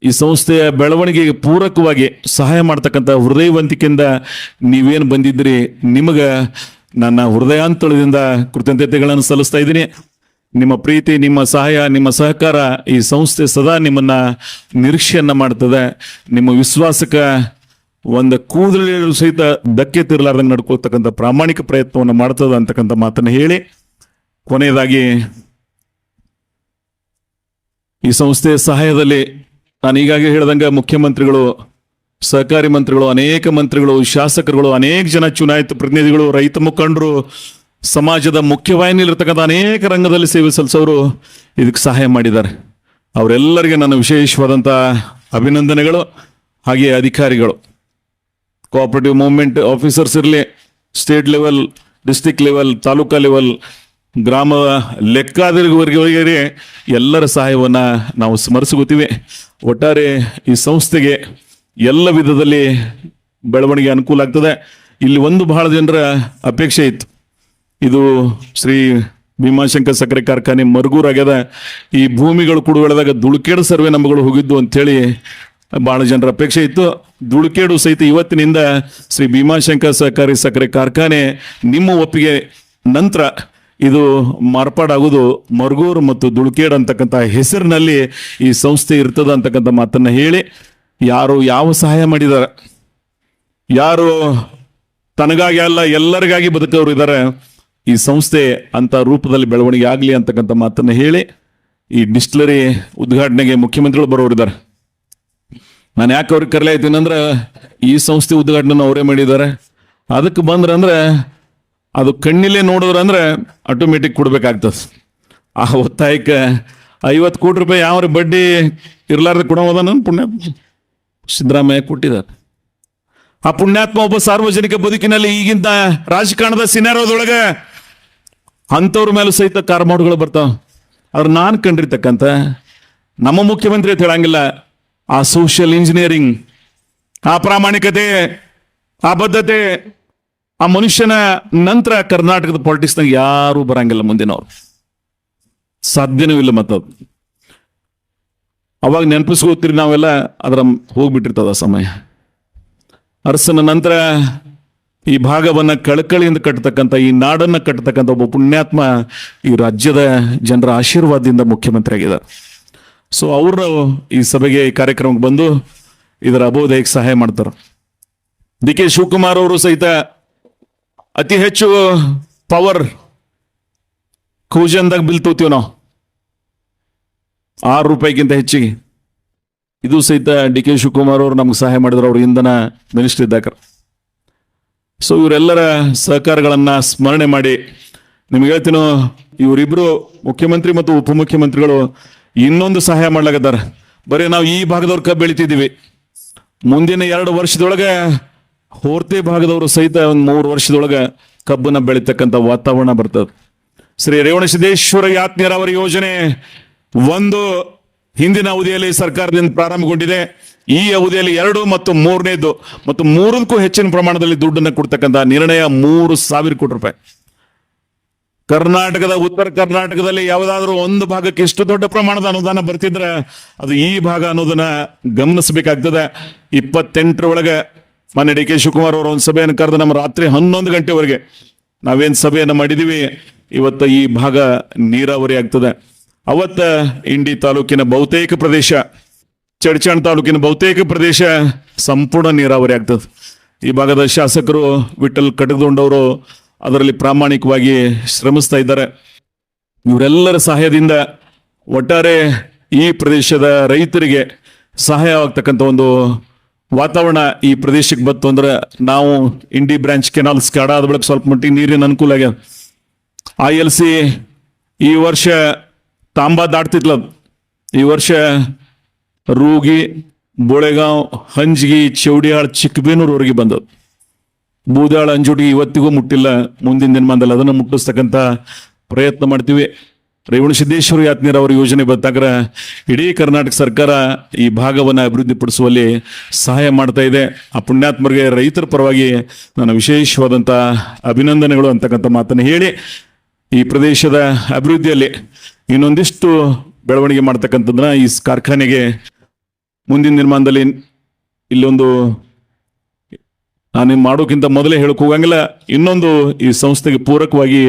ಈ ಸಂಸ್ಥೆಯ ಬೆಳವಣಿಗೆಗೆ ಪೂರಕವಾಗಿ ಸಹಾಯ ಮಾಡ್ತಕ್ಕಂಥ ಹೃದಯವಂತಿಕೆಯಿಂದ ನೀವೇನು ಬಂದಿದ್ರಿ, ನಿಮಗೆ ನನ್ನ ಹೃದಯಾಂತಳದಿಂದ ಕೃತಜ್ಞತೆಗಳನ್ನು ಸಲ್ಲಿಸ್ತಾ ಇದ್ದೀನಿ. ನಿಮ್ಮ ಪ್ರೀತಿ, ನಿಮ್ಮ ಸಹಾಯ, ನಿಮ್ಮ ಸಹಕಾರ ಈ ಸಂಸ್ಥೆ ಸದಾ ನಿಮ್ಮನ್ನ ನಿರೀಕ್ಷೆಯನ್ನ ಮಾಡ್ತದೆ. ನಿಮ್ಮ ವಿಶ್ವಾಸಕ್ಕೆ ಒಂದು ಕೂದಲು ಸಹಿತ ಧಕ್ಕೆ ತಿರ್ಲಾರ್ದಂಗೆ ನಡ್ಕೊಳ್ತಕ್ಕಂಥ ಪ್ರಾಮಾಣಿಕ ಪ್ರಯತ್ನವನ್ನು ಮಾಡ್ತದೆ ಅಂತಕ್ಕಂಥ ಮಾತನ್ನು ಹೇಳಿ, ಕೊನೆಯದಾಗಿ ಈ ಸಂಸ್ಥೆಯ ಸಹಾಯದಲ್ಲಿ ನಾನು ಈಗಾಗಲೇ ಹೇಳ್ದಂಗೆ ಮುಖ್ಯಮಂತ್ರಿಗಳು, ಸಹಕಾರಿ ಮಂತ್ರಿಗಳು, ಅನೇಕ ಮಂತ್ರಿಗಳು, ಶಾಸಕರುಗಳು, ಅನೇಕ ಜನ ಚುನಾಯಿತ ಪ್ರತಿನಿಧಿಗಳು, ರೈತ ಮುಖಂಡರು, ಸಮಾಜದ ಮುಖ್ಯವಾಹಿನಿಯಲ್ಲಿರ್ತಕ್ಕಂಥ ಅನೇಕ ರಂಗದಲ್ಲಿ ಸೇವೆ ಸಲ್ಲಿಸೋರು ಇದಕ್ಕೆ ಸಹಾಯ ಮಾಡಿದ್ದಾರೆ. ಅವರೆಲ್ಲರಿಗೆ ನನ್ನ ವಿಶೇಷವಾದಂಥ ಅಭಿನಂದನೆಗಳು. ಹಾಗೆ ಅಧಿಕಾರಿಗಳು, ಕೋಆಪರೇಟಿವ್ ಮೂವ್ಮೆಂಟ್ ಆಫೀಸರ್ಸ್ ಇರಲಿ, state level, district level, taluka level, ಗ್ರಾಮ ಲೆಕ್ಕಾಧಿಕಾರಿಗಳಿಗೆ ಎಲ್ಲರ ಸಹಾಯವನ್ನು ನಾವು ಸ್ಮರಿಸುತ್ತೀವಿ. ಒಟ್ಟಾರೆ ಈ ಸಂಸ್ಥೆಗೆ ಎಲ್ಲ ವಿಧದಲ್ಲಿ ಬೆಳವಣಿಗೆ ಅನುಕೂಲ ಆಗ್ತದೆ. ಇಲ್ಲಿ ಒಂದು ಬಹಳ ಜನರ ಅಪೇಕ್ಷೆ ಇತ್ತು, ಇದು ಶ್ರೀ ಭೀಮಾಶಂಕರ್ ಸಕ್ಕರೆ ಕಾರ್ಖಾನೆ ಮರುಗೂರಾಗ್ಯದ, ಈ ಭೂಮಿಗಳು ಕುಡುಗಳದಾಗ ದುಳುಕೇಡು ಸರ್ವೆ ನಂಬರ್ಗಳು ಹೋಗಿದ್ದು ಅಂಥೇಳಿ ಬಹಳ ಜನರ ಅಪೇಕ್ಷೆ ಇತ್ತು. ದುಳುಕೇಡು ಸಹಿತ ಇವತ್ತಿನಿಂದ ಶ್ರೀ ಭೀಮಾಶಂಕರ್ ಸಹಕಾರಿ ಸಕ್ಕರೆ ಕಾರ್ಖಾನೆ ನಿಮ್ಮ ಒಪ್ಪಿಗೆ ನಂತರ ಇದು ಮಾರ್ಪಾಡಾಗುವುದು ಮರುಗೂರು ಮತ್ತು ದುಳುಕೇಡು ಅಂತಕ್ಕಂಥ ಹೆಸರಿನಲ್ಲಿ ಈ ಸಂಸ್ಥೆ ಇರ್ತದ ಅಂತಕ್ಕಂಥ ಮಾತನ್ನ ಹೇಳಿ, ಯಾರು ಯಾವ ಸಹಾಯ ಮಾಡಿದ್ದಾರೆ, ಯಾರು ತನಗಾಗಿ ಅಲ್ಲ ಎಲ್ಲರಿಗಾಗಿ ಬದುಕವರು ಇದ್ದಾರೆ, ಈ ಸಂಸ್ಥೆ ಅಂತ ರೂಪದಲ್ಲಿ ಬೆಳವಣಿಗೆ ಆಗಲಿ ಅಂತಕ್ಕಂಥ ಮಾತನ್ನು ಹೇಳಿ, ಈ ಡಿಸ್ಟಿಲರಿ ಉದ್ಘಾಟನೆಗೆ ಮುಖ್ಯಮಂತ್ರಿಗಳು ಬರೋರಿದ್ದಾರೆ. ನಾನು ಯಾಕೆ ಅವ್ರಿಗೆ ಕರೆಲಾಯ್ತೀನಿ ಅಂದ್ರೆ, ಈ ಸಂಸ್ಥೆ ಉದ್ಘಾಟನೆ ಅವರೇ ಮಾಡಿದ್ದಾರೆ. ಅದಕ್ಕೆ ಬಂದ್ರಂದ್ರೆ ಅದು ಕಣ್ಣಿಲ್ಲೇ ನೋಡಿದ್ರಂದ್ರೆ ಆಟೋಮೆಟಿಕ್ ಕೊಡ್ಬೇಕಾಗ್ತದೆ. ಆ ಒತ್ತಾಯಕ್ಕೆ ₹50 ಕೋಟಿ ಯಾವ ಬಡ್ಡಿ ಇರ್ಲಾರ್ದ ಕೊಡೋದ ನನ್ನ ಪುಣ್ಯಾತ್ಮ ಸಿದ್ದರಾಮಯ್ಯ ಕೊಟ್ಟಿದ್ದಾರೆ. ಆ ಪುಣ್ಯಾತ್ಮ ಒಬ್ಬ ಸಾರ್ವಜನಿಕ ಬದುಕಿನಲ್ಲಿ ಈಗಿಂತ ರಾಜಕಾರಣದ ಸಿನಾರೋದೊಳಗೆ ಅಂಥವ್ರ ಮೇಲೂ ಸಹಿತ ಕಾರ್ಮಾಡುಗಳು ಬರ್ತಾವ. ಅವ್ರು ನಾನು ಕಂಡಿರ್ತಕ್ಕಂಥ ನಮ್ಮ ಮುಖ್ಯಮಂತ್ರಿ ಅಂತ ಹೇಳಂಗಿಲ್ಲ, ಆ ಸೋಷಿಯಲ್ ಇಂಜಿನಿಯರಿಂಗ್, ಆ ಪ್ರಾಮಾಣಿಕತೆ, ಆ ಬದ್ಧತೆ, ಆ ಮನುಷ್ಯನ ನಂತರ ಕರ್ನಾಟಕದ ಪಾಲಿಟಿಕ್ಸ್ನಾಗ ಯಾರೂ ಬರಂಗಿಲ್ಲ ಮುಂದಿನವ್ರು, ಸಾಧ್ಯನೂ ಇಲ್ಲ. ಮತ್ತದು ಅವಾಗ ನೆನಪಿಸ್ಕೋತೀರಿ ನಾವೆಲ್ಲ, ಅದರ ಹೋಗ್ಬಿಟ್ಟಿರ್ತದ ಸಮಯ. ಅರಸನ ನಂತರ ಈ ಭಾಗವನ್ನ ಕಳಕಳಿಯಿಂದ ಕಟ್ಟತಕ್ಕಂಥ, ಈ ನಾಡನ್ನ ಕಟ್ಟತಕ್ಕಂಥ ಒಬ್ಬ ಪುಣ್ಯಾತ್ಮ ಈ ರಾಜ್ಯದ ಜನರ ಆಶೀರ್ವಾದದಿಂದ ಮುಖ್ಯಮಂತ್ರಿ ಆಗಿದ್ದಾರೆ. ಸೊ ಅವರು ಈ ಸಭೆಗೆ, ಈ ಕಾರ್ಯಕ್ರಮಕ್ಕೆ ಬಂದು ಇದರ ಅಭೋದಯಕ್ಕೆ ಸಹಾಯ ಮಾಡ್ತಾರೆ. ಡಿ ಕೆ ಶಿವಕುಮಾರ್ ಅವರು ಸಹಿತ ಅತಿ ಹೆಚ್ಚು ಪವರ್ ಕೂಜನ್ದಾಗ ಬಿಲ್ ತೋತೀವಿ ನಾವು, ₹6 ಹೆಚ್ಚಿಗೆ. ಇದು ಸಹಿತ ಡಿ ಕೆ ಶಿವಕುಮಾರ್ ಅವರು ನಮ್ಗೆ ಸಹಾಯ ಮಾಡಿದ್ರು, ಅವರು ಇಂಧನ ಮಿನಿಸ್ಟರ್ ಇದ್ದಾಗ. ಸೊ ಇವರೆಲ್ಲರ ಸಹಕಾರಗಳನ್ನ ಸ್ಮರಣೆ ಮಾಡಿ ನಿಮ್ಗೆ ಹೇಳ್ತೀನೋ, ಇವರಿಬ್ರು ಮುಖ್ಯಮಂತ್ರಿ ಮತ್ತು ಉಪಮುಖ್ಯಮಂತ್ರಿಗಳು ಇನ್ನೊಂದು ಸಹಾಯ ಮಾಡ್ಲಾಗದಾರ. ಬರೀ ನಾವು ಈ ಭಾಗದವ್ರ ಕಬ್ಬು ಬೆಳಿತಿದ್ದೀವಿ, ಮುಂದಿನ 2 ವರ್ಷದೊಳಗೆ ಹೋರ್ತೆ ಭಾಗದವರು ಸಹಿತ ಒಂದು 3 ವರ್ಷದೊಳಗೆ ಕಬ್ಬನ್ನ ಬೆಳಿತಕ್ಕಂಥ ವಾತಾವರಣ ಬರ್ತದೆ. ಶ್ರೀ ರೇವಣಸಿದ್ದೇಶ್ವರ ಯಾತ್ ನೀರಾವರಿ ಯೋಜನೆ ಒಂದು ಹಿಂದಿನ ಅವಧಿಯಲ್ಲಿ ಸರ್ಕಾರದಿಂದ ಪ್ರಾರಂಭಗೊಂಡಿದೆ. ಈ ಅವಧಿಯಲ್ಲಿ 2 ಮತ್ತು 3ನೇದು ಮತ್ತು 3ಕ್ಕೂ ಹೆಚ್ಚಿನ ಪ್ರಮಾಣದಲ್ಲಿ ದುಡ್ಡನ್ನು ಕೊಡ್ತಕ್ಕಂಥ ನಿರ್ಣಯ ₹3,000 ಕೋಟಿ. ಕರ್ನಾಟಕದ ಉತ್ತರ ಕರ್ನಾಟಕದಲ್ಲಿ ಯಾವುದಾದ್ರೂ ಒಂದು ಭಾಗಕ್ಕೆ ಎಷ್ಟು ದೊಡ್ಡ ಪ್ರಮಾಣದ ಅನುದಾನ ಬರ್ತಿದ್ರೆ ಅದು ಈ ಭಾಗ ಅನ್ನೋದನ್ನ ಗಮನಿಸಬೇಕಾಗ್ತದೆ. 28 ಒಳಗೆ ಮೊನ್ನೆ ಡಿ ಕೆ ಶಿವಕುಮಾರ್ ಅವರು ಒಂದು ಸಭೆಯನ್ನು ಕರೆದು ನಮ್ಮ ರಾತ್ರಿ 11 ಗಂಟೆವರೆಗೆ ನಾವೇನು ಸಭೆಯನ್ನು ಮಾಡಿದೀವಿ, ಇವತ್ತು ಈ ಭಾಗ ನೀರಾವರಿ ಆಗ್ತದೆ. ಅವತ್ತ ಇಂಡಿ ತಾಲೂಕಿನ ಬಹುತೇಕ ಪ್ರದೇಶ, ಚಡ್ಚಣ್ ತಾಲೂಕಿನ ಬಹುತೇಕ ಪ್ರದೇಶ ಸಂಪೂರ್ಣ ನೀರಾವರಿ ಆಗ್ತದೆ. ಈ ಭಾಗದ ಶಾಸಕರು ವಿಠಲ್ ಕಟಕದೊಂಡವರು ಅದರಲ್ಲಿ ಪ್ರಾಮಾಣಿಕವಾಗಿ ಶ್ರಮಿಸ್ತಾ ಇದ್ದಾರೆ. ಇವರೆಲ್ಲರ ಸಹಾಯದಿಂದ ಒಟ್ಟಾರೆ ಈ ಪ್ರದೇಶದ ರೈತರಿಗೆ ಸಹಾಯವಾಗ್ತಕ್ಕಂಥ ಒಂದು ವಾತಾವರಣ ಈ ಪ್ರದೇಶಕ್ಕೆ ಬಂತು ಅಂದ್ರೆ ನಾವು ಇಂಡಿ ಬ್ರಾಂಚ್ ಕೆನಾಲ್ಸ್ ಆದ ಬಳಿಕ ಸ್ವಲ್ಪ ಮಟ್ಟಿಗೆ ನೀರಿನ ಅನುಕೂಲ ಆಗ್ಯದ. ILC ಈ ವರ್ಷ ತಾಂಬಾ ದಾಟ್ತಿತ್ಲ, ಈ ವರ್ಷ ರೂಗಿ, ಬೋಳೆಗಾಂವ್, ಹಂಜಗಿ, ಚೌಡಿಯಾಳ್, ಚಿಕ್ಕಬೇನೂರ್ವರೆಗೆ ಬಂದದ್ದು. ಬೂದಾಳ, ಅಂಜುಟಿ ಇವತ್ತಿಗೂ ಮುಟ್ಟಿಲ್ಲ. ಮುಂದಿನ ದಿನಮಾನದಲ್ಲಿ ಅದನ್ನು ಮುಟ್ಟಿಸ್ತಕ್ಕಂಥ ಪ್ರಯತ್ನ ಮಾಡ್ತೀವಿ. ರೇವಣಸಿದ್ದೇಶ್ವರ ಯಾತ್ನೀರ್ ಅವರ ಯೋಜನೆ ಬಂದಾಗ ಇಡೀ ಕರ್ನಾಟಕ ಸರ್ಕಾರ ಈ ಭಾಗವನ್ನು ಅಭಿವೃದ್ಧಿಪಡಿಸುವಲ್ಲಿ ಸಹಾಯ ಮಾಡ್ತಾ ಇದೆ. ಆ ಪುಣ್ಯಾತ್ಮರಿಗೆ ರೈತರ ಪರವಾಗಿ ನನ್ನ ವಿಶೇಷವಾದಂಥ ಅಭಿನಂದನೆಗಳು ಅಂತಕ್ಕಂಥ ಮಾತನ್ನು ಹೇಳಿ, ಈ ಪ್ರದೇಶದ ಅಭಿವೃದ್ಧಿಯಲ್ಲಿ ಇನ್ನೊಂದಿಷ್ಟು ಬೆಳವಣಿಗೆ ಮಾಡ್ತಕ್ಕಂಥದ್ದನ್ನ ಈ ಕಾರ್ಖಾನೆಗೆ ಮುಂದಿನ ನಿರ್ಮಾಣದಲ್ಲಿ ಇಲ್ಲೊಂದು ನಾನು ಮಾಡೋಕ್ಕಿಂತ ಮೊದಲೇ ಹೇಳಕ್ ಹೋಗಂಗಿಲ್ಲ, ಇನ್ನೊಂದು ಈ ಸಂಸ್ಥೆಗೆ ಪೂರಕವಾಗಿ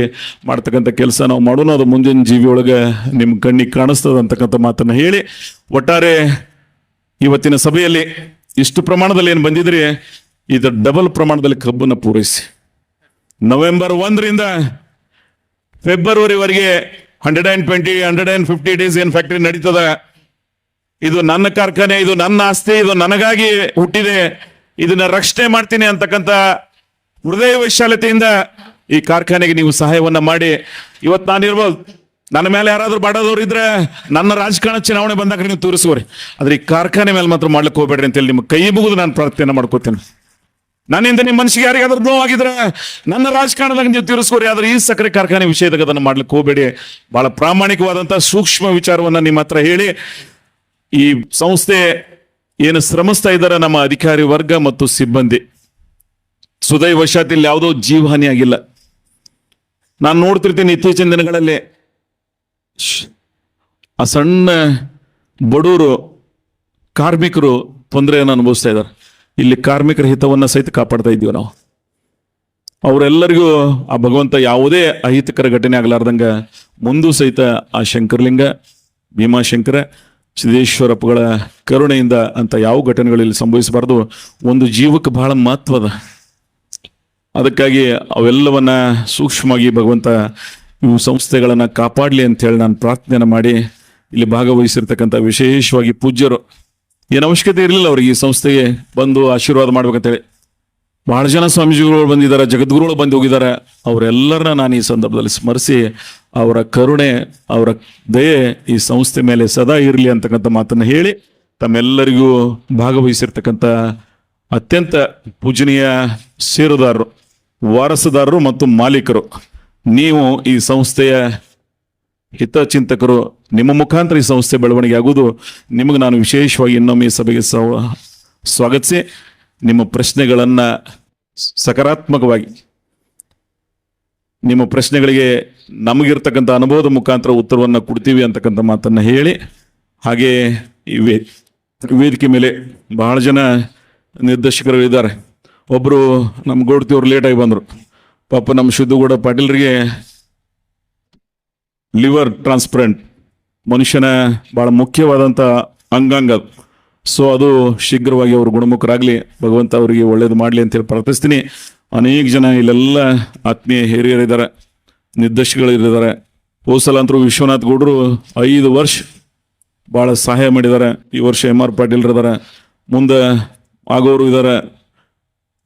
ಮಾಡ್ತಕ್ಕಂಥ ಕೆಲಸ ನಾವು ಮಾಡೋಣ. ಅದು ಮುಂದಿನ ಜೀವಿಯೊಳಗೆ ನಿಮ್ಮ ಕಣ್ಣಿಗೆ ಕಾಣಿಸ್ತದೆ ಅಂತಕ್ಕಂಥ ಮಾತನ್ನು ಹೇಳಿ, ಒಟ್ಟಾರೆ ಇವತ್ತಿನ ಸಭೆಯಲ್ಲಿ ಇಷ್ಟು ಪ್ರಮಾಣದಲ್ಲಿ ಏನು ಬಂದಿದ್ರಿ, ಇದು ಡಬಲ್ ಪ್ರಮಾಣದಲ್ಲಿ ಕಬ್ಬನ್ನು ಪೂರೈಸಿ ನವೆಂಬರ್ 1ರಿಂದ ಫೆಬ್ರವರಿವರೆಗೆ 150 ಡೇಸ್ ಏನು ಫ್ಯಾಕ್ಟರಿ ನಡೀತದ. ಇದು ನನ್ನ ಕಾರ್ಖಾನೆ, ಇದು ನನ್ನ ಆಸ್ತಿ, ಇದು ನನಗಾಗಿ ಹುಟ್ಟಿದೆ, ಇದನ್ನ ರಕ್ಷಣೆ ಮಾಡ್ತೀನಿ ಅಂತಕ್ಕಂಥ ಹೃದಯ ವೈಶಾಲ್ಯತೆಯಿಂದ ಈ ಕಾರ್ಖಾನೆಗೆ ನೀವು ಸಹಾಯವನ್ನ ಮಾಡಿ. ಇವತ್ತು ನಾನಿರ್ಬೋದು, ನನ್ನ ಮೇಲೆ ಯಾರಾದ್ರೂ ಬಾಡೋದವ್ರು ಇದ್ರೆ ನನ್ನ ರಾಜಕಾರಣ ಚುನಾವಣೆ ಬಂದಾಗ ನೀವು ತೋರಿಸುವರಿ, ಆದ್ರೆ ಈ ಕಾರ್ಖಾನೆ ಮೇಲೆ ಮಾತ್ರ ಮಾಡ್ಲಿಕ್ಕೆ ಹೋಗ್ಬೇಡ್ರಿ ಅಂತೇಳಿ ನಿಮ್ಮ ಕೈ ಮುಗಿದು ನಾನು ಪ್ರಾರ್ಥನೆ ಮಾಡ್ಕೋತೇನೆ. ನನ್ನಿಂದ ನಿಮ್ಮ ಮನಸ್ಸಿಗೆ ಯಾರಿಗಾದ್ರೂ ನೋವಾಗಿದ್ರೆ ನನ್ನ ರಾಜಕಾರಣದಾಗ ನೀವು ತೀರಿಸ್ಕೋರಿ, ಆದ್ರೆ ಈ ಸಕ್ಕರೆ ಕಾರ್ಖಾನೆ ವಿಷಯದಾಗ ಅದನ್ನು ಮಾಡ್ಲಿಕ್ಕೆ ಹೋಗಬೇಡಿ. ಬಹಳ ಪ್ರಾಮಾಣಿಕವಾದಂತ ಸೂಕ್ಷ್ಮ ವಿಚಾರವನ್ನ ನಿಮ್ಮ ಹತ್ರ ಹೇಳಿ, ಈ ಸಂಸ್ಥೆ ಏನು ಶ್ರಮಿಸ್ತಾ ಇದ್ದಾರೆ ನಮ್ಮ ಅಧಿಕಾರಿ ವರ್ಗ ಮತ್ತು ಸಿಬ್ಬಂದಿ, ಸುದೈವಶಾತ್ ಇಲ್ಲಿ ಯಾವುದೋ ಜೀವಹಾನಿ ಆಗಿಲ್ಲ. ನಾನು ನೋಡ್ತಿರ್ತೀನಿ ಇತ್ತೀಚಿನ ದಿನಗಳಲ್ಲಿ ಆ ಸಣ್ಣ ಬಡವರು ಕಾರ್ಮಿಕರು ತೊಂದರೆಯನ್ನು ಅನುಭವಿಸ್ತಾ ಇದ್ದಾರೆ. ಇಲ್ಲಿ ಕಾರ್ಮಿಕರ ಹಿತವನ್ನ ಸಹಿತ ಕಾಪಾಡ್ತಾ ಇದ್ದೀವಿ ನಾವು. ಅವರೆಲ್ಲರಿಗೂ ಆ ಭಗವಂತ ಯಾವುದೇ ಅಹಿತಕರ ಘಟನೆ ಆಗಲಾರ್ದಂಗ ಮುಂದೂ ಸಹಿತ ಆ ಶಂಕರಲಿಂಗ, ಭೀಮಾಶಂಕರ, ಸಿದ್ದೇಶ್ವರಪ್ಪಗಳ ಕರುಣೆಯಿಂದ ಅಂತ ಯಾವ ಘಟನೆಗಳಲ್ಲಿ ಸಂಭವಿಸಬಾರ್ದು. ಒಂದು ಜೀವಕ್ಕೆ ಬಹಳ ಮಹತ್ವದ, ಅದಕ್ಕಾಗಿ ಅವೆಲ್ಲವನ್ನ ಸೂಕ್ಷ್ಮವಾಗಿ ಭಗವಂತ ಇವು ಸಂಸ್ಥೆಗಳನ್ನ ಕಾಪಾಡಲಿ ಅಂತ ಹೇಳಿ ನಾನು ಪ್ರಾರ್ಥನೆಯನ್ನು ಮಾಡಿ, ಇಲ್ಲಿ ಭಾಗವಹಿಸಿರ್ತಕ್ಕಂಥ ವಿಶೇಷವಾಗಿ ಪೂಜ್ಯರು, ಏನು ಅವಶ್ಯಕತೆ ಇರಲಿಲ್ಲ ಅವ್ರಿಗೆ ಈ ಸಂಸ್ಥೆಗೆ ಬಂದು ಆಶೀರ್ವಾದ ಮಾಡ್ಬೇಕಂತೇಳಿ ಬಹಳ ಜನ ಸ್ವಾಮೀಜಿಗಳು ಬಂದಿದ್ದಾರೆ, ಜಗದ್ಗುರುಗಳು ಬಂದು ಹೋಗಿದ್ದಾರೆ. ಅವರೆಲ್ಲರನ್ನ ನಾನು ಈ ಸಂದರ್ಭದಲ್ಲಿ ಸ್ಮರಿಸಿ ಅವರ ಕರುಣೆ, ಅವರ ದಯೆ ಈ ಸಂಸ್ಥೆ ಮೇಲೆ ಸದಾ ಇರಲಿ ಅಂತಕ್ಕಂಥ ಮಾತನ್ನು ಹೇಳಿ, ತಮ್ಮೆಲ್ಲರಿಗೂ ಭಾಗವಹಿಸಿರ್ತಕ್ಕಂಥ ಅತ್ಯಂತ ಪೂಜನೀಯ ಷೇರುದಾರರು, ವಾರಸುದಾರರು ಮತ್ತು ಮಾಲೀಕರು, ನೀವು ಈ ಸಂಸ್ಥೆಯ ಹಿತಚಿಂತಕರು, ನಿಮ್ಮ ಮುಖಾಂತರ ಈ ಸಂಸ್ಥೆ ಬೆಳವಣಿಗೆ ಆಗುವುದು. ನಿಮಗೆ ನಾನು ವಿಶೇಷವಾಗಿ ಇನ್ನೊಮ್ಮೆ ಈ ಸಭೆಗೆ ಸ್ವಾಗತಿಸಿ ನಿಮ್ಮ ಪ್ರಶ್ನೆಗಳನ್ನ ಸಕಾರಾತ್ಮಕವಾಗಿ, ನಿಮ್ಮ ಪ್ರಶ್ನೆಗಳಿಗೆ ನಮಗಿರ್ತಕ್ಕಂಥ ಅನುಭವದ ಮುಖಾಂತರ ಉತ್ತರವನ್ನು ಕೊಡ್ತೀವಿ ಅಂತಕ್ಕಂಥ ಮಾತನ್ನ ಹೇಳಿ, ಹಾಗೆ ಈ ವೇದಿಕೆ ಮೇಲೆ ಬಹಳ ಜನ ನಿರ್ದೇಶಕರು ಇದ್ದಾರೆ. ಒಬ್ರು ನಮ್ಮ ಗೋಡ್ತಿಯವ್ರು ಲೇಟಾಗಿ ಬಂದರು. ಪಾಪ ನಮ್ಮ ಶುದ್ಧಗೌಡ ಪಾಟೀಲ್ರಿಗೆ ಲಿವರ್ ಟ್ರಾನ್ಸ್ಪ್ಲಾಂಟ್ ಮನುಷ್ಯನ ಬಹಳ ಮುಖ್ಯವಾದಂಥ ಅಂಗಾಂಗ. ಸೊ ಅದು ಶೀಘ್ರವಾಗಿ ಅವರು ಗುಣಮುಖರಾಗಲಿ, ಭಗವಂತ ಅವರಿಗೆ ಒಳ್ಳೇದು ಮಾಡಲಿ ಅಂತೇಳಿ ಪ್ರಾರ್ಥಿಸ್ತೀನಿ. ಅನೇಕ ಜನ ಇಲ್ಲೆಲ್ಲ ಆತ್ಮೀಯ ಹಿರಿಯರಿದ್ದಾರೆ, ನಿರ್ದೇಶಕಗಳಿದ್ದಾರೆ. ಹೋಸಲ ಅಂತರೂ ವಿಶ್ವನಾಥ್ ಗೌಡರು 5 ವರ್ಷ ಭಾಳ ಸಹಾಯ ಮಾಡಿದ್ದಾರೆ. ಈ ವರ್ಷ MR ಪಾಟೀಲ್ ಇದ್ದಾರೆ, ಮುಂದೆ ಆಗೋರು ಇದ್ದಾರೆ.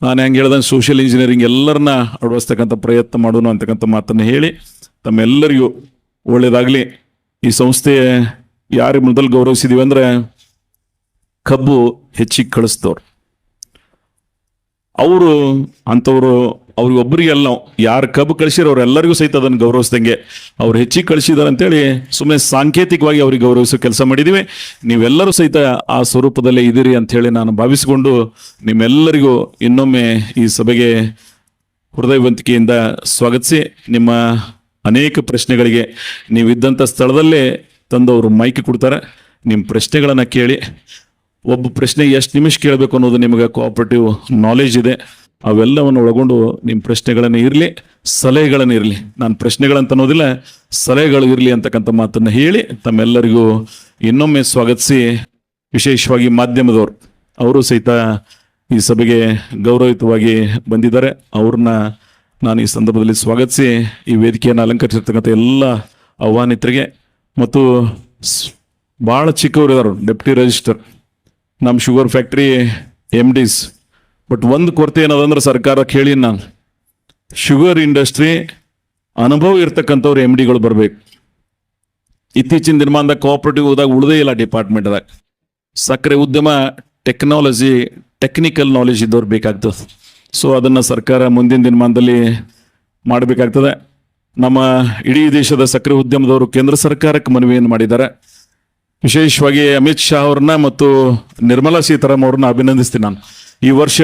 ನಾನು ಹೆಂಗೆ ಹೇಳ್ದಂಗೆ ಸೋಷಿಯಲ್ ಇಂಜಿನಿಯರಿಂಗ್ ಎಲ್ಲರನ್ನ ಅಳವಡಿಸ್ತಕ್ಕಂಥ ಪ್ರಯತ್ನ ಮಾಡೋಣ ಅಂತಕ್ಕಂಥ ಮಾತನ್ನು ಹೇಳಿ, ತಮ್ಮೆಲ್ಲರಿಗೂ ಒಳ್ಳೇದಾಗಲಿ. ಈ ಸಂಸ್ಥೆ ಯಾರಿಗೆ ಮೊದಲು ಗೌರವಿಸಿದೀವಿ ಅಂದರೆ ಕಬ್ಬು ಹೆಚ್ಚಿಗೆ ಕಳಿಸ್ತವ್ರು, ಅವರು ಅಂಥವ್ರು ಅವ್ರಿಗೊಬ್ಬರಿಗೆಲ್ಲ ಯಾರು ಕಬ್ಬು ಕಳಿಸಿರೋ ಎಲ್ಲರಿಗೂ ಸಹಿತ ಅದನ್ನು ಗೌರವಿಸ್ದಂಗೆ ಅವ್ರು ಹೆಚ್ಚಿಗೆ ಕಳಿಸಿದಾರೆ ಅಂತೇಳಿ ಸುಮ್ಮನೆ ಸಾಂಕೇತಿಕವಾಗಿ ಅವ್ರಿಗೆ ಗೌರವಿಸೋ ಕೆಲಸ ಮಾಡಿದ್ದೀವಿ. ನೀವೆಲ್ಲರೂ ಸಹಿತ ಆ ಸ್ವರೂಪದಲ್ಲೇ ಇದ್ದೀರಿ ಅಂಥೇಳಿ ನಾನು ಭಾವಿಸಿಕೊಂಡು ನಿಮ್ಮೆಲ್ಲರಿಗೂ ಇನ್ನೊಮ್ಮೆ ಈ ಸಭೆಗೆ ಹೃದಯವಂತಿಕೆಯಿಂದ ಸ್ವಾಗತಿಸಿ, ನಿಮ್ಮ ಅನೇಕ ಪ್ರಶ್ನೆಗಳಿಗೆ ನೀವಿದ್ದಂಥ ಸ್ಥಳದಲ್ಲೇ ತಂದು ಅವರು ಮೈಕ್ ಕೊಡ್ತಾರೆ. ನಿಮ್ಮ ಪ್ರಶ್ನೆಗಳನ್ನು ಕೇಳಿ, ಒಬ್ಬ ಪ್ರಶ್ನೆ ಎಷ್ಟು ನಿಮಿಷ ಕೇಳಬೇಕು ಅನ್ನೋದು ನಿಮಗೆ ಕೋಆಪರೇಟಿವ್ ನಾಲೆಜ್ ಇದೆ. ಅವೆಲ್ಲವನ್ನು ಒಳಗೊಂಡು ನಿಮ್ಮ ಪ್ರಶ್ನೆಗಳನ್ನು ಇರಲಿ, ಸಲಹೆಗಳನ್ನು ಇರಲಿ. ನಾನು ಪ್ರಶ್ನೆಗಳಂತ ಅನ್ನೋದಿಲ್ಲ, ಸಲಹೆಗಳು ಇರಲಿ ಅಂತಕ್ಕಂಥ ಮಾತನ್ನು ಹೇಳಿ ತಮ್ಮೆಲ್ಲರಿಗೂ ಇನ್ನೊಮ್ಮೆ ಸ್ವಾಗತಿಸಿ, ವಿಶೇಷವಾಗಿ ಮಾಧ್ಯಮದವರು ಅವರು ಸಹಿತ ಈ ಸಭೆಗೆ ಗೌರವಯುತವಾಗಿ ಬಂದಿದ್ದಾರೆ. ಅವ್ರನ್ನ ನಾನು ಈ ಸಂದರ್ಭದಲ್ಲಿ ಸ್ವಾಗತಿಸಿ, ಈ ವೇದಿಕೆಯನ್ನು ಅಲಂಕರಿಸಿರ್ತಕ್ಕಂಥ ಎಲ್ಲ ಆಹ್ವಾನಿತರಿಗೆ ಮತ್ತು ಭಾಳ ಚಿಕ್ಕವರು ಇದಾರು ಡೆಪ್ಟಿ ರಿಜಿಸ್ಟರ್ ನಮ್ಮ ಶುಗರ್ ಫ್ಯಾಕ್ಟ್ರಿ MDs. ಬಟ್ ಒಂದು ಕೊರತೆ ಏನದಂದ್ರೆ ಸರ್ಕಾರ ಕೇಳಿ ನಾನು ಶುಗರ್ ಇಂಡಸ್ಟ್ರಿ ಅನುಭವ ಇರ್ತಕ್ಕಂಥವ್ರು MDಗಳು ಬರಬೇಕು. ಇತ್ತೀಚಿನ ದಿನಮಾನದಾಗ ಕೋಆಪರೇಟಿವ್ ಹೋದಾಗ ಉಳಿದೇ ಇಲ್ಲ ಡಿಪಾರ್ಟ್ಮೆಂಟ್ದಾಗ. ಸಕ್ಕರೆ ಉದ್ಯಮ ಟೆಕ್ನಾಲಜಿ ಟೆಕ್ನಿಕಲ್ ನಾಲೆಜ್ ಇದ್ದವ್ರು ಬೇಕಾಗ್ತದೆ. ಸೊ ಅದನ್ನು ಸರ್ಕಾರ ಮುಂದಿನ ದಿನಮಾನದಲ್ಲಿ ಮಾಡಬೇಕಾಗ್ತದೆ. ನಮ್ಮ ಇಡೀ ದೇಶದ ಸಕ್ಕರೆ ಉದ್ಯಮದವರು ಕೇಂದ್ರ ಸರ್ಕಾರಕ್ಕೆ ಮನವಿಯನ್ನು ಮಾಡಿದ್ದಾರೆ. ವಿಶೇಷವಾಗಿ ಅಮಿತ್ ಶಾ ಅವ್ರನ್ನ ಮತ್ತು ನಿರ್ಮಲಾ ಸೀತಾರಾಮನ್ ಅವ್ರನ್ನ ಅಭಿನಂದಿಸ್ತೀನಿ ನಾನು. ಈ ವರ್ಷ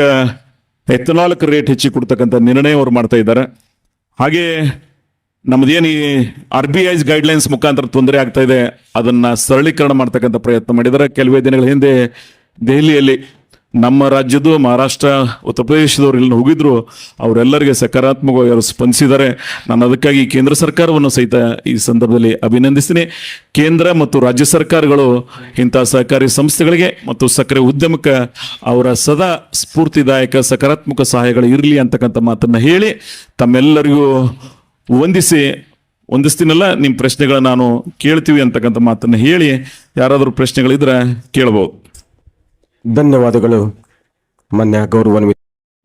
ಎಥನಾಲ್ಕ್ ರೇಟ್ ಹೆಚ್ಚಿ ಕೊಡ್ತಕ್ಕಂಥ ನಿರ್ಣಯ ಅವ್ರು ಮಾಡ್ತಾ ಇದ್ದಾರೆ. ಹಾಗೆ ನಮ್ದೇನು ಈ RBI's ಗೈಡ್ಲೈನ್ಸ್ ಮುಖಾಂತರ ತೊಂದರೆ ಆಗ್ತಾ ಇದೆ ಅದನ್ನ ಸರಳೀಕರಣ ಮಾಡ್ತಕ್ಕಂಥ ಪ್ರಯತ್ನ ಮಾಡಿದ್ದಾರೆ. ಕೆಲವೇ ದಿನಗಳ ಹಿಂದೆ ದೆಹಲಿಯಲ್ಲಿ ನಮ್ಮ ರಾಜ್ಯದ್ದು ಮಹಾರಾಷ್ಟ್ರ ಉತ್ತರ ಪ್ರದೇಶದವ್ರು ಇಲ್ಲಿ ಹೋಗಿದ್ರು, ಅವರೆಲ್ಲರಿಗೆ ಸಕಾರಾತ್ಮಕವಾಗಿ ಅವರು ಸ್ಪಂದಿಸಿದ್ದಾರೆ. ನಾನು ಅದಕ್ಕಾಗಿ ಕೇಂದ್ರ ಸರ್ಕಾರವನ್ನು ಸಹಿತ ಈ ಸಂದರ್ಭದಲ್ಲಿ ಅಭಿನಂದಿಸ್ತೀನಿ. ಕೇಂದ್ರ ಮತ್ತು ರಾಜ್ಯ ಸರ್ಕಾರಗಳು ಇಂಥ ಸಹಕಾರಿ ಸಂಸ್ಥೆಗಳಿಗೆ ಮತ್ತು ಸಕ್ಕರೆ ಉದ್ಯಮಕ್ಕೆ ಅವರ ಸದಾ ಸ್ಫೂರ್ತಿದಾಯಕ ಸಕಾರಾತ್ಮಕ ಸಹಾಯಗಳು ಇರಲಿ ಅಂತಕ್ಕಂಥ ಮಾತನ್ನ ಹೇಳಿ ತಮ್ಮೆಲ್ಲರಿಗೂ ವಂದಿಸ್ತೀನಲ್ಲ. ನಿಮ್ಮ ಪ್ರಶ್ನೆಗಳನ್ನ ನಾನು ಕೇಳ್ತೀವಿ ಅಂತಕ್ಕಂಥ ಮಾತನ್ನ ಹೇಳಿ ಯಾರಾದರೂ ಪ್ರಶ್ನೆಗಳಿದ್ರೆ ಕೇಳಬಹುದು. ಧನ್ಯವಾದಗಳು ಮಾನ್ಯ ಗೌರವಾನ್ವಿತ